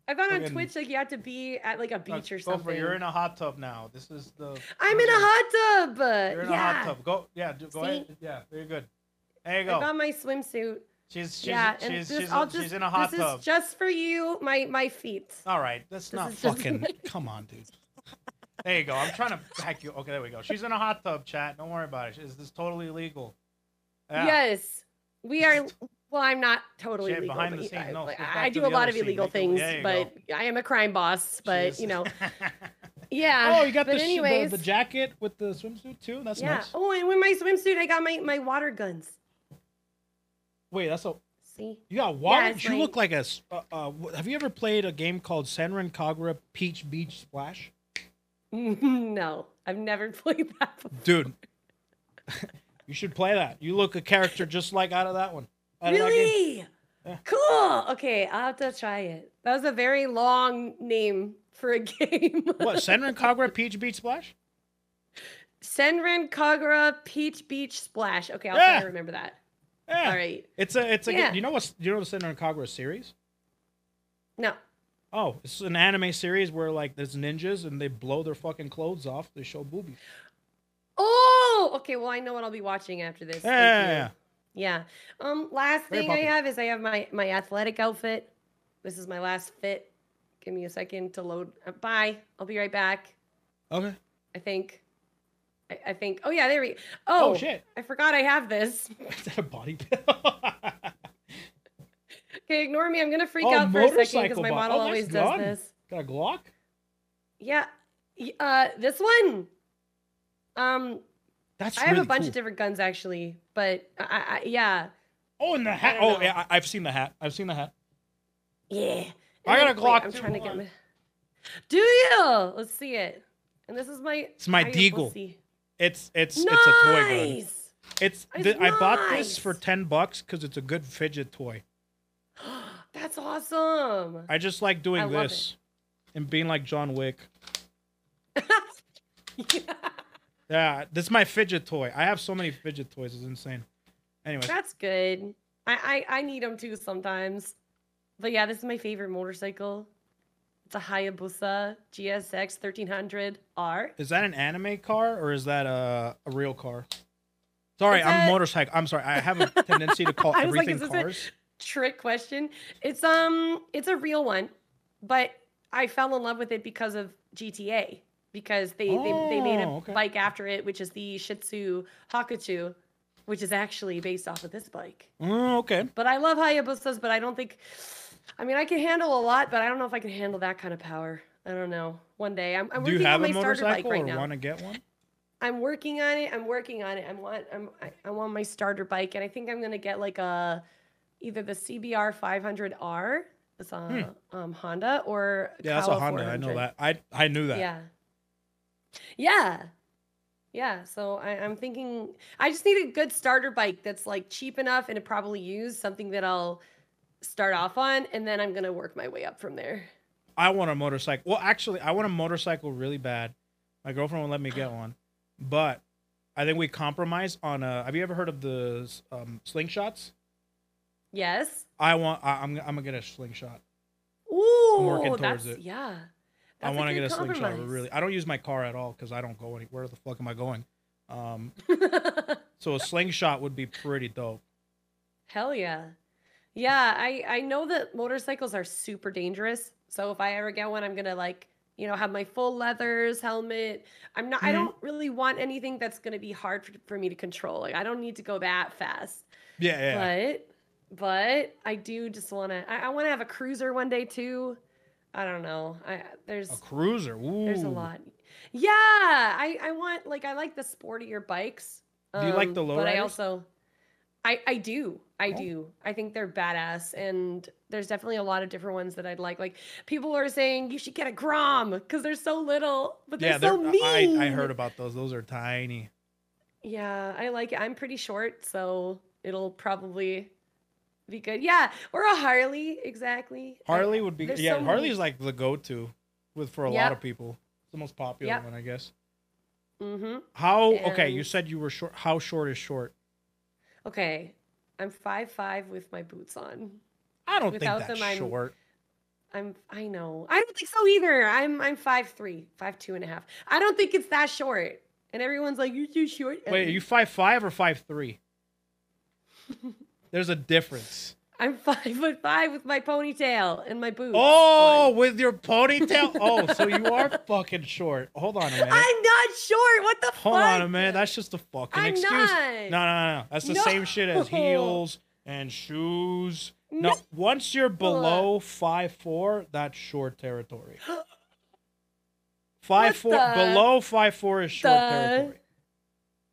I thought on Fucking- Twitch like you had to be at like a beach or Go for something. it. You're in a hot tub now. This is the. I'm in a hot tub. You're in a hot tub. Go. Yeah. Go ahead. Yeah. Very good. There you I go. got my swimsuit. She's and she's in a hot this tub. is just for you, my feet. All right. That's not is just- fucking. Come on, dude. There you go. I'm trying to hack you. Okay, there we go. She's in a hot tub, chat. Don't worry about it. This is totally legal. Yeah. Yes, we are. Well, I'm not totally Shit, legal. behind but the scenes, no, like, let's go I back do to a the lot other of scene. illegal There you things, go. but I am a crime boss. But Jeez. you know, yeah. Oh, you got but the, anyways, the jacket with the swimsuit too. That's yeah. nice. Oh, and with my swimsuit, I got my water guns. Wait, that's a. See? You got water. it's You my- look like a. Have you ever played a game called Senran Kagura Peach Beach Splash? No, I've never played that before. Dude, you should play that. You look a character just like out of that one. Out of that game. Really? Yeah. Cool. Okay, I'll have to try it. That was a very long name for a game. What? Senran Kagura Peach Beach Splash? Senran Kagura Peach Beach Splash. Okay, I'll Yeah. try to remember that. Yeah. All right. It's a. Yeah. You know what? You know the Senran Kagura series? No. Oh, it's an anime series where like there's ninjas and they blow their fucking clothes off. They show boobies. Oh, okay. Well, I know what I'll be watching after this. Thank you. Yeah. Yeah. Last Very thing I popular. have is I have my athletic outfit. This is my last fit. Give me a second to load. Bye. I'll be right back. Okay. I think. I think. Oh yeah, there we. Oh shit. I forgot I have this. Is that a body pillow? Okay, ignore me. I'm gonna freak Oh, out for a second because motorcycle my bot. model Oh, nice always gun. does this. Got a Glock? Yeah. This one. That's I have really a bunch cool. of different guns actually, but yeah. Oh, and the hat. don't Oh, know. yeah, I've seen the hat. I've seen the hat. Yeah. I got a Wait, Glock I'm too, trying to hold get on. my. Do you? Let's see it. And this is my. It's my we'll Deagle. see. It's a toy gun. Nice. It's It's I bought this for nice. $10 because it's a good fidget toy. That's awesome. I just like doing I love this and being like John Wick. Yeah. Yeah, this is my fidget toy. I have so many fidget toys. It's insane. Anyways, That's good. I need them too sometimes. But yeah, this is my favorite motorcycle. It's a Hayabusa GSX 1300R. is that an anime car or is that a real car? Sorry, It's I'm a- motorcycle. I'm sorry. I have a tendency to call I was like, everything is this a- cars. Trick question. It's a real one, but I fell in love with it because of GTA. Because they made a Oh, okay. bike after it, which is the Shih Tzu Hakuchu, which is actually based off of this bike. Oh, okay. But I love Hayabusas, but I don't think. I mean, I can handle a lot, but I don't know if I can handle that kind of power. I don't know. One day, I'm Do working you have on a my starter bike motorcycle right or now. want to get one? I'm working on it. I want my starter bike, and I think I'm gonna get like either the CBR 500R, it's a Honda, or Yeah, that's a Kawa Honda. I know 400. that. I knew that. Yeah. So I'm thinking I just need a good starter bike that's like cheap enough and it probably use something that I'll start off on, and then I'm gonna work my way up from there. I want a motorcycle. Well, actually, I want a motorcycle really bad. My girlfriend won't let me get one, but I think we compromise on a. Have you ever heard of the slingshots? Yes. I'm gonna get a slingshot. Ooh, working towards that's it. yeah. I That's want to good get a slingshot. compromise. Really, I don't use my car at all because I don't go anywhere. Where the fuck am I going? So a slingshot would be pretty dope. Hell yeah. Yeah, I know that motorcycles are super dangerous. So if I ever get one, I'm gonna like, have my full leathers, helmet. I don't really want anything that's gonna be hard for me to control. Like I don't need to go that fast. Yeah. But I do just wanna I wanna have a cruiser one day too. I don't know. There's A cruiser. Ooh. there's a lot. Yeah, I want I like the sportier bikes. Do you like the But I lowriders? also I do. I Oh. do. I think they're badass, and there's definitely a lot of different ones that I'd like. Like people are saying you should get a Grom because they're so little, but they're so mean. I heard about those. Those are tiny. Yeah, I like it. I'm pretty short, so it'll probably be good. Yeah, or a Harley, exactly. Harley would be, There's yeah. so Harley's many. like the go-to for a lot of Yep, people. It's the most popular yep. one, I guess. Mm-hmm. How? Okay, you And said you were short. How short is short? okay, I'm 5'5" with my boots on. I don't think Without that's them, short. I know. I don't think so either. I'm 5'3", 5'2.5". I don't think it's that short. And everyone's like, "You're too short, Wait, are you Elly." 5'5" or 5'3"? There's a difference. I'm 5'5" with my ponytail and my boots Oh, on. with your ponytail. Oh, so you are fucking short. Hold on a minute. I'm not short. What the Hold on a fuck? minute. That's just a fucking I'm excuse. not. No. That's the same shit as No. heels and shoes. No. No, once you're below 5'4", that's short territory. 5'4", the- below 5'4" is short territory.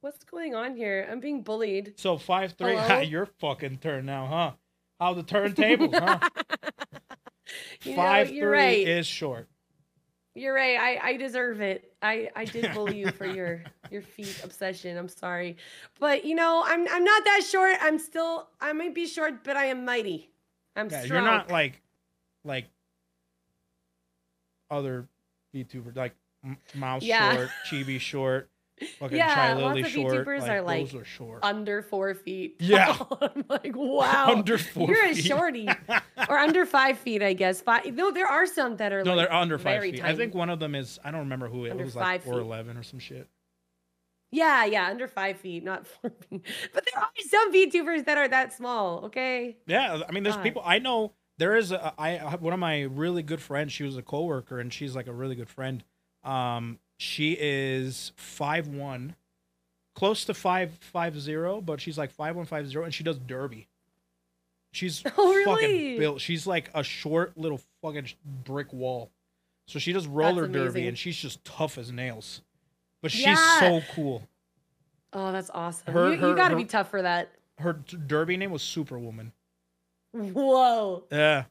What's going on here? I'm being bullied. So 5'3", Hello? your fucking turn now, huh? How the turntables, huh? You know, 5'3" you're right. is short. You're right. I deserve it. I did bully you for your feet obsession. I'm sorry. But you know, I'm not that short. I might be short, but I am mighty. I'm Yeah, strong. you're not like other VTubers, like Mouse Yeah. short, Chibi short, fucking Yeah, Chai lots Lily of short. VTubers Like, are like those are short. under 4 feet Yeah. tall. I'm like, wow. Under 4 You're a feet. shorty. Or under 5 feet, I guess. No, there are some that are No, like they're under 5 very feet. tiny. I think one of them is, I don't remember who it Under was, 5 like feet. 4'11" or some shit. Yeah, under 5 feet, not 4 feet. But there are some VTubers that are that small, okay? Yeah, I mean, there's God. people I know. There is one of my really good friends. She was a coworker, and she's like a really good friend. She is 5'1", close to 5'0", but she's like 5'1", 5'0", and she does derby. She's Oh, fucking really? built. She's like a short little fucking brick wall. So she does roller derby, amazing. and she's just tough as nails. But she's Yeah. so cool. Oh, that's awesome. Her- you got to her- be tough for that. Her derby name was Superwoman. Whoa. Yeah.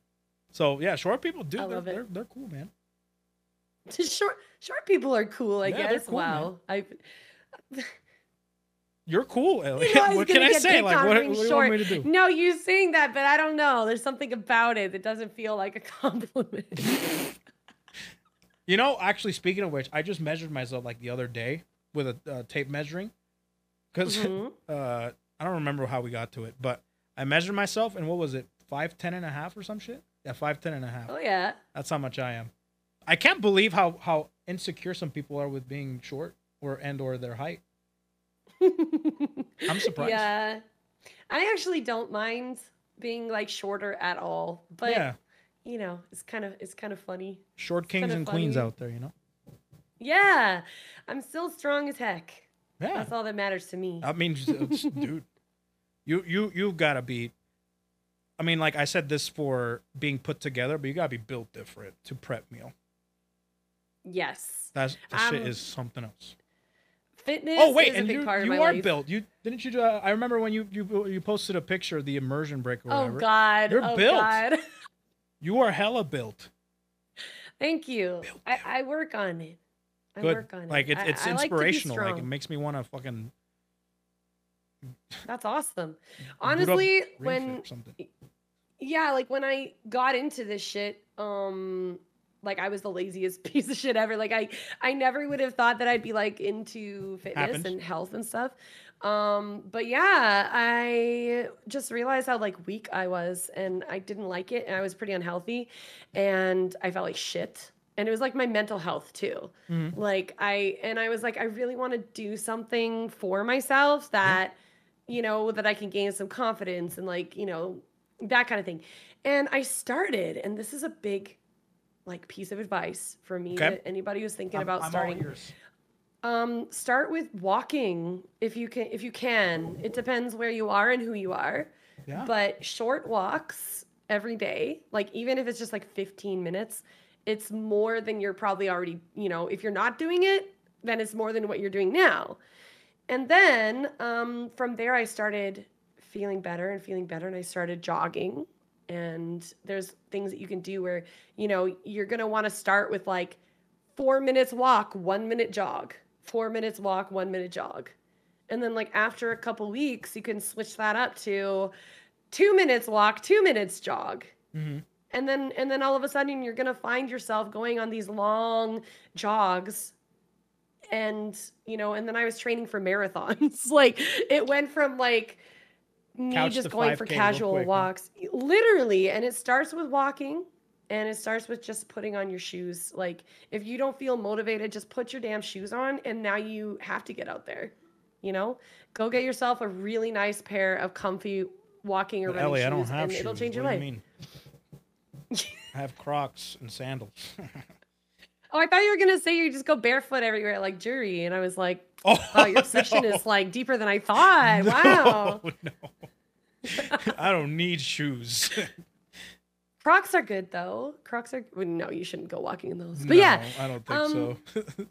So yeah, short people, dude, I love it. they're cool, man. Short people are cool, I Yeah, they're guess. cool, wow. You're cool, Elly. You know, I was What gonna can I get say? picked Like, on what for do being you short. want me to do? No, you saying that, but I don't know. There's something about it that doesn't feel like a compliment. You know, actually, speaking of which, I just measured myself like the other day with a tape measuring, because Mhm. I don't remember how we got to it, but I measured myself, and what was it, 5'10.5" or some shit? Yeah, 5'10.5". Oh yeah. That's how much I am. I can't believe how insecure some people are with being short or their height. I'm surprised. Yeah. I actually don't mind being like shorter at all, but Yeah, you know, it's kind of funny. short kings kinda and queens funny. out there, you know. Yeah. I'm still strong as heck. Yeah, That's all that matters to me. I mean, dude, you've got to be. I mean, like I said this for being put together, but you gotta be built different to prep meal. Yes. That shit Um, is something else. Fitness Oh wait, is a and big part of you my are life. built. You didn't you? I remember when you posted a picture of the immersion break or Oh whatever. God. You're oh built. God. You are hella built. Thank you. Built I work on it. I Good. work on Like it. it's I like to be inspirational. Like it strong. makes me want to fucking That's awesome. boot up Honestly, Ring Fit when or something. yeah, like when I got into this shit, like I was the laziest piece of shit ever. Like I never would have thought that I'd be like into fitness Happens. and health and stuff. But yeah, I just realized how like weak I was and I didn't like it and I was pretty unhealthy and I felt like shit. And it was like my mental health too. Mhm. Like I was like, I really want to do something for myself that, you know, that I can gain some confidence and like, you know, that kind of thing. And I started, and this is a big like piece of advice for me Okay. to anybody who's thinking I'm about all starting. ears. Start with walking if you can. It depends where you are and who you are. Yeah. But short walks every day, like even if it's just like 15 minutes, it's more than you're probably already, you know, if you're not doing it, then it's more than what you're doing now. And then from there, I started feeling better and I started jogging. And there's things that you can do where, you know, you're going to want to start with like 4 minutes walk, 1 minute jog, 4 minutes walk, 1 minute jog. And then like after a couple weeks, you can switch that up to 2 minutes walk, 2 minutes jog. Mhm. And then all of a sudden you're going to find yourself going on these long jogs. And, and then I was training for marathons. Like it went from like me Couch just to going for 5K real casual quick, huh? walks, literally. And it starts with walking, and it starts with just putting on your shoes. Like if you don't feel motivated, just put your damn shoes on, and now you have to get out there. Go get yourself a really nice pair of comfy walking or But running Elly, I don't shoes, have and shoes. it'll change your What do life. you mean? I have Crocs and sandals. Oh, I thought you were gonna say you just go barefoot everywhere like Jury, and I was like, Oh, wow, your obsession is like deeper than I thought. Wow. No. I don't need shoes. Crocs are good though. Crocs are well, no, you shouldn't go walking in those. But No, yeah, I don't think so.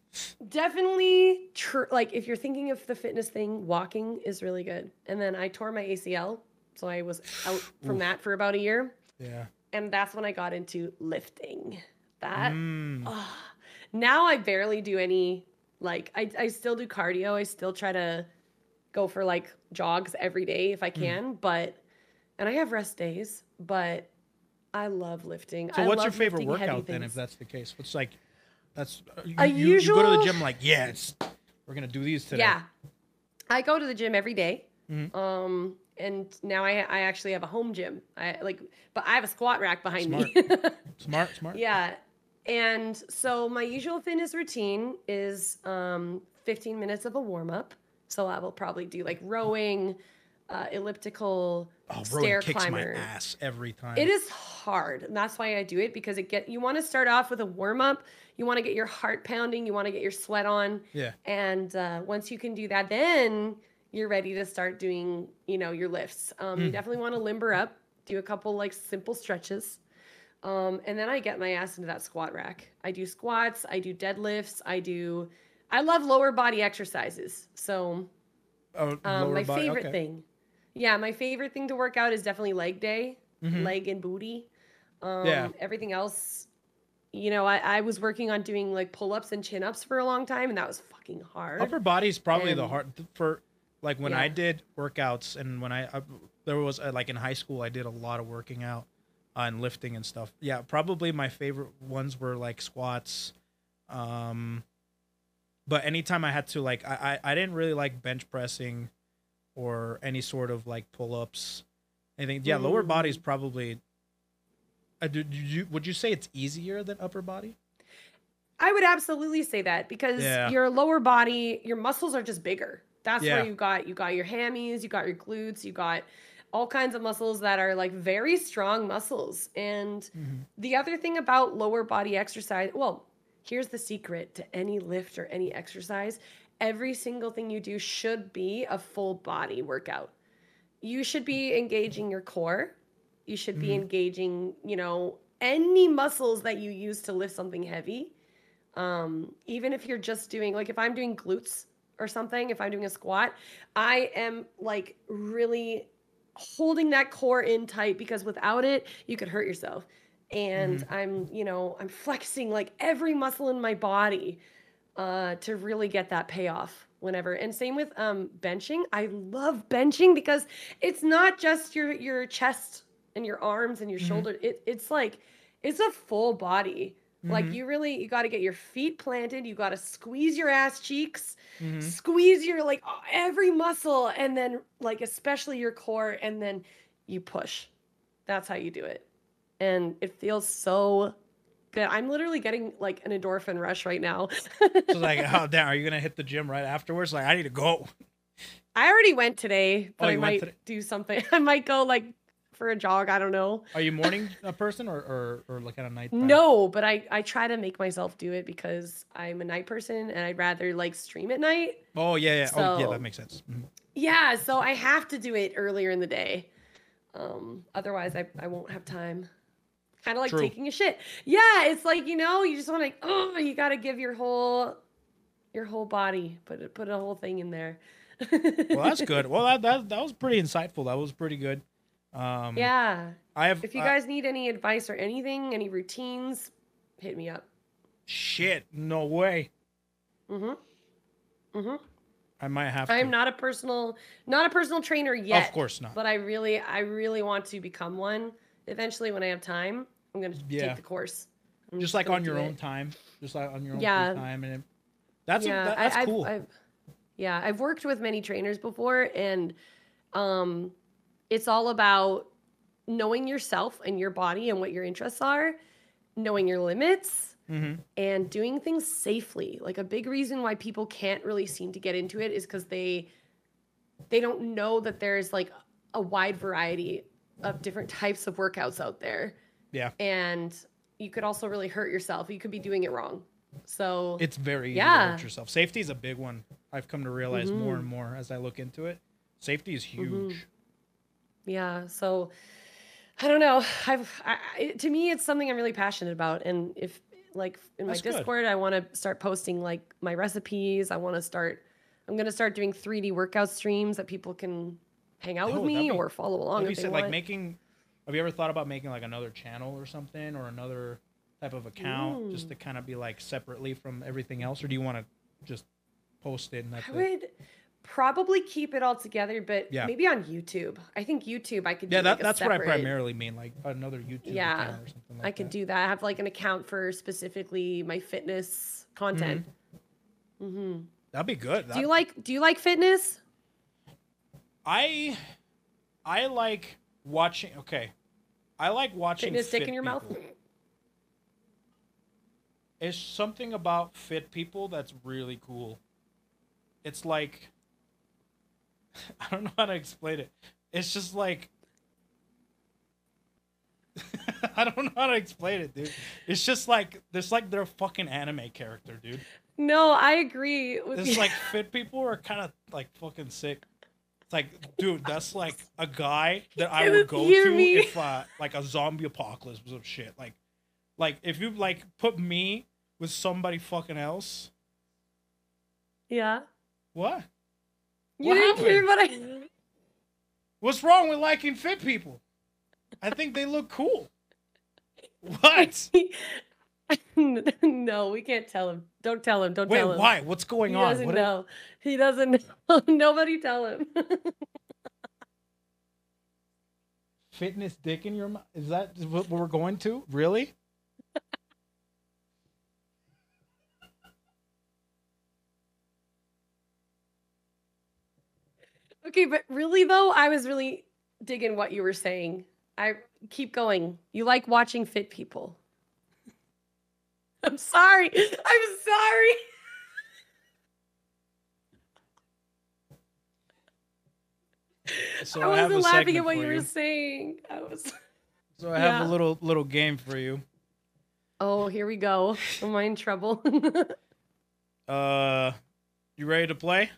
definitely like if you're thinking of the fitness thing, walking is really good. And then I tore my ACL, so I was out from that for about a year. Yeah. And that's when I got into lifting. That Mm. now I barely do any, like I still do cardio. I still try to go for like jogs every day if I can, and I have rest days, but I love lifting. So I what's love your favorite lifting heavy workout then, if things. that's the case? What's like, that's, you go A to the usual- gym like, yes, we're going to do these today. Yeah. I go to the gym every day. Mhm. And now I actually have a home gym. But I have a squat rack behind me. Smart. Yeah. And so my usual fitness routine is 15 minutes of a warm up. So I will probably do like rowing, elliptical, Oh, stair rowing kicks climber. my ass every time. It is hard, and that's why I do it, because you want to start off with a warm up. You want to get your heart pounding. You want to get your sweat on. Yeah. And once you can do that, then you're ready to start doing, your lifts. You definitely want to limber up, do a couple like simple stretches. And then I get my ass into that squat rack. I do squats. I do deadlifts. I love lower body exercises. So my favorite thing. Yeah, my favorite thing to work out is definitely leg day, leg and booty. Yeah. Everything else, I was working on doing like pull-ups and chin-ups for a long time, and that was fucking hard. Upper body is probably the And- hard for, like when Yeah. I did workouts, and when there was like in high school, I did a lot of working out and lifting and stuff. Yeah, probably my favorite ones were like squats. But anytime I had to like, I didn't really like bench pressing or any sort of like pull-ups, anything. Yeah, lower body is probably. Would you say it's easier than upper body? I would absolutely say that, because your lower body, your muscles are just bigger. That's where you got your hammies, you got your glutes, you got all kinds of muscles that are like very strong muscles. And the other thing about lower body exercise, well, here's the secret to any lift or any exercise. Every single thing you do should be a full body workout. You should be engaging your core. You should be engaging, any muscles that you use to lift something heavy. Even if you're just doing, like if I'm doing glutes or something, if I'm doing a squat, I am like really holding that core in tight, because without it, you could hurt yourself. And I'm flexing like every muscle in my body to really get that payoff whenever. And same with benching. I love benching because it's not just your chest and your arms and your shoulder. It's like, it's a full body. Like you got to get your feet planted. You got to squeeze your ass cheeks, squeeze your like every muscle, and then like especially your core, and then you push. That's how you do it. And it feels so good. I'm literally getting like an endorphin rush right now. So like, oh damn, are you gonna hit the gym right afterwards? Like, I need to go. I already went today, but I you went might today? do something. I might go like for a jog. I don't know. Are you morning person or like at a night time? No, but I try to make myself do it because I'm a night person and I'd rather like stream at night. Oh yeah. Oh yeah, So- that makes sense. Yeah, so I have to do it earlier in the day. Otherwise I won't have time. Kind of like True. taking a shit. Yeah, it's like, you just want to, you got to give your whole body, put a whole thing in there. Well, that's good. Well, that was pretty insightful. That was pretty good. Yeah. If If you guys need any advice or anything, any routines, hit me up. shit, no way. I might have I'm to. not a personal trainer yet. Of course not. But I really want to become one. Eventually, when I have time, I'm gonna take the course. I'm Just like gonna on your do own it. time. Just like on your own Yeah. free time. And that's I've, cool. I've worked with many trainers before, and it's all about knowing yourself and your body and what your interests are, knowing your limits, and doing things safely. Like, a big reason why people can't really seem to get into it is because they don't know that there's like a wide variety of different types of workouts out there. Yeah. And you could also really hurt yourself. You could be doing it wrong. So It's very easy to hurt yourself. Safety is a big one. I've come to realize more and more as I look into it. Safety is huge. Yeah. So I don't know. To me, it's something I'm really passionate about. And if, like, in my Discord, I want to start posting like my recipes. I'm going to start doing 3D workout streams that people can hang out with me or follow along if they want. Like have you ever thought about making like another channel or something, or another type of account, just to kind of be like separately from everything else? Or do you want to just post it and that's I would probably keep it all together, but maybe on YouTube. I think YouTube I could do that's what I primarily mean, like another YouTube account or something like that. I could do that. I have like an account for specifically my fitness content. That'd be good. Do you like fitness? I like watching. Okay, I like watching fitness dick in your people. mouth. It's something about fit people that's really cool. It's like, I don't know how to explain it. It's just like, I don't know how to explain it, dude. It's just like, it's like they're a fucking anime character, dude. No, I agree with It's like fit people are kind of like fucking sick. It's like, dude, that's like a guy that I would go to if like a zombie apocalypse was of shit. Like if you like put me with somebody fucking else. Yeah. What? You didn't hear what I... What's wrong with liking fit people? I think they look cool. What? No, we can't tell him. Don't tell him. Don't tell him. Wait, why? What's going on? He doesn't know. He doesn't know. Nobody tell him. Fitness dick in your mouth? Is that what we're going to? Really? Okay, but really though, I was really digging what you were saying. I keep going. You like watching fit people. I'm sorry. I'm sorry. So I wasn't laughing at what you were saying. So I have a little game for you. Oh, here we go. Am I in trouble? You ready to play?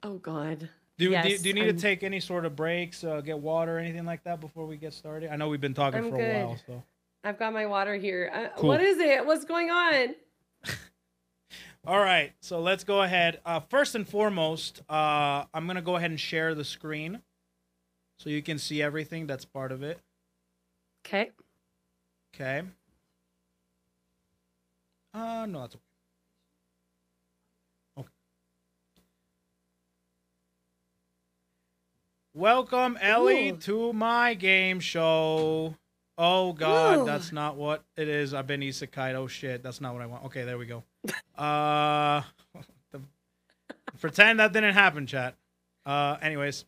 Oh God. Do you need to take any sort of breaks, get water, anything like that before we get started? I know we've been talking for a while, so. I've got my water here. Cool. What is it? What's going on? All right, so let's go ahead. First and foremost, I'm going to go ahead and share the screen so you can see everything that's part of it. Okay. Okay. No, that's okay. Okay. Welcome, Elly, to my game show. Oh, God, that's not what it is. I've been isekai'd. Oh, shit, that's not what I want. Okay, there we go. Pretend that didn't happen, chat. Anyways.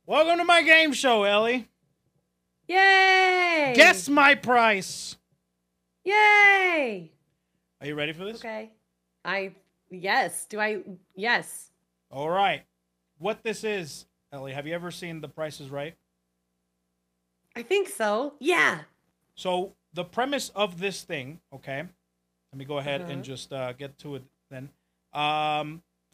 Welcome to my game show, Elly. Yay! Guess my price. Yay! Are you ready for this? Okay. Yes. Yes. All right. What this is, Elly, have you ever seen The Price is Right? I think so. Yeah. So the premise of this thing, okay, let me go ahead and just get to it then.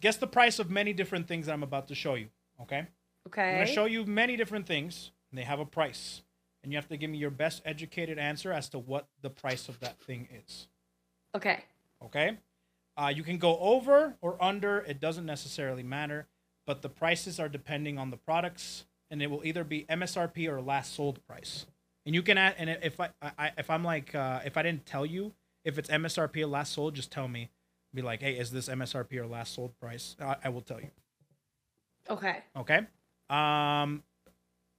Guess the price of many different things that I'm about to show you, okay? Okay. I'm going to show you many different things, and they have a price. And you have to give me your best educated answer as to what the price of that thing is. Okay. Okay? You can go over or under. It doesn't necessarily matter. But the prices are depending on the products, and it will either be MSRP or last sold price. And you can add, and if I didn't tell you if it's MSRP or last sold, just tell me. be like, hey, is this MSRP or last sold price? I will tell you. Okay. Okay.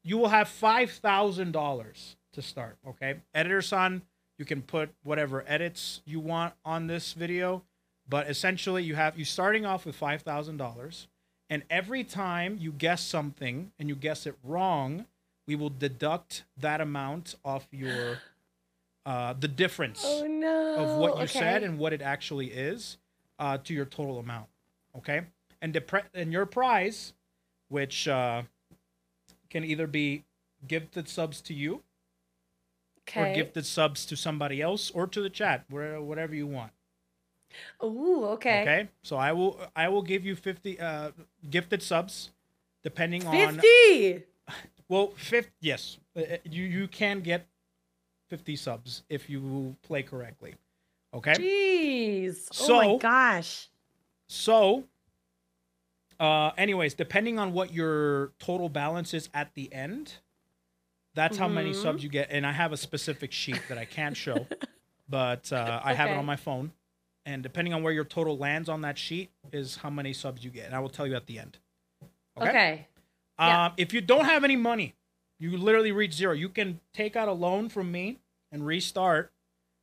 You will have $5,000 to start. Okay. Editor Son, you can put whatever edits you want on this video, but essentially you starting off with $5,000, and every time you guess something and you guess it wrong, we will deduct that amount off your the difference of what you said and what it actually is to your total amount. Okay. And your prize, which can either be gifted subs to you or gifted subs to somebody else or to the chat, whatever you want. Ooh, okay. Okay. So I will give you 50 gifted subs depending 50? on 50. Well, 50, yes. You can get 50 subs if you play correctly. Okay? Jeez. So, oh my gosh. So, anyways, depending on what your total balance is at the end, that's how many subs you get. And I have a specific sheet that I can't show, but I have it on my phone. And depending on where your total lands on that sheet is how many subs you get. And I will tell you at the end. Okay. Yeah. If you don't have any money, you literally reach zero. You can take out a loan from me and restart.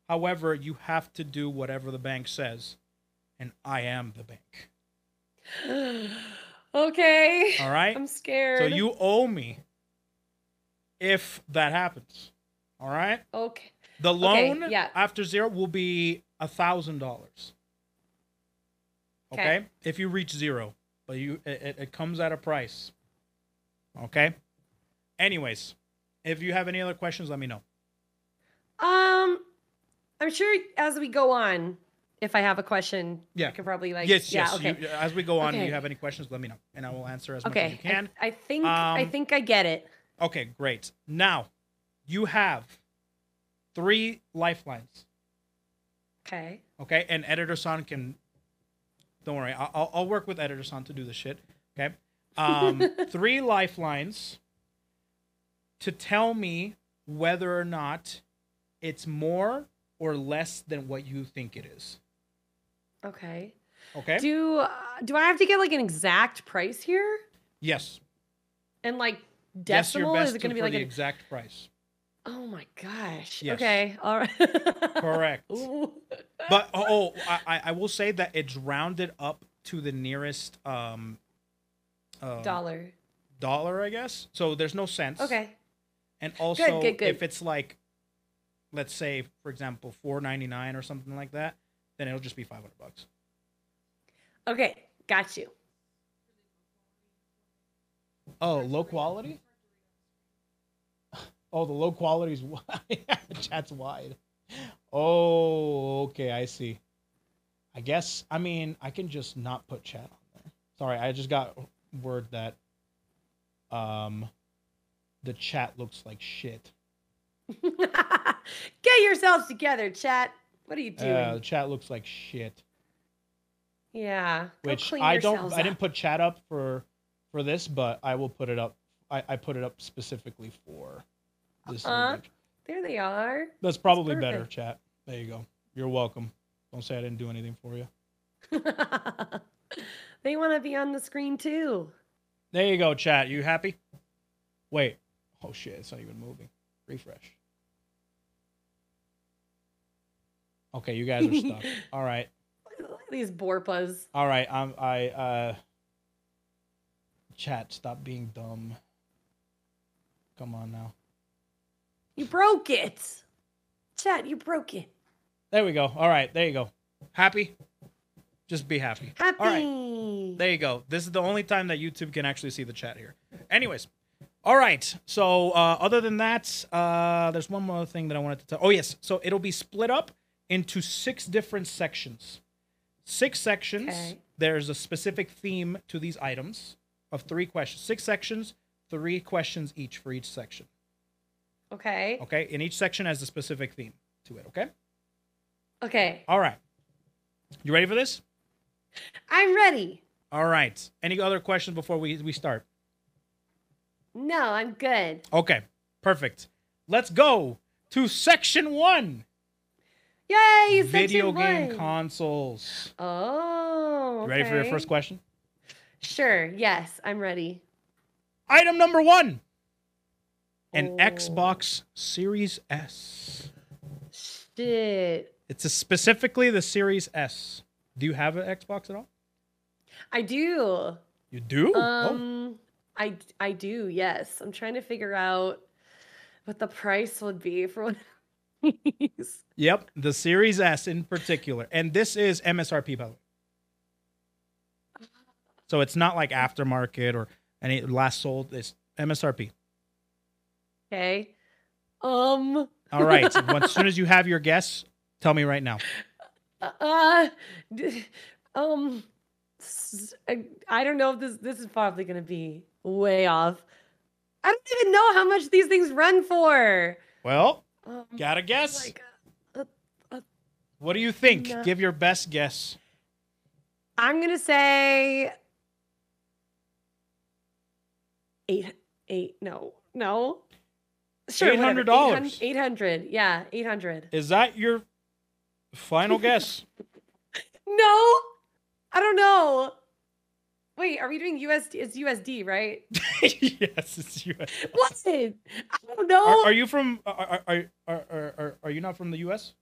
However, you have to do whatever the bank says. And I am the bank. Okay. All right? I'm scared. So you owe me if that happens. All right? Okay. The loan yeah. after zero will be $1,000. Okay? If you reach zero. But it comes at a price. Okay? Anyways, if you have any other questions, let me know. I'm sure as we go on, if I have a question, I could probably yes. Okay. As we go on, if you have any questions, let me know, and I will answer as much as you can. I think I get it. Okay, great. Now, you have 3 lifelines. Okay. Okay, and Editor Son can. Don't worry, I'll work with Editor Son to do the shit. Okay. 3 lifelines to tell me whether or not it's more or less than what you think it is. Okay. Okay. Do I have to get like an exact price here? Yes. And like decimal, is it going to be like the exact price? Oh my gosh. Yes. Okay. All right. Correct. But I will say that it's rounded up to the nearest dollar, I guess. So there's no cents. Okay. And also, good. if it's like, let's say, for example, $4.99 or something like that, then it'll just be $500. Okay, got you. Oh, low quality? Oh, the low quality is wide. Chat's wide. Oh, okay, I see. I guess, I mean, I can just not put chat on there. Sorry, I just got word that the chat looks like shit. Get yourselves together, chat. What are you doing? The chat looks like shit. Yeah. Which I didn't put chat up for this, but I will put it up. I put it up specifically for this image. There they are. That's probably better, chat. There you go. You're welcome. Don't say I didn't do anything for you. They want to be on the screen too. There you go, chat. You happy? Wait. Oh shit, it's not even moving. Refresh. Okay, you guys are stuck. All right. Look at these Borpas. All right, chat, stop being dumb. Come on now. You broke it. Chat, you broke it. There we go. All right, there you go. Happy? Just be happy. Happy. All right. There you go. This is the only time that YouTube can actually see the chat here. Anyways. All right. So other than that, there's one more thing that I wanted to tell. Oh, yes. So it'll be split up into 6 different sections. 6 sections. Okay. There's a specific theme to these items of 3 questions. 6 sections, 3 questions each for each section. Okay. Okay. And each section has a specific theme to it. Okay. Okay. All right. You ready for this? I'm ready. All right. Any other questions before we start? No, I'm good. Okay. Perfect. Let's go to section 1. Yay! You said Video you game won. consoles. Oh. You ready for your okay. first question? Sure. Yes, I'm ready. Item number 1. An Oh. Xbox Series S. Shit. It's specifically the Series S. Do you have an Xbox at all? I do. You do? Oh. I do. Yes. I'm trying to figure out what the price would be for one of these. Yep, the Series S in particular. And this is MSRP, by the way. So it's not like aftermarket or any last sold. It's MSRP. Okay. All right. So as soon as you have your guess, tell me right now. I don't know if this is probably gonna be way off. I don't even know how much these things run for. Well, gotta guess. Like, What do you think? no. Give your best guess. I'm gonna say no. Sure, whatever. $800. 800. Yeah, 800. Is that your final guess? No, I don't know. Wait, are we doing USD? It's USD, right? Yes, it's US. What? I don't know. Are you from? Are you not from the US?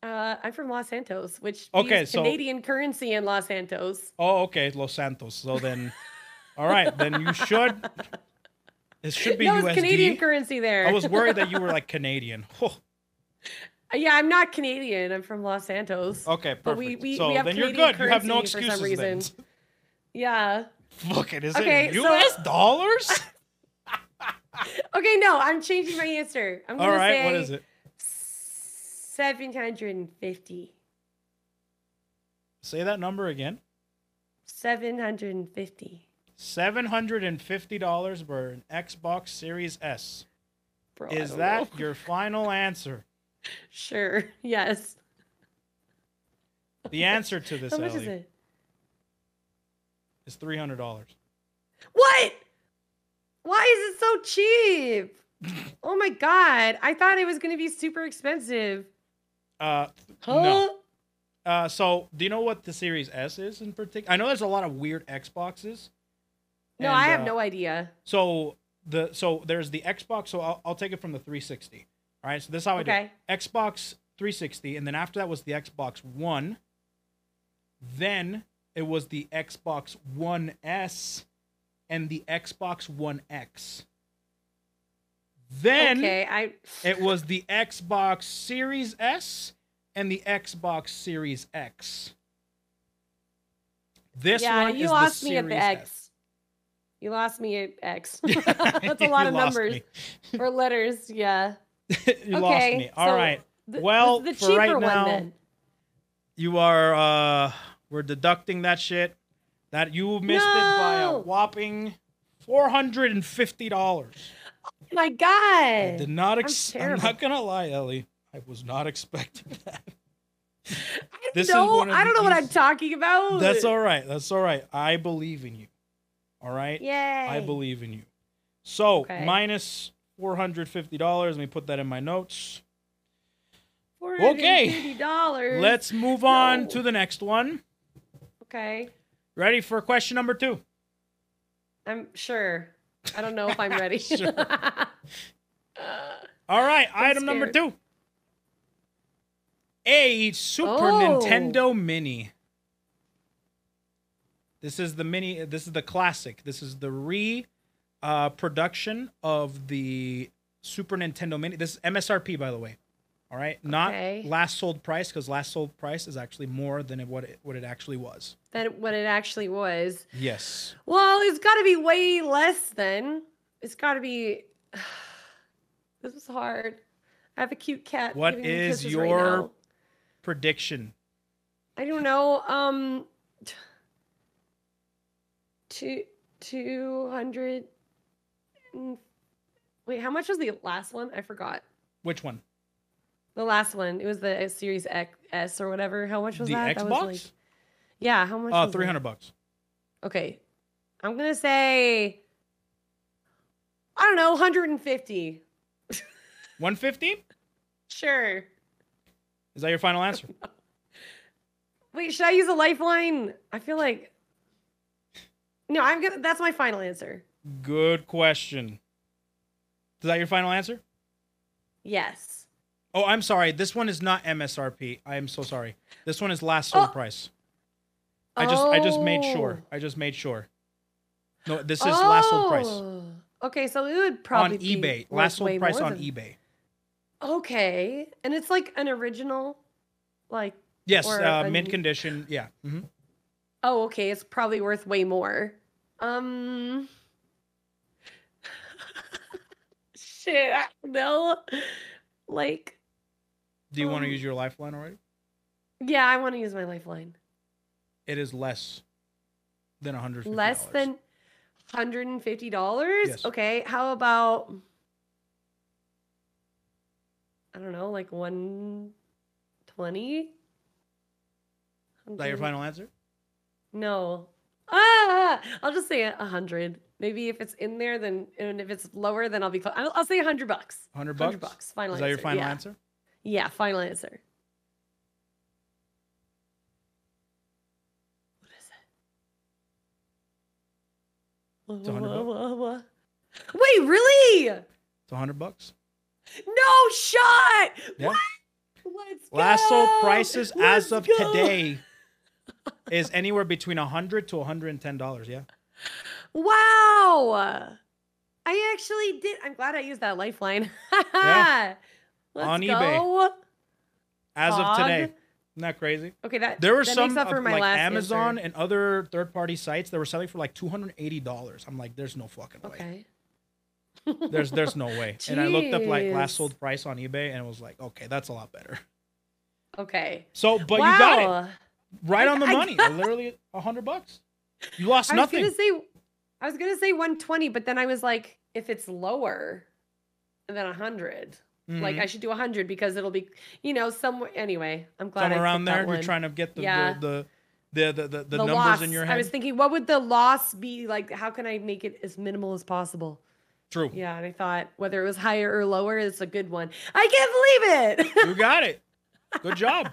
I'm from Los Santos, which Okay, use so- Canadian currency in Los Santos. Oh, okay, Los Santos. So then, all right, then you should. It should be No, USD. it's Canadian currency there. I was worried that you were like Canadian. Oh, Yeah, I'm not Canadian. I'm from Los Santos. okay, perfect. But we so have then you're Canadian good. You have no currency for excuses some reason. then. Yeah. Look, it is Okay, it so- US dollars? Okay, no, I'm changing my answer. I'm All gonna right, say what is it? 750. Say that number again. 750. $750 for an Xbox Series S. Bro, I Is don't that know. your final answer? Sure. Yes. The answer to this, How much Elly, is it? is $300. What? Why is it so cheap? Oh my god. I thought it was going to be super expensive. No. So, do you know what the Series S is in particular? I know there's a lot of weird Xboxes. No, and, I have no idea. So there's the Xbox. So I'll take it from the 360. All right. So this is how I do Okay. it. Xbox 360, and then after that was the Xbox One. Then it was the Xbox One S and the Xbox One X. Then Okay, it was the Xbox Series S and the Xbox Series X. This one you is lost the me at the Series X. S. You lost me at X. That's a lot You of lost numbers me. or letters. Yeah. You lost me. All so right. the- Well, the for cheaper right one now, then. you are we're deducting that shit. That you missed it by a No! whopping $450. Oh my god. I did not I'm terrible. not gonna lie, Elly. I was not expecting that. I This is don't know. one of I don't know what I'm these- talking about. That's all right. That's all right. I believe in you. All right? Yay. I believe in you. So, Okay. minus $450. Let me put that in my notes. $450. Let's move on No. to the next one. Okay. Ready for question number 2? I'm sure. I don't know if I'm ready. Sure. All right, item number scared. 2. A Super Oh. Nintendo Mini. This is the mini. This is the classic. This is the production of the Super Nintendo Mini. This is MSRP, by the way. All right, not Okay. last sold price, because last sold price is actually more than what it actually was. Than what it actually was. Yes. Well, it's got to be way less then. It's got to be. This is hard. I have a cute cat. What giving me is kisses right your now. prediction? I don't know. 200. Wait, how much was the last one? I forgot. Which one? The last one. It was the Series S or whatever. How much was The that? Xbox? That was like, yeah, how much? Was it? $300. Okay. I'm going to say, I don't know, 150. 150? Sure. Is that your final answer? Wait, should I use a lifeline? I feel like no. I'm gonna. That's my final answer. Good question. Is that your final answer? Yes. Oh, I'm sorry. This one is not MSRP. I am so sorry. This one is last sold price. I just made sure. I just made sure. No, this is last sold price. Okay, so it would probably on eBay. Last sold price on eBay. Okay, and it's like an original, like yes, mint condition. Yeah. Mm-hmm. Oh, okay. It's probably worth way more. Shit, I don't know. Like, do you want to use your lifeline already? Yeah, I want to use my lifeline. It is less than $150. Less than $150? Yes. Okay, how about, I don't know, like 120? Is that your final answer? No. I'll just say 100. Maybe if it's in there, then, and if it's lower, then I'll be close. I'll say $100. $100? $100. Final answer. Is that your final answer? Yeah, final answer. What is it? It's $100. Wait, really? It's $100. No shot. Yeah. What? Let's go. Last sold prices as of today is anywhere between $100 to $110. Yeah. Wow. I actually did. I'm glad I used that lifeline. Yeah. Let's on go. eBay. As of today. Isn't that crazy? Okay, there were that some makes up for my like last Amazon answer. and other third-party sites that were selling for like $280. I'm like, there's no fucking way. Okay. There's no way. And I looked up like last sold price on eBay and it was like, okay, that's a lot better. Okay. So, but wow. you got it right on the money. Literally $100. You lost nothing. I was gonna say 120, but then I was like, if it's lower than 100, like I should do 100 because it'll be, somewhere. Anyway, I'm glad somewhere I around there. You're trying to get the numbers loss. in your head. I was thinking, what would the loss be like? How can I make it as minimal as possible? True. Yeah, and I thought whether it was higher or lower, it's a good one. I can't believe it. You got it. Good job.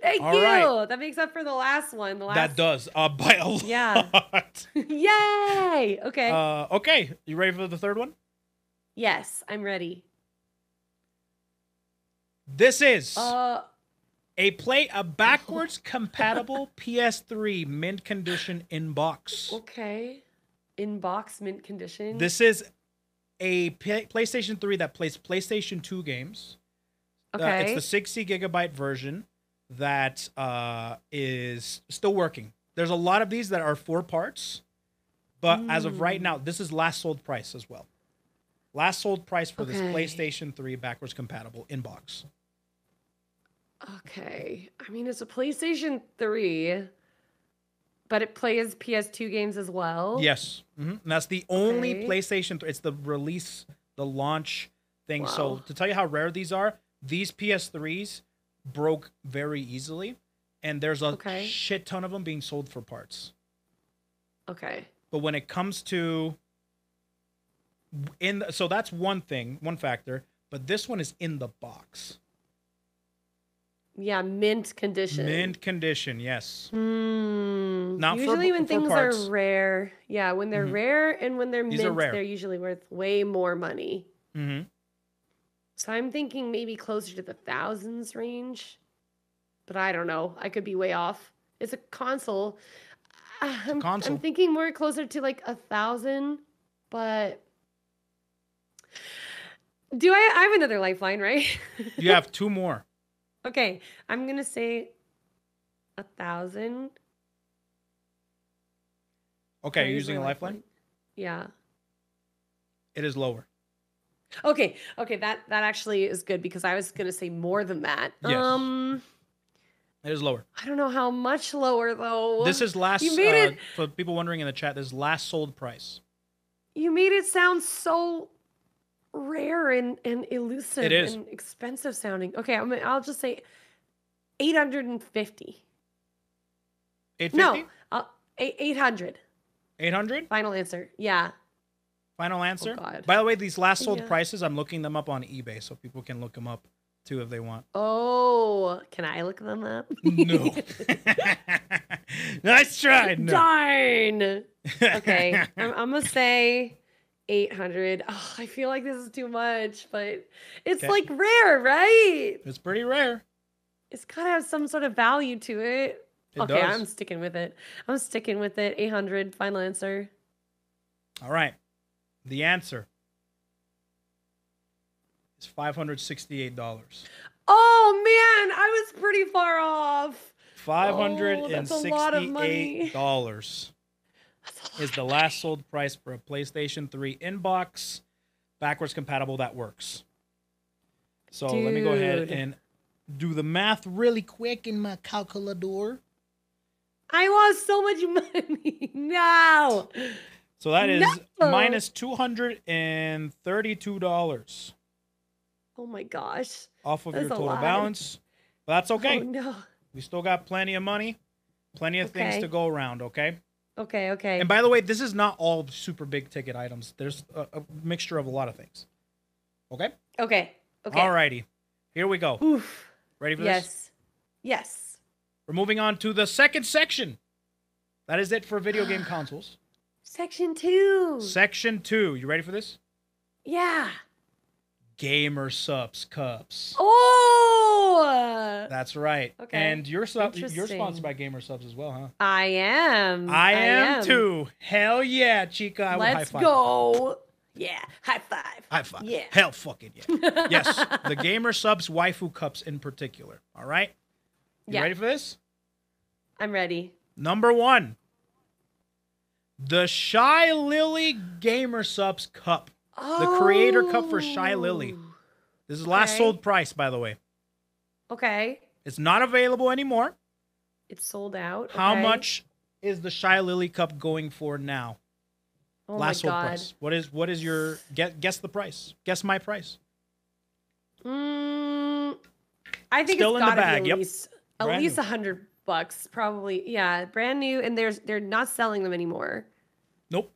Thank All you. right. That makes up for the last one. That does by a lot. Yeah. Yay. Okay. Okay. You ready for the third one? Yes, I'm ready. This is a backwards compatible PS3 mint condition in box. Okay. In box mint condition. This is a PlayStation 3 that plays PlayStation 2 games. Okay. It's the 60 gigabyte version that is still working. There's a lot of these that are 4 parts, but as of right now, this is last sold price as well. Last sold price for this PlayStation 3 backwards compatible in box. Okay. I mean, it's a PlayStation 3, but it plays PS2 games as well. Yes. And that's the only PlayStation 3. It's the release, the launch thing. Wow. So to tell you how rare these are, these PS3s broke very easily, and there's a shit ton of them being sold for parts. Okay. But when it comes to so that's one thing, one factor, but this one is in the box. Yeah, mint condition. Mint condition, yes. Not usually when things are rare. Yeah, when they're rare and when they're mint, they're usually worth way more money. So I'm thinking maybe closer to the thousands range, but I don't know. I could be way off. It's a console. I'm thinking more closer to like 1,000, but I have another lifeline, right? You have 2 more. Okay, I'm gonna say 1,000. Okay, you're using a lifeline? Yeah. It is lower. Okay, that actually is good because I was gonna say more than that. Yes. It is lower. I don't know how much lower though. This is last. For people wondering in the chat, this is last sold price. You made it sound so rare and elusive and expensive sounding. Okay, I'll just say 850. 850? No, 800. 800? Final answer. Yeah. Final answer? Oh, God. By the way, these last sold prices, I'm looking them up on eBay so people can look them up too if they want. Oh, can I look them up? No. Nice try. No. Darn. Okay, I'm gonna say 800. Oh, I feel like this is too much, but it's Okay. like rare, right? It's pretty rare. It's gotta have some sort of value to it. It Okay, does. I'm sticking with it. I'm sticking with it. 800, final answer. All right. The answer is $568. Oh man, I was pretty far off. $568 that's a lot of money. That's a lot is the last sold price for a PlayStation 3 in-box, backwards compatible that works. So let me go ahead Dude. and do the math really quick in my calculator. I lost so much money. No. So that is No. minus $232 Oh my gosh. off of That's your a total lot. balance. But that's okay. Oh no. We still got plenty of money, plenty of things Okay. to go around, okay? Okay. And by the way, this is not all super big ticket items. There's a mixture of a lot of things. Okay? Okay. Alrighty. Here we go. Oof. Ready for this? Yes. We're moving on to the second section. That is it for video game consoles. Section 2. Section 2. You ready for this? Yeah. Gamer Subs Cups. Oh. That's right. Okay. And you're sponsored Interesting. by Gamer Subs as well, huh? I am. I am too. Hell yeah, Chica. I will high Let's five. go. Yeah. High five. High five. Yeah. Hell fucking yeah. Yes. The Gamer Subs waifu cups in particular. All right? You Yeah. ready for this? I'm ready. Number 1. The Shy Lily Gamer Subs Cup. The creator cup for Shy Lily. This is last Okay. sold price, by the way. Okay. It's not available anymore. It's sold out. How Okay. much is the Shy Lily cup going for now? Oh Last my sold God. price. What is your guess the price? Guess my price. I think Still it's in the gotta bag, be yep. at Brand least new. $100, probably. Yeah, brand new, and they're not selling them anymore. Nope.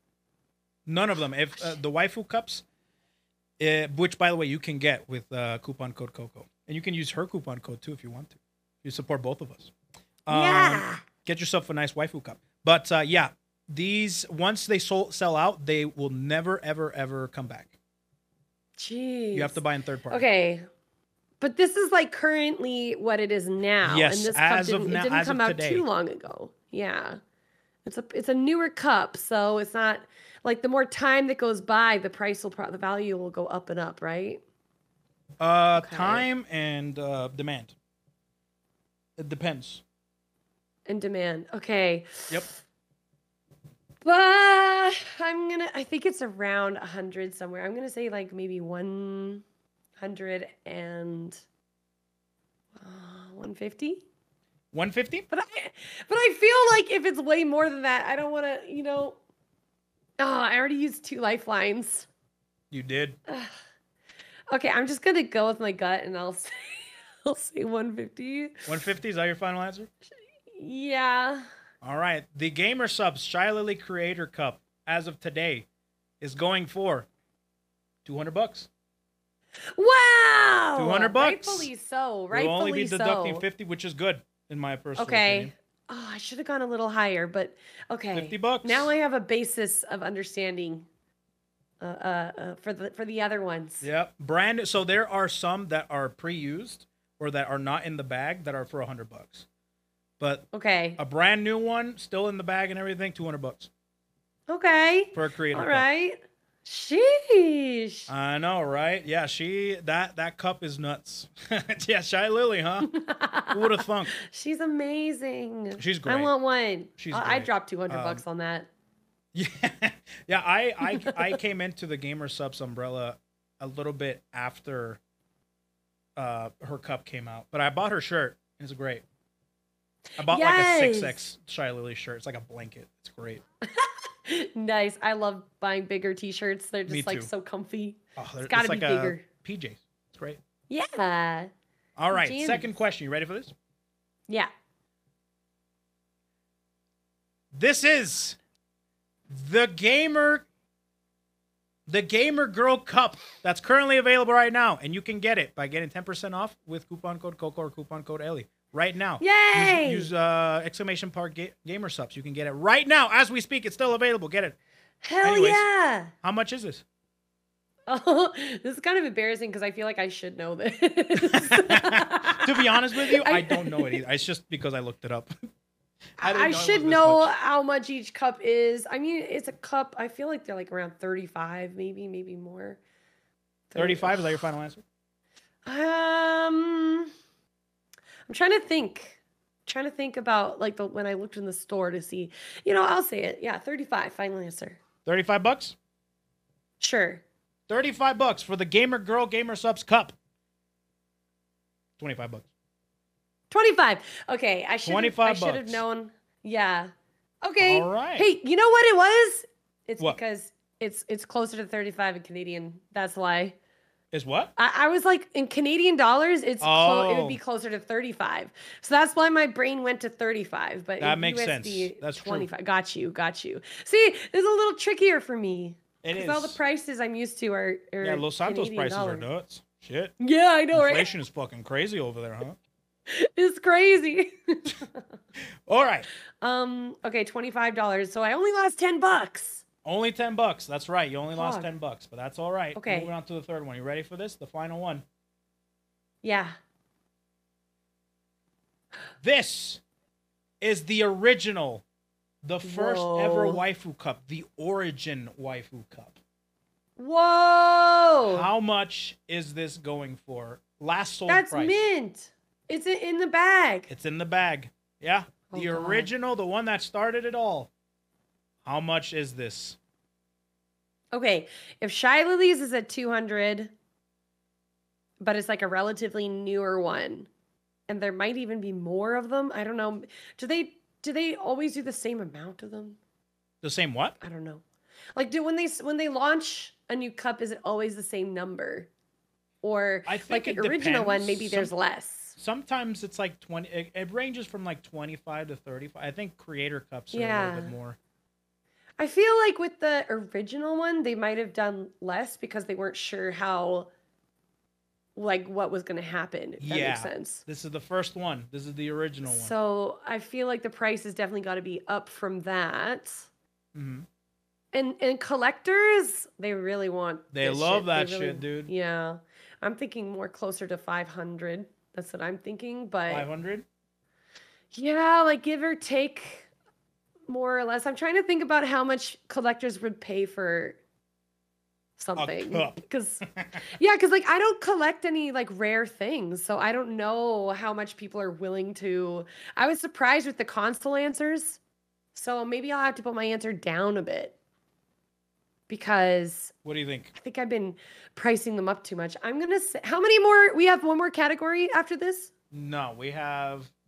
None of them. If the waifu cups, which by the way you can get with coupon code Coco, and you can use her coupon code too if you want to. You support both of us. Yeah. Get yourself a nice waifu cup. But yeah, these once they sell out, they will never ever come back. Jeez. You have to buy in third party. Okay. But this is like currently what it is now. Yes, and this as cup of didn't, now- it didn't as of come out today. too long ago. Yeah. It's a newer cup, so it's not like the more time that goes by, the price will the value will go up and up, right? Okay. Time and demand. It depends. And demand. Okay. Yep. But I think it's around 100 somewhere. I'm gonna say like maybe 100 and 150. 150? But I feel like if it's way more than that, I don't want to, I already used 2 lifelines. You did. Okay, I'm just gonna go with my gut, and I'll say 150. 150 is that your final answer? Yeah. All right. The Gamer Subs Shy Lily Creator Cup as of today is going for $200. Wow. $200. Rightfully so. We'll only be Rightfully deducting so. 50, which is good in my personal Okay. opinion. Oh, I should have gone a little higher, but okay. $50. Now I have a basis of understanding for the other ones. Yep. Brand. So there are some that are pre-used or that are not in the bag that are for $100. But Okay. a brand new one, still in the bag and everything, $200 Okay. for a creator. All cup. right. Sheesh. I know, right? Yeah, that cup is nuts. Yeah, Shy Lily, huh? Who would have thunk? She's amazing. She's great. I want one. She's I great. dropped $200 on that. Yeah, yeah. I came into the Gamer Subs umbrella a little bit after her cup came out, but I bought her shirt. It's great. I bought like a Yes. 6X Shy Lily shirt. It's like a blanket. It's great. Nice. I love buying bigger t-shirts. They're Me just like too. so comfy. Oh, It's gotta like be bigger. a PJs. It's great. Yeah. All right, Jeans. second question. You ready for this? Yeah. This is the Gamer The Gamer Girl Cup that's currently available right now, and you can get it by getting 10% off with coupon code Coco or coupon code Elly right now. Yay! Use exclamation part gamer subs. You can get it right now as we speak. It's still available. Get it. Hell Anyways, yeah! How much is this? Oh, this is kind of embarrassing because I feel like I should know this. To be honest with you, I don't know it either. It's just because I looked it up. I should know how much each cup is. I mean, it's a cup. I feel like they're like around 35, maybe more. 35, is that your final answer? I'm trying to think. Trying to think about like when I looked in the store to see. I'll say it. Yeah, 35. Final answer. $35? Sure. $35 for the Gamer Girl Gamer Subs Cup. $25. 25. Okay, I should have known. Yeah. Okay. All right. Hey, you know what it was? It's what? Because it's closer to 35 in Canadian. That's why. Is what? I was like, in Canadian dollars, it would be closer to 35. So that's why my brain went to 35. But that makes USD, sense. That's 25. True. Got you. See, it's a little trickier for me. It is. All the prices I'm used to are yeah, Los Santos Canadian prices dollars. are nuts. Shit. Yeah, I know, right? Inflation is fucking crazy over there, huh? It's crazy. All right. Okay, $25. So I only lost $10. Only $10. That's right. You only lost $10, but that's all right. Okay. Moving on to the third one. You ready for this? The final one. Yeah. This is the original, the first ever waifu cup, the Origin waifu cup. Whoa! How much is this going for? Last sold That's price. mint. It's in the bag. It's in the bag. Yeah. Oh, The God. original, the one that started it all. How much is this? Okay, if Shy Lily's is at 200, but it's like a relatively newer one, and there might even be more of them. I don't know. Do they always do the same amount of them? The same what? I don't know. Like, when they launch a new cup, is it always the same number? Or I think like it the original depends. one, maybe there's less. Sometimes it's like 20. It ranges from like 25 to 35. I think creator cups are a little bit more. I feel like with the original one, they might have done less because they weren't sure how, like, what was going to happen. If that makes sense. This is the first one. This is the original one. So I feel like the price has definitely got to be up from that. Mm-hmm. And collectors, they really want. They love that shit, dude. Yeah, I'm thinking more closer to 500. That's what I'm thinking. But 500. Yeah, like give or take. More or less. I'm trying to think about how much collectors would pay for something. A cup. Because like I don't collect any like rare things. So I don't know how much people are willing to. I was surprised with the console answers. So maybe I'll have to put my answer down a bit. Because what do you think? I think I've been pricing them up too much. I'm gonna say how many more? We have one more category after this? No,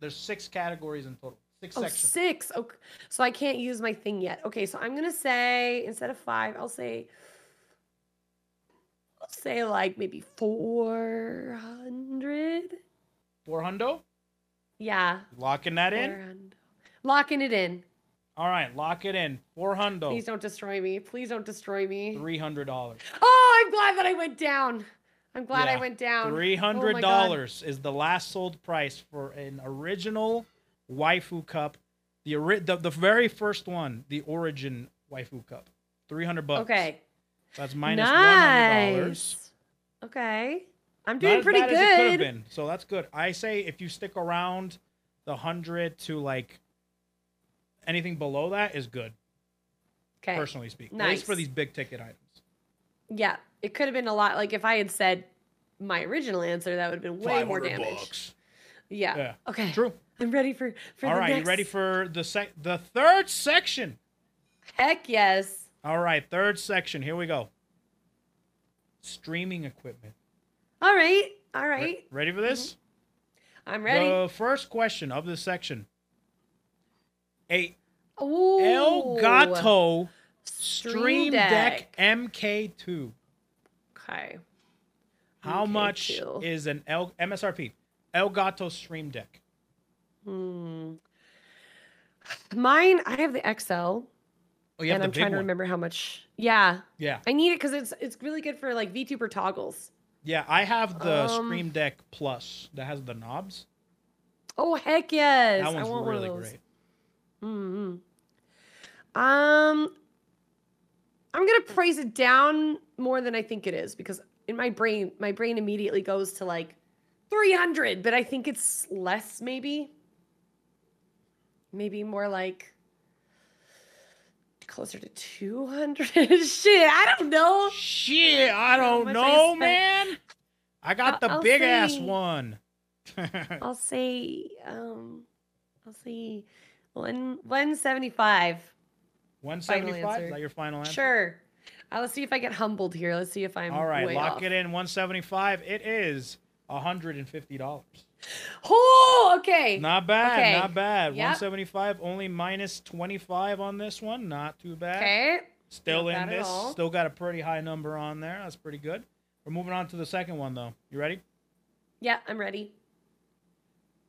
there's 6 categories in total. 6 sections. 6. Okay. So I can't use my thing yet. Okay, so I'm gonna say instead of 5, I'll say like maybe 400. 400? Yeah. Locking that in? 400. Locking it in. All right, lock it in. 400. Please don't destroy me. Please don't destroy me. $300. Oh, I'm glad that I went down. I'm glad I went down. $300 is the last sold price for an original waifu cup. The very first one, the Origin waifu cup. $300. Okay. That's minus $100. Okay. I'm doing pretty good. As it could have been, so that's good. I say if you stick around the 100 to like anything below that is good. Okay. Personally speaking. Nice. At least for these big ticket items. Yeah. It could have been a lot. Like if I had said my original answer, that would have been way more damage. Yeah. Okay. True. I'm ready for all the right, next. you ready for the third section? Heck yes. All right, third section. Here we go. Streaming equipment. All right. All right. Ready for this? Mm-hmm. I'm ready. The first question of this section. Ooh. Elgato Stream Deck MK2. Okay. How much is an MSRP? Elgato Stream Deck. Mine, I have the XL. Oh, you have And the I'm big trying to one. remember how much. Yeah. Yeah. I need it because it's really good for like VTuber toggles. Yeah, I have the Um. Stream Deck Plus that has the knobs. Oh heck yes! That I one's want one of really those. great. Mm-hmm. Um. I'm gonna price it down more than I think it is because in my brain immediately goes to like 300, but I think it's less maybe. Maybe more like closer to 200. Shit, I don't know. Shit, I How don't much know, spent. man. I got the I'll big ass say one. I'll say I'll say 175. Final 175? Is answer. that your final answer? Sure. Let's see if I get humbled here. Let's see if I'm All right, way lock off. it in. 175. It is $150. Oh, okay. Not bad, Okay. not bad. Yep. 175, only minus 25 on this one. Not too bad. Okay. Still Not in bad at this. all. Still got a pretty high number on there. That's pretty good. We're moving on to the second one, though. You ready? Yeah, I'm ready.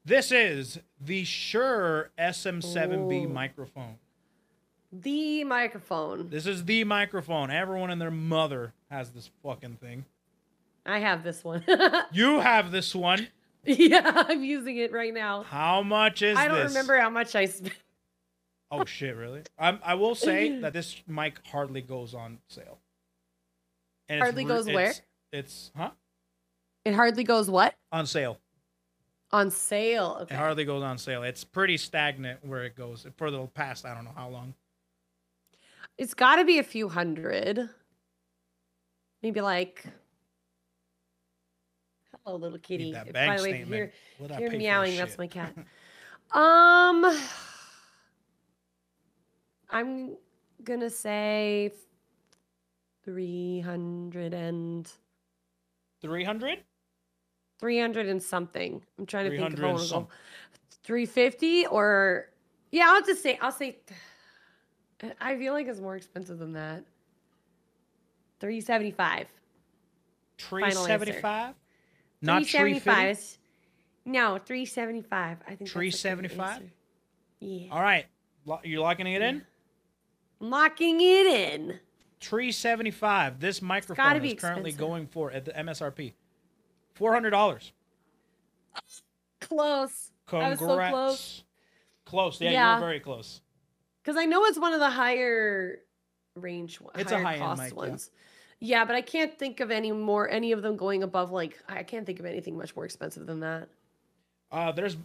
This is the Shure SM7B Oh. microphone. The microphone. This is the microphone. Everyone and their mother has this fucking thing. I have this one. You have this one. Yeah, I'm using it right now. How much is this? I don't remember how much I spent. Oh shit, really? I will say that this mic hardly goes on sale. And Hardly goes where? It's huh? It hardly goes what? On sale. On sale. Okay. It hardly goes on sale. It's pretty stagnant where it goes for the past I don't know how long. It's got to be a few hundred. Maybe like. Hello, little kitty. Need that bank By the way, statement. What I if you're pay for this meowing, that's shit? my cat. I'm gonna say 300 and 300? 300 and something. I'm trying to think if 300 I and want to go some. 350 or yeah, I'll say I feel like it's more expensive than that. 375. 375? Not 375. No, 375. I think that's a good 375? answer. Yeah. All right. You're locking it in? Locking it in. 375. This microphone be is currently expensive. going for at the MSRP. $400. Close. I was Congrats. so close. Close. Yeah, Yeah. you were very close. Because I know it's one of the higher range, It's a higher high-end cost mic, yeah. ones. Yeah, but I can't think of any of them going above I can't think of anything much more expensive than that. There's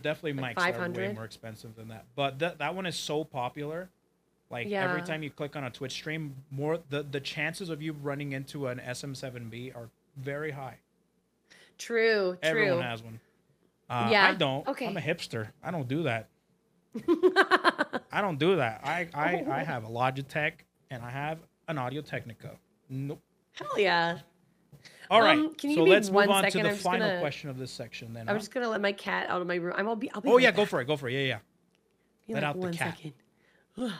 definitely Like mics that are way 500? more expensive than that. But that one is so popular. Like every Yeah. time you click on a Twitch stream, the chances of you running into an SM7B are very high. True. Everyone has one. Yeah. I don't. Okay. I'm a hipster. I don't do that. I don't do that. I have a Logitech and I have an Audio Technica. Nope. Hell yeah. All right. Can you So give me let's move 1 on second? to I'm the just final gonna- question of this section. Then. I'm just gonna let my cat out of my room. I'll be Oh right yeah, back. go for it. Go for it. Yeah. Give me Let like out the 1 cat. second.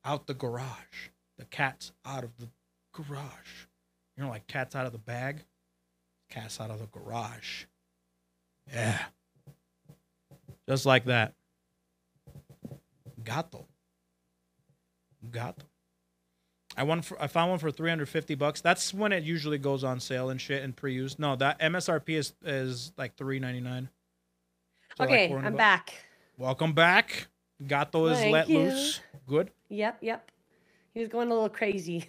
Out the garage. The cat's out of the garage. You know, like cat's out of the bag. Cat's out of the garage. Yeah. Just like that. Gato. I found one for $350. That's when it usually goes on sale and shit and pre-used. No, that MSRP is like $399. So Okay, like 400 I'm bucks. back. Welcome back. Gato is Thank let you. loose. Good. Yep. He was going a little crazy.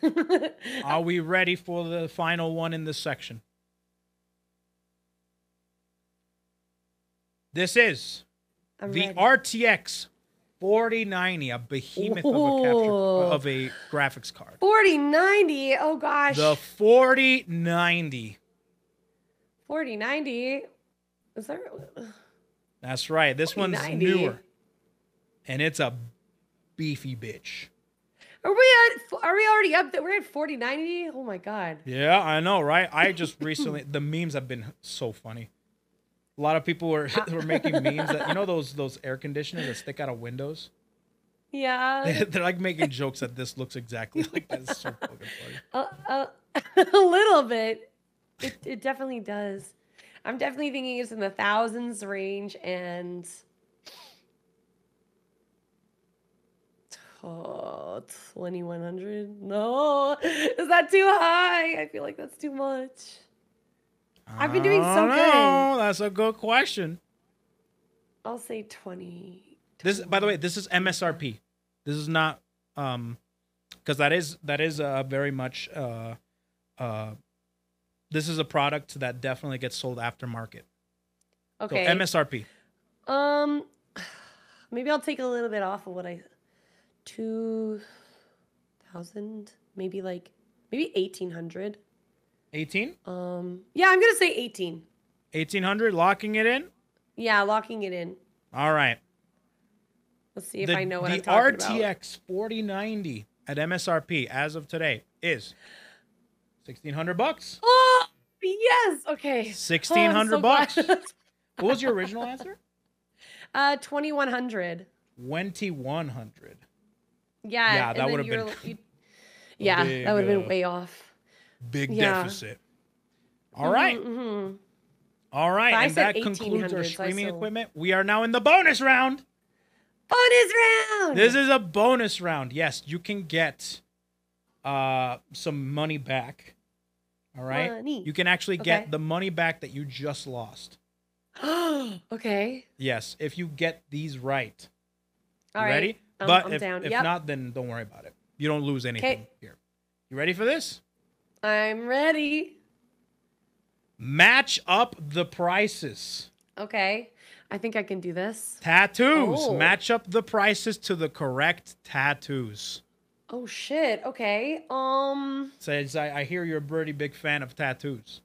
Are we ready for the final one in this section? This is I'm the ready. RTX 4090, a behemoth of a graphics card. 4090. Oh gosh. The 4090. 4090. Is there? That's right. This one's 4090. newer. And it's a beefy bitch. Are we already up there? We're at 4090. Oh my god. Yeah, I know, right? I just recently, the memes have been so funny. A lot of people were making memes that, you know, those air conditioners that stick out of windows? Yeah. They're like making jokes that this looks exactly like that. It's so fucking funny. A little bit. It definitely does. I'm definitely thinking it's in the thousands range, and Oh, 2100. No, is that too high? I feel like that's too much. I've been doing so good. That's a good question. I'll say 20. This, by the way, this is MSRP. This is not because that is very much this is a product that definitely gets sold aftermarket. Okay. So MSRP. Maybe I'll take a little bit off of what 2,000, maybe 1,800. 18? Yeah, I'm gonna say 18. 1800, locking it in? Yeah, locking it in. All right. Let's see if I know what I'm talking about. The RTX 4090 at MSRP as of today is $1,600. Oh, yes. Okay. $1,600. What was your original answer? 2,100. 2,100. Yeah, that would have been. That would have been way off. Big deficit. All right. Mm-hmm. All right. But and that concludes our streaming equipment. We are now in the bonus round. Bonus round. This is a bonus round. Yes, you can get some money back. All right. Money. You can actually get the money back that you just lost. Okay. Yes, if you get these right. All right. Ready? I'm if down. not, then don't worry about it. You don't lose anything here. You ready for this? I'm ready. Match up the prices. Okay. I think I can do this. Tattoos. Oh. Match up the prices to the correct tattoos. Oh shit. Okay. Says I hear you're a pretty big fan of tattoos.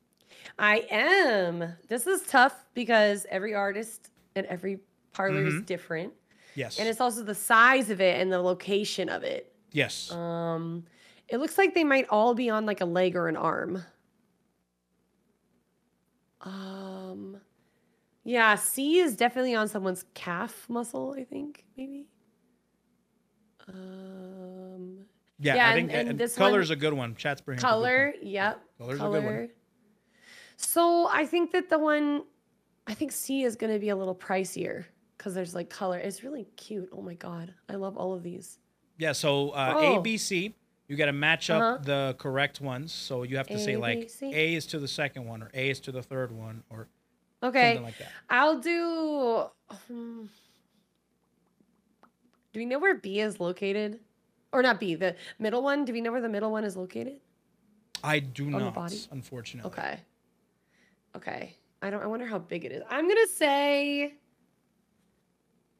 I am. This is tough because every artist and every parlor is different. Yes. And it's also the size of it and the location of it. Yes. It looks like they might all be on like a leg or an arm. Yeah, C is definitely on someone's calf muscle, I think, maybe. Yeah, I think this color's a good one. Chat's bringing color. Yep. Color's a good one. So I think that I think C is going to be a little pricier because there's like color. It's really cute. Oh my God. I love all of these. Yeah. So A, B, C, you got to match up the correct ones. So you have to say like A is to the second one or A is to the third one or something like that. I'll do. Do we know where B is located? Or not B, the middle one? Do we know where the middle one is located? I do not, the body? unfortunately. Okay. I wonder how big it is. I'm gonna say.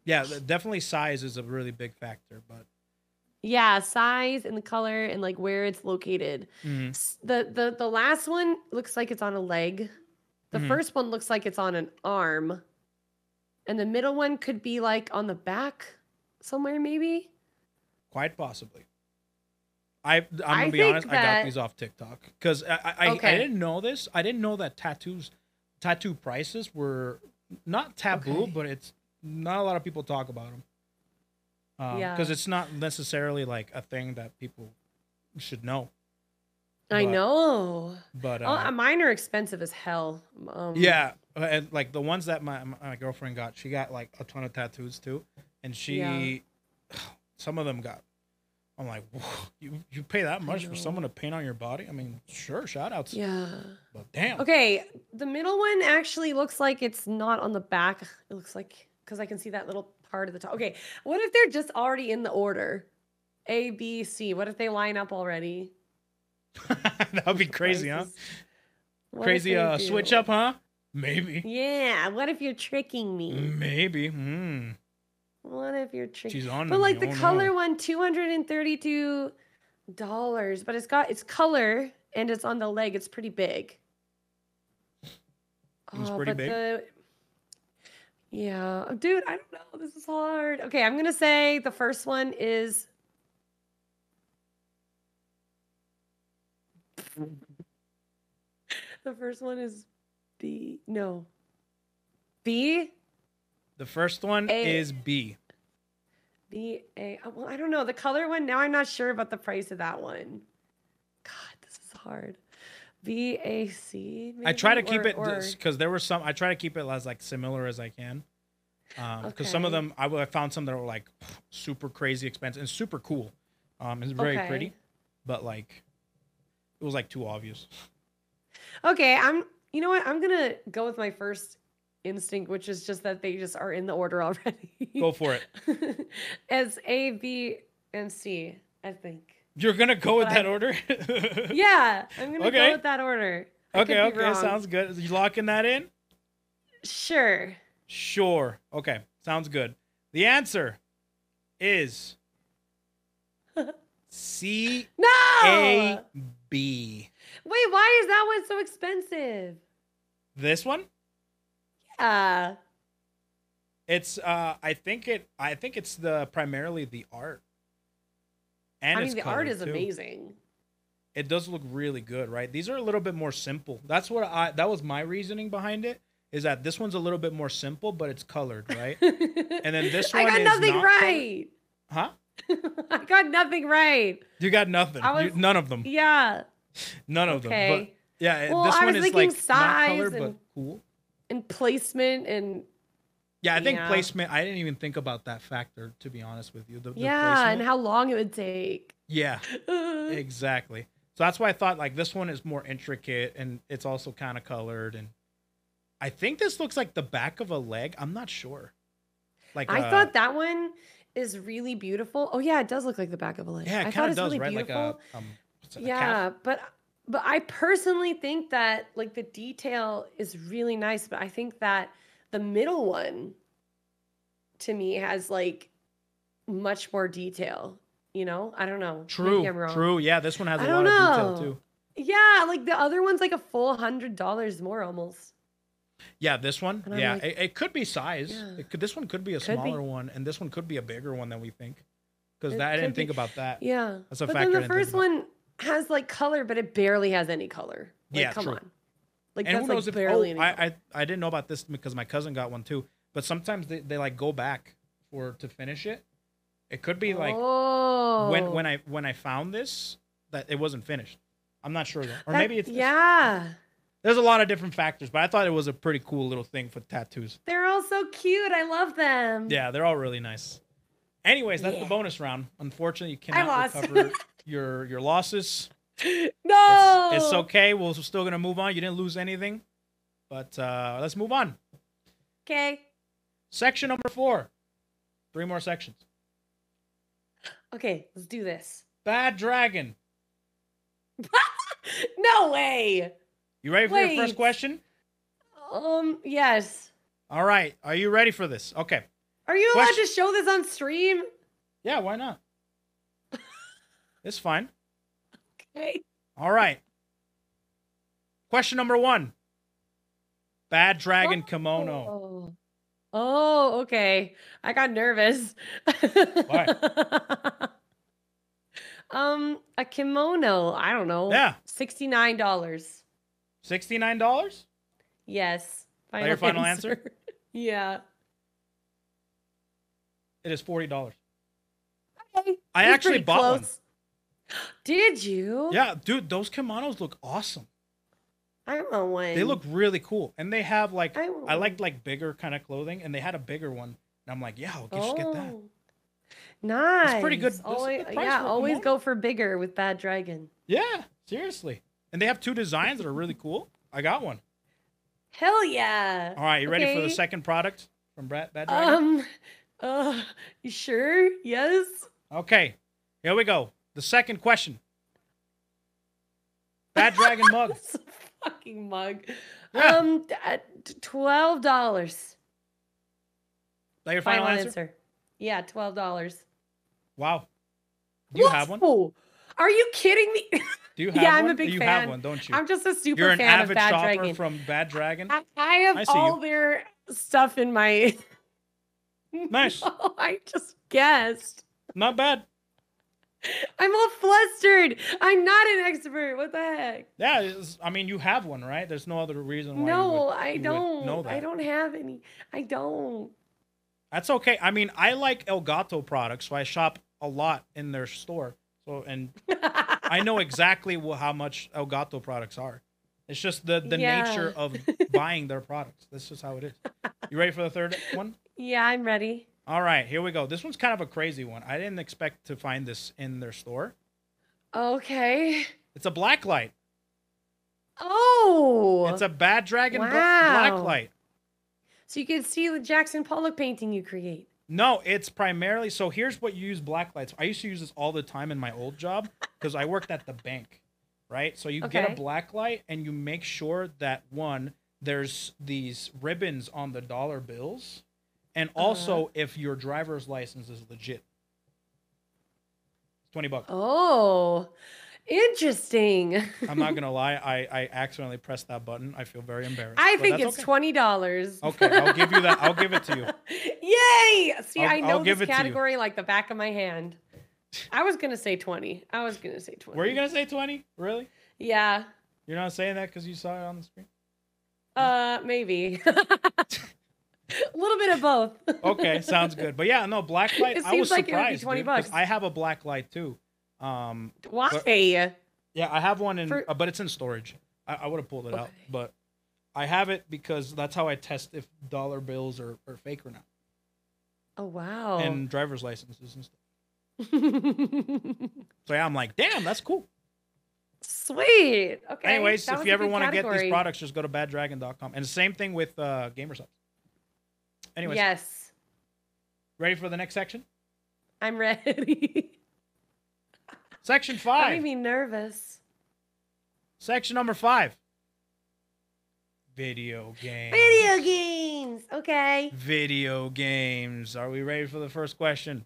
Yeah, definitely size is a really big factor, but. Yeah, size and the color and like where it's located. The last one looks like it's on a leg. The first one looks like it's on an arm. And the middle one could be like on the back somewhere, maybe. Quite possibly. I'm gonna be honest. I got these off TikTok because I didn't know this. I didn't know that tattoo prices were not taboo, but it's not a lot of people talk about them. Because it's not necessarily like a thing that people should know. I know. But mine are expensive as hell. Yeah, and like the ones that my girlfriend got, she got like a ton of tattoos too, and some of them got. I'm like, you pay that much for someone to paint on your body? I mean, sure, shout outs. Yeah. But damn. Okay, the middle one actually looks like it's not on the back. It looks like, because I can see that little part of the top. Okay, what if they're just already in the order? A, B, C. What if they line up already? That would be crazy, huh? Crazy switch up, huh? Maybe. Yeah, what if you're tricking me? Maybe. What if you're tricking? She's on But like me. the color one, $232, but it's color and it's on the leg. It's pretty big. It's pretty big. Yeah, dude, I don't know. This is hard. Okay, I'm gonna say the first one is. The first one is B. No. B? The first one is B. B, A. Well, I don't know. The color one, now I'm not sure about the price of that one. God, this is hard. B, A, C. Maybe? I try to keep it because there were some. I try to keep it as like similar as I can. Because some of them, I found some that were like super crazy expensive and super cool. It's very pretty, but like it was like too obvious. Okay, you know what? I'm gonna go with my first instinct, which is just that they just are in the order already. Go for it. As A, B, and C, I think. You're gonna go with that order? Yeah, I'm gonna go with that order. Okay, sounds good. You locking that in? Sure. Okay, sounds good. The answer is C. No. A. B. Wait, why is that one so expensive? This one? Yeah. It's I think it's primarily the art. And I mean, the art is amazing. It does look really good, right? These are a little bit more simple. That was my reasoning behind it. Is that this one's a little bit more simple, but it's colored, right? And then this one I got nothing right. Huh? I got nothing right. You got nothing. None of them. Yeah. None of them. But yeah, well, this one is like size not colored, but cool. And placement and yeah, I think placement. I didn't even think about that factor, to be honest with you. The and how long it would take. Yeah, exactly. So that's why I thought like this one is more intricate and it's also kind of colored, and I think this looks like the back of a leg. I'm not sure. Like I thought that one is really beautiful. Oh yeah, it does look like the back of a leg. Yeah, it kind of does, really right? Beautiful. Like yeah, but I personally think that like the detail is really nice, but I think that the middle one to me has like much more detail. You know, I don't know. True. Maybe I'm wrong. True. Yeah, this one has a lot of detail too. Yeah, like the other one's like a full $100 more almost. Yeah, this one. Yeah, like, it could be size. Yeah. This one could be a smaller one, and this one could be a bigger one than we think. Because I didn't think about that. Yeah, that's a but factor. Then the first one has like color, but it barely has any color. Like, yeah, come true. on. Like and that's who knows like if barely. I didn't know about this because my cousin got one too. But sometimes they like go back to finish it. It could be like when I found this that it wasn't finished. I'm not sure though, or maybe it's There's a lot of different factors, but I thought it was a pretty cool little thing for tattoos. They're all so cute. I love them. Yeah, they're all really nice. Anyways, that's the bonus round. Unfortunately, you cannot recover your losses. No, it's okay. We're still gonna move on. You didn't lose anything, but let's move on. Okay. Section number 4. 3 more sections. Okay, let's do this. Bad Dragon. No way. You ready for your first question? Yes. All right. Are you ready for this? Okay. Are you allowed to show this on stream? Yeah, why not? It's fine. Okay. All right. Question number 1. Bad Dragon kimono. Oh, okay. I got nervous. Why? A kimono. I don't know. Yeah. $69. $69? Yes. Your final answer? Yeah. It is $40. Okay. I actually bought one. Did you? Yeah, dude, those kimonos look awesome. I want one. They look really cool. And they have like, I like bigger kind of clothing, and they had a bigger one. And I'm like, yeah, I'll just get that. Nice. It's pretty good. Always go for bigger with Bad Dragon. Yeah, seriously. And they have 2 designs that are really cool. I got one. Hell yeah. All right, you ready for the second product from Bad Dragon? You sure? Yes. Okay, here we go. The second question. Bad Dragon mug. That's a fucking mug. Yeah. $12. Is that your final answer? Yeah, $12. Wow. Do you have one? Are you kidding me? Do you have one? Yeah, I'm a big fan. You have one, don't you? I'm just a super fan of Bad Dragon. You're an avid shopper from Bad Dragon? I have all their stuff in my... Nice. No, I just guessed. Not bad. I'm all flustered. I'm not an expert. What the heck? Yeah, I mean, you have one, right? There's no other reason why I don't know that. I don't have any. I don't. That's okay. I mean, I like Elgato products, so I shop a lot in their store. So, and I know exactly how much Elgato products are. It's just the nature of buying their products. That's just how it is. You ready for the third one? Yeah, I'm ready. All right, here we go. This one's kind of a crazy one. I didn't expect to find this in their store. Okay. It's a black light. Oh. It's a Bad Dragon black Wow. light. So you can see the Jackson Pollock painting you create. No, it's primarily, so here's what you use black lights. I used to use this all the time in my old job because I worked at the bank, right? So you get a black light and you make sure that, one, there's these ribbons on the dollar bills, and also if your driver's license is legit. It's $20. Oh, interesting. I'm not gonna lie, I accidentally pressed that button. I feel very embarrassed. I but think that's it's okay. $20. Okay, I'll give you that. I'll give it to you. Yay! See, I I'll know give this it to you. category like the back of my hand. I was gonna say 20. Were you gonna say 20? Really? Yeah. You're not saying that because you saw it on the screen? Maybe. A little bit of both. Okay, sounds good. But yeah, no, black light. It I was seems like surprised, it would be dude, 'cause $20. I have a black light too. Why? Yeah, I have one in, For- but it's in storage. I would have pulled it out, Okay. but I have it because that's how I test if dollar bills are fake or not, Oh wow. and driver's licenses and stuff. So yeah, I'm like, damn, that's cool. Sweet. Okay. Anyways, that if was you a ever good want to get category. these products, just go to baddragon.com. And the same thing with Gamersubs. Anyways, Yes. ready for the next section? I'm ready. Section That 5. made me nervous. Section number 5. Video games. Video games. Okay. Video games. Are we ready for the first question?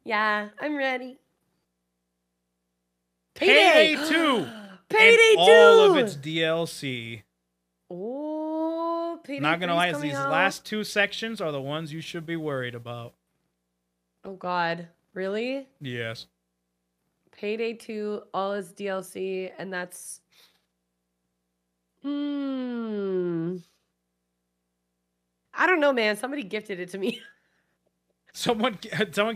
Yeah, I'm ready. Payday 2. Payday 2. And all of its DLC. Oh, Payday Not gonna 3's lie, coming these out. last two sections are the ones you should be worried about. Oh God, really? Yes. Payday 2, all its DLC, and that's. I don't know, man. Somebody gifted it to me. Someone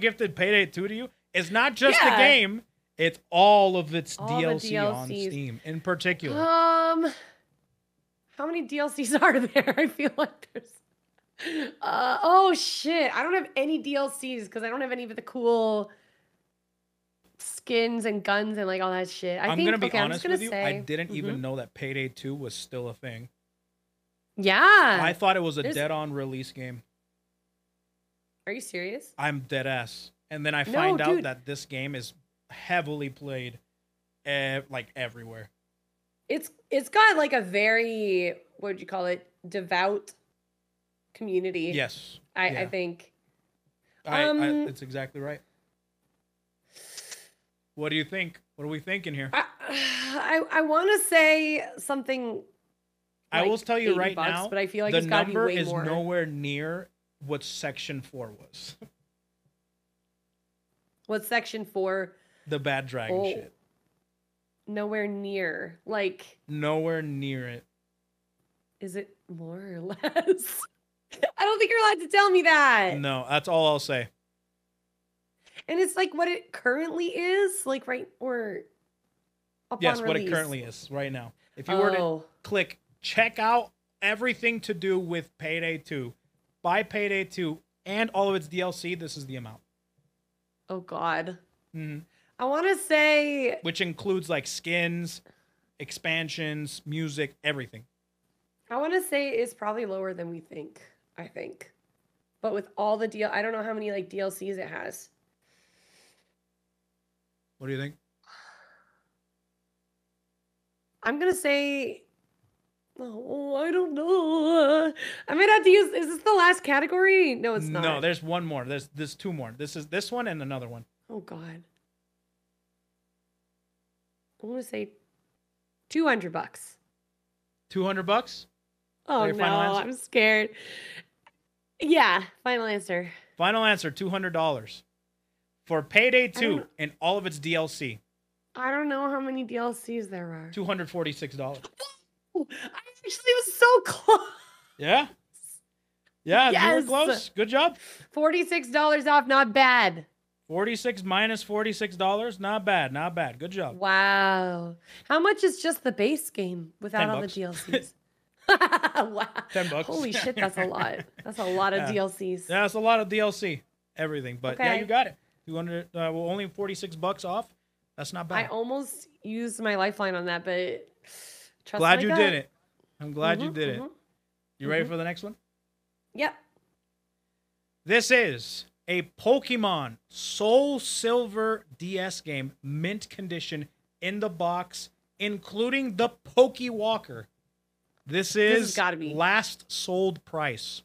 gifted Payday 2 to you. It's not just the Yeah. game; it's all of its All the DLC on DLCs. Steam, in particular. How many DLCs are there? I feel like there's. Oh shit! I don't have any DLCs because I don't have any of the cool skins and guns and like all that shit. I'm gonna be I'm just honest gonna with you. I say- didn't even know that Payday 2 was still a thing. Yeah. I thought it was a there's- dead-on release game. Are you serious? I'm dead ass. And then I No, find out dude. that this game is heavily played, like everywhere. It's got like a very, what would you call it, devout community. Yes. I yeah. think. It's exactly right. What do you think? What are we thinking here? I want to say something. I will like tell you $80, right now, but I feel like the it's got to be number way is more. nowhere near what Section 4 was. What's Section 4? The Bad Dragon Oh. shit. Nowhere near. Like, Nowhere near it. is it more or less? I don't think you're allowed to tell me that. No, that's all I'll say. And it's like what it currently is, like right or upon Yes, what it release. currently is right now. If you were to click check out everything to do with Payday 2, buy Payday 2 and all of its DLC, this is the amount. Oh God. Mhm. I want to say Which includes like skins, expansions, music, everything. it's probably lower than we think. I think, but with all the I don't know how many like DLCs it has. What do you think? I'm gonna say, oh, I don't know. I might have to use. Is this the last category? No, it's not. No, there's one more. There's two more. This is this one and another one. Oh God. I'm gonna say $200. $200? Oh your no, final answer? I'm scared. Yeah, final answer. Final answer, $200. For Payday 2 don't- and all of its DLC, I don't know how many DLCs there are. $246. I actually was so close. Yeah? Yeah, you Yes. were close. Good job. $46 off, not bad. 46 minus $46, not bad, not bad. Good job. Wow. How much is just the base game without all the $10. DLCs? Wow. $10. Holy shit, that's a lot. That's a lot of Yeah. DLCs. Yeah, that's a lot of DLC, everything. But yeah, Okay. you got it. 200. Well, only $46 off. That's not I bad. almost used my lifeline on that, but trust Glad my you gut. did it. I'm glad you Mhm, did it. mhm. You ready for the next one? Yep. This is a Pokemon Soul Silver DS game, mint condition, in the box, including the Pokewalker. This has is gotta be- last sold price.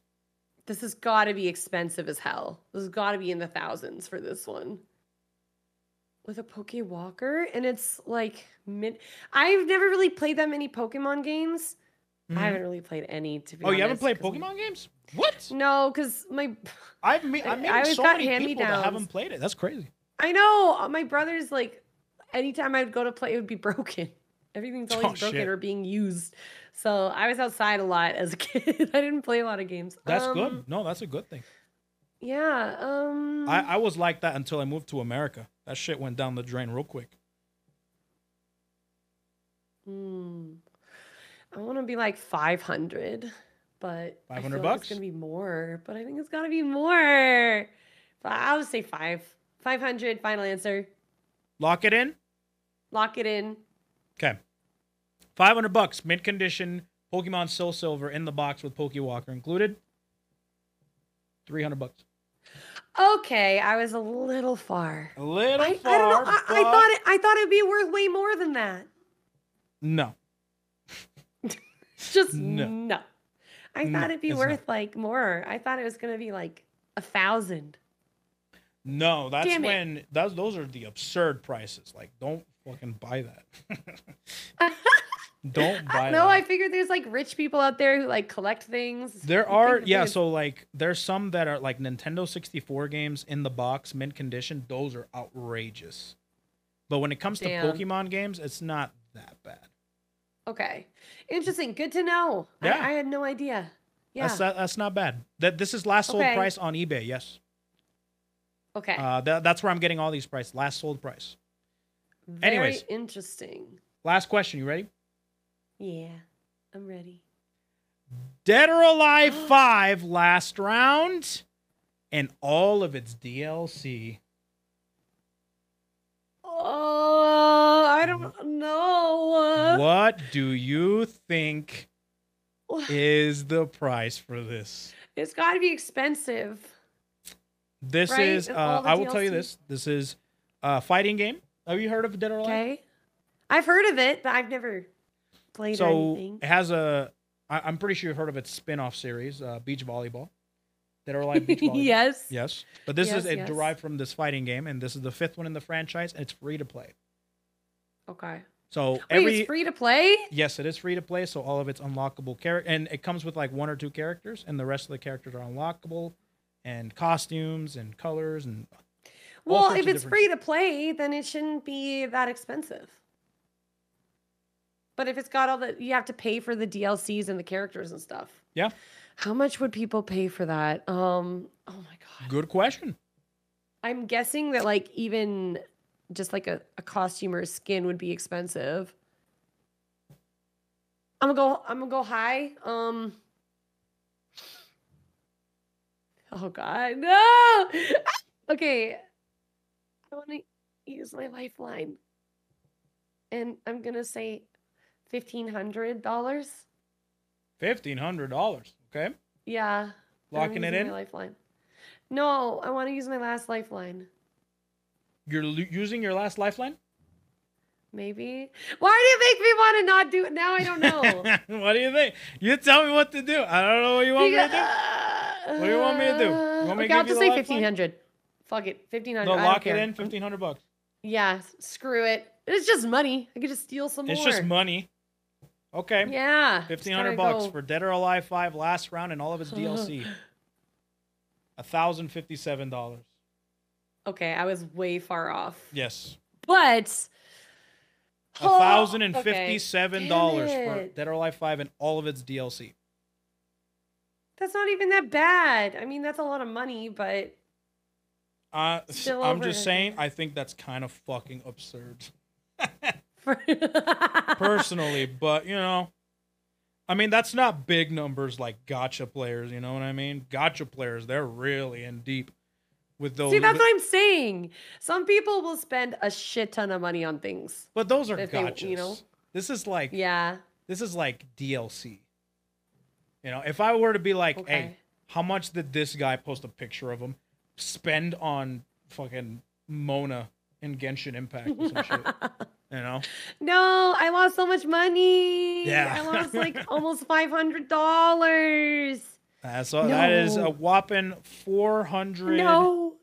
This has got to be expensive as hell. This has got to be in the thousands for this one. With a Pokewalker, and it's like I've never really played that many Pokemon games. Mhm. I haven't really played any, to be Oh, honest. you haven't played 'cause Pokemon games? What? No, because I I met always so got many people that hand-me-downs. haven't played it. That's crazy. I know my brother's like, anytime I'd go to play, it would be broken. Everything's always broken shit. or being used. So I was outside a lot as a kid. I didn't play a lot of games. That's good. No, that's a good thing. Yeah. I was like that until I moved to America. That shit went down the drain real quick. I want to be like 500, but I 500 feel like bucks? it's gonna be more. But I think it's gotta be more. But I'll just say 500. Final answer. Lock it in. Lock it in. Okay. $500, mint condition, Pokemon Soul Silver in the box with Pokewalker included. $300. Okay, I was a little far. A little I far. don't know. but I thought it'd be worth way more than that. No. Just No. no. I No, thought it'd be it's worth like more. I thought it was gonna be like 1,000. No, that's Damn it. when those are the absurd prices. Like, don't fucking buy that. Don't buy No, that. I figured there's like rich people out there who like collect things. There You are, think yeah, there's- so like there's some that are like Nintendo 64 games in the box, mint condition. Those are outrageous. But when it comes Damn. to Pokemon games, it's not that bad. Okay, interesting. Good to know. Yeah. I had no idea. Yeah. That's not bad. This is last sold Okay. price on eBay, yes. Okay. That's where I'm getting all these prices. Last sold price. Very anyways. interesting. Last question, you ready? Yeah, I'm ready. Dead or Alive 5 last round and all of its DLC. Oh, I don't know. What do you think is the price for this? It's got to be expensive. This Right? is And all the I will tell you DLC? this. This is a fighting game. Have you heard of Dead or Alive? Okay. I've heard of it, but I've never played or So anything. it has I'm pretty sure you've heard of its spin-off series, Beach Volleyball. Dead or Alive Beach Volleyball. Yes. Yes. But this is Yes, it yes. derived from this fighting game, and this is the 5th one in the franchise, and it's free to play. Okay. So Wait, it's free to play? yes, it is free to play, so all of its unlockable character, and it comes with like 1 or 2 characters, and the rest of the characters are unlockable, and costumes and colors and all Well, sorts if of it's different free to play, then it shouldn't be that expensive. But if it's got all the, you have to pay for the DLCs and the characters and stuff. Yeah. How much would people pay for that? Oh my God. Good question. I'm guessing that like even just like a costume or a skin would be expensive. I'm gonna go high. Oh God, no. Okay. I want to use my lifeline. And I'm gonna say $1,500. $1,500. Okay. Yeah. I'm Locking it using in? My lifeline. No, I want to use my last lifeline. You're using your last lifeline? Maybe. Why do you make me want to not do it now? I don't know. What do you think? You tell me what to do. I don't know what you want me to do. What do you want me to do? You want me to Okay, I'll give you just the say lifeline? 1,500. Fuck it, 1,500. No, I don't lock it care. in, $1,500. Yeah, screw it. It's just money. I could just steal some more. It's just money. Okay. Yeah. $1,500 for Dead or Alive 5 last round and all of its DLC. $1,057. Okay, I was way far off. Yes. But $1,057 Damn for it. Dead or Alive 5 and all of its DLC. that's not even that bad. I mean, that's a lot of money, but Still I'm over just it. saying, I think that's kind of fucking absurd. for Personally, but you know, I mean, that's not big numbers like gotcha players. You know what I mean? Gotcha players, they're really in deep with those. See, that's what I'm saying. Some people will spend a shit ton of money on things. But those are if gotchas. they, you know? This is like Yeah. This is like DLC. You know, if I were to be like, Okay. hey, how much did this guy post a picture of him spend on fucking Mona in Genshin Impact or some shit? You know? No, I lost so much money. Yeah. I lost like almost $500. So that is a No. whopping $443. No.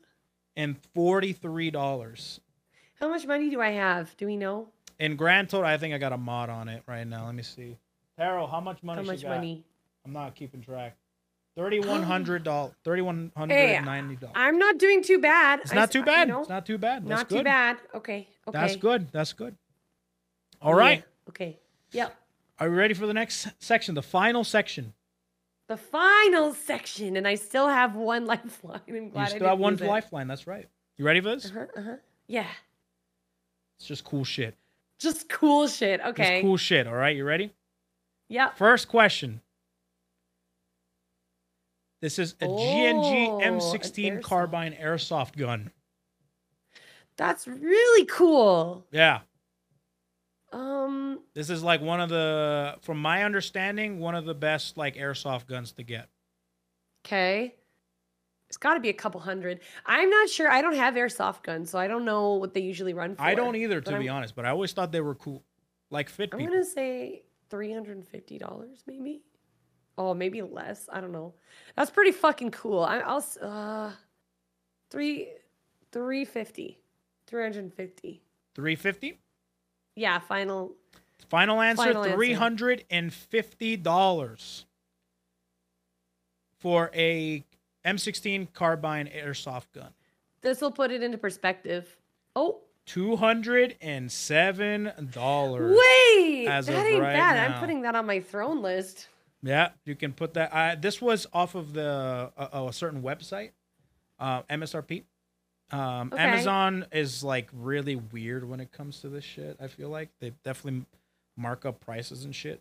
How much money do I have? Do we know? In grand total, I think I got a mod on it right now. Let me see. Taro, how much money How much she got? money? I'm not keeping track. $3,100. Hey, $3,190. I'm not doing too bad. It's not too bad. You know, It's not too bad. That's not good. too bad. Okay. Okay. That's good. That's good. All right. Yeah. Okay. Yep. Are you ready for the next section? The final section. The final section, and I still have one lifeline. I'm glad You I still didn't have one use it. lifeline. That's right. You ready for this? Yeah. It's just cool shit. Just cool shit. Okay. Just cool shit. All right. You ready? Yep. First question. This is a Oh, GNG an M16 airsoft. carbine airsoft gun. That's really cool. Yeah. Um. This is like one of the, from my understanding, one of the best like airsoft guns to get. Okay. It's got to be a couple hundred. I'm not sure. I don't have airsoft guns, so I don't know what they usually run for. I don't either, but to be honest, but I always thought they were cool. Like fit I'm people. gonna say $350, maybe. Oh, maybe less. I don't know. That's pretty fucking cool. I'll 350. 350. 350? Yeah, final. Final answer, Final answer. $350 for a M16 carbine airsoft gun. This will put it into perspective. Oh, $207. wait! as That of ain't right bad. now. I'm putting that on my throne list. Yeah, you can put that. This was off of the a certain website, MSRP. Okay. Amazon is like really weird when it comes to this shit. I feel like they definitely mark up prices and shit.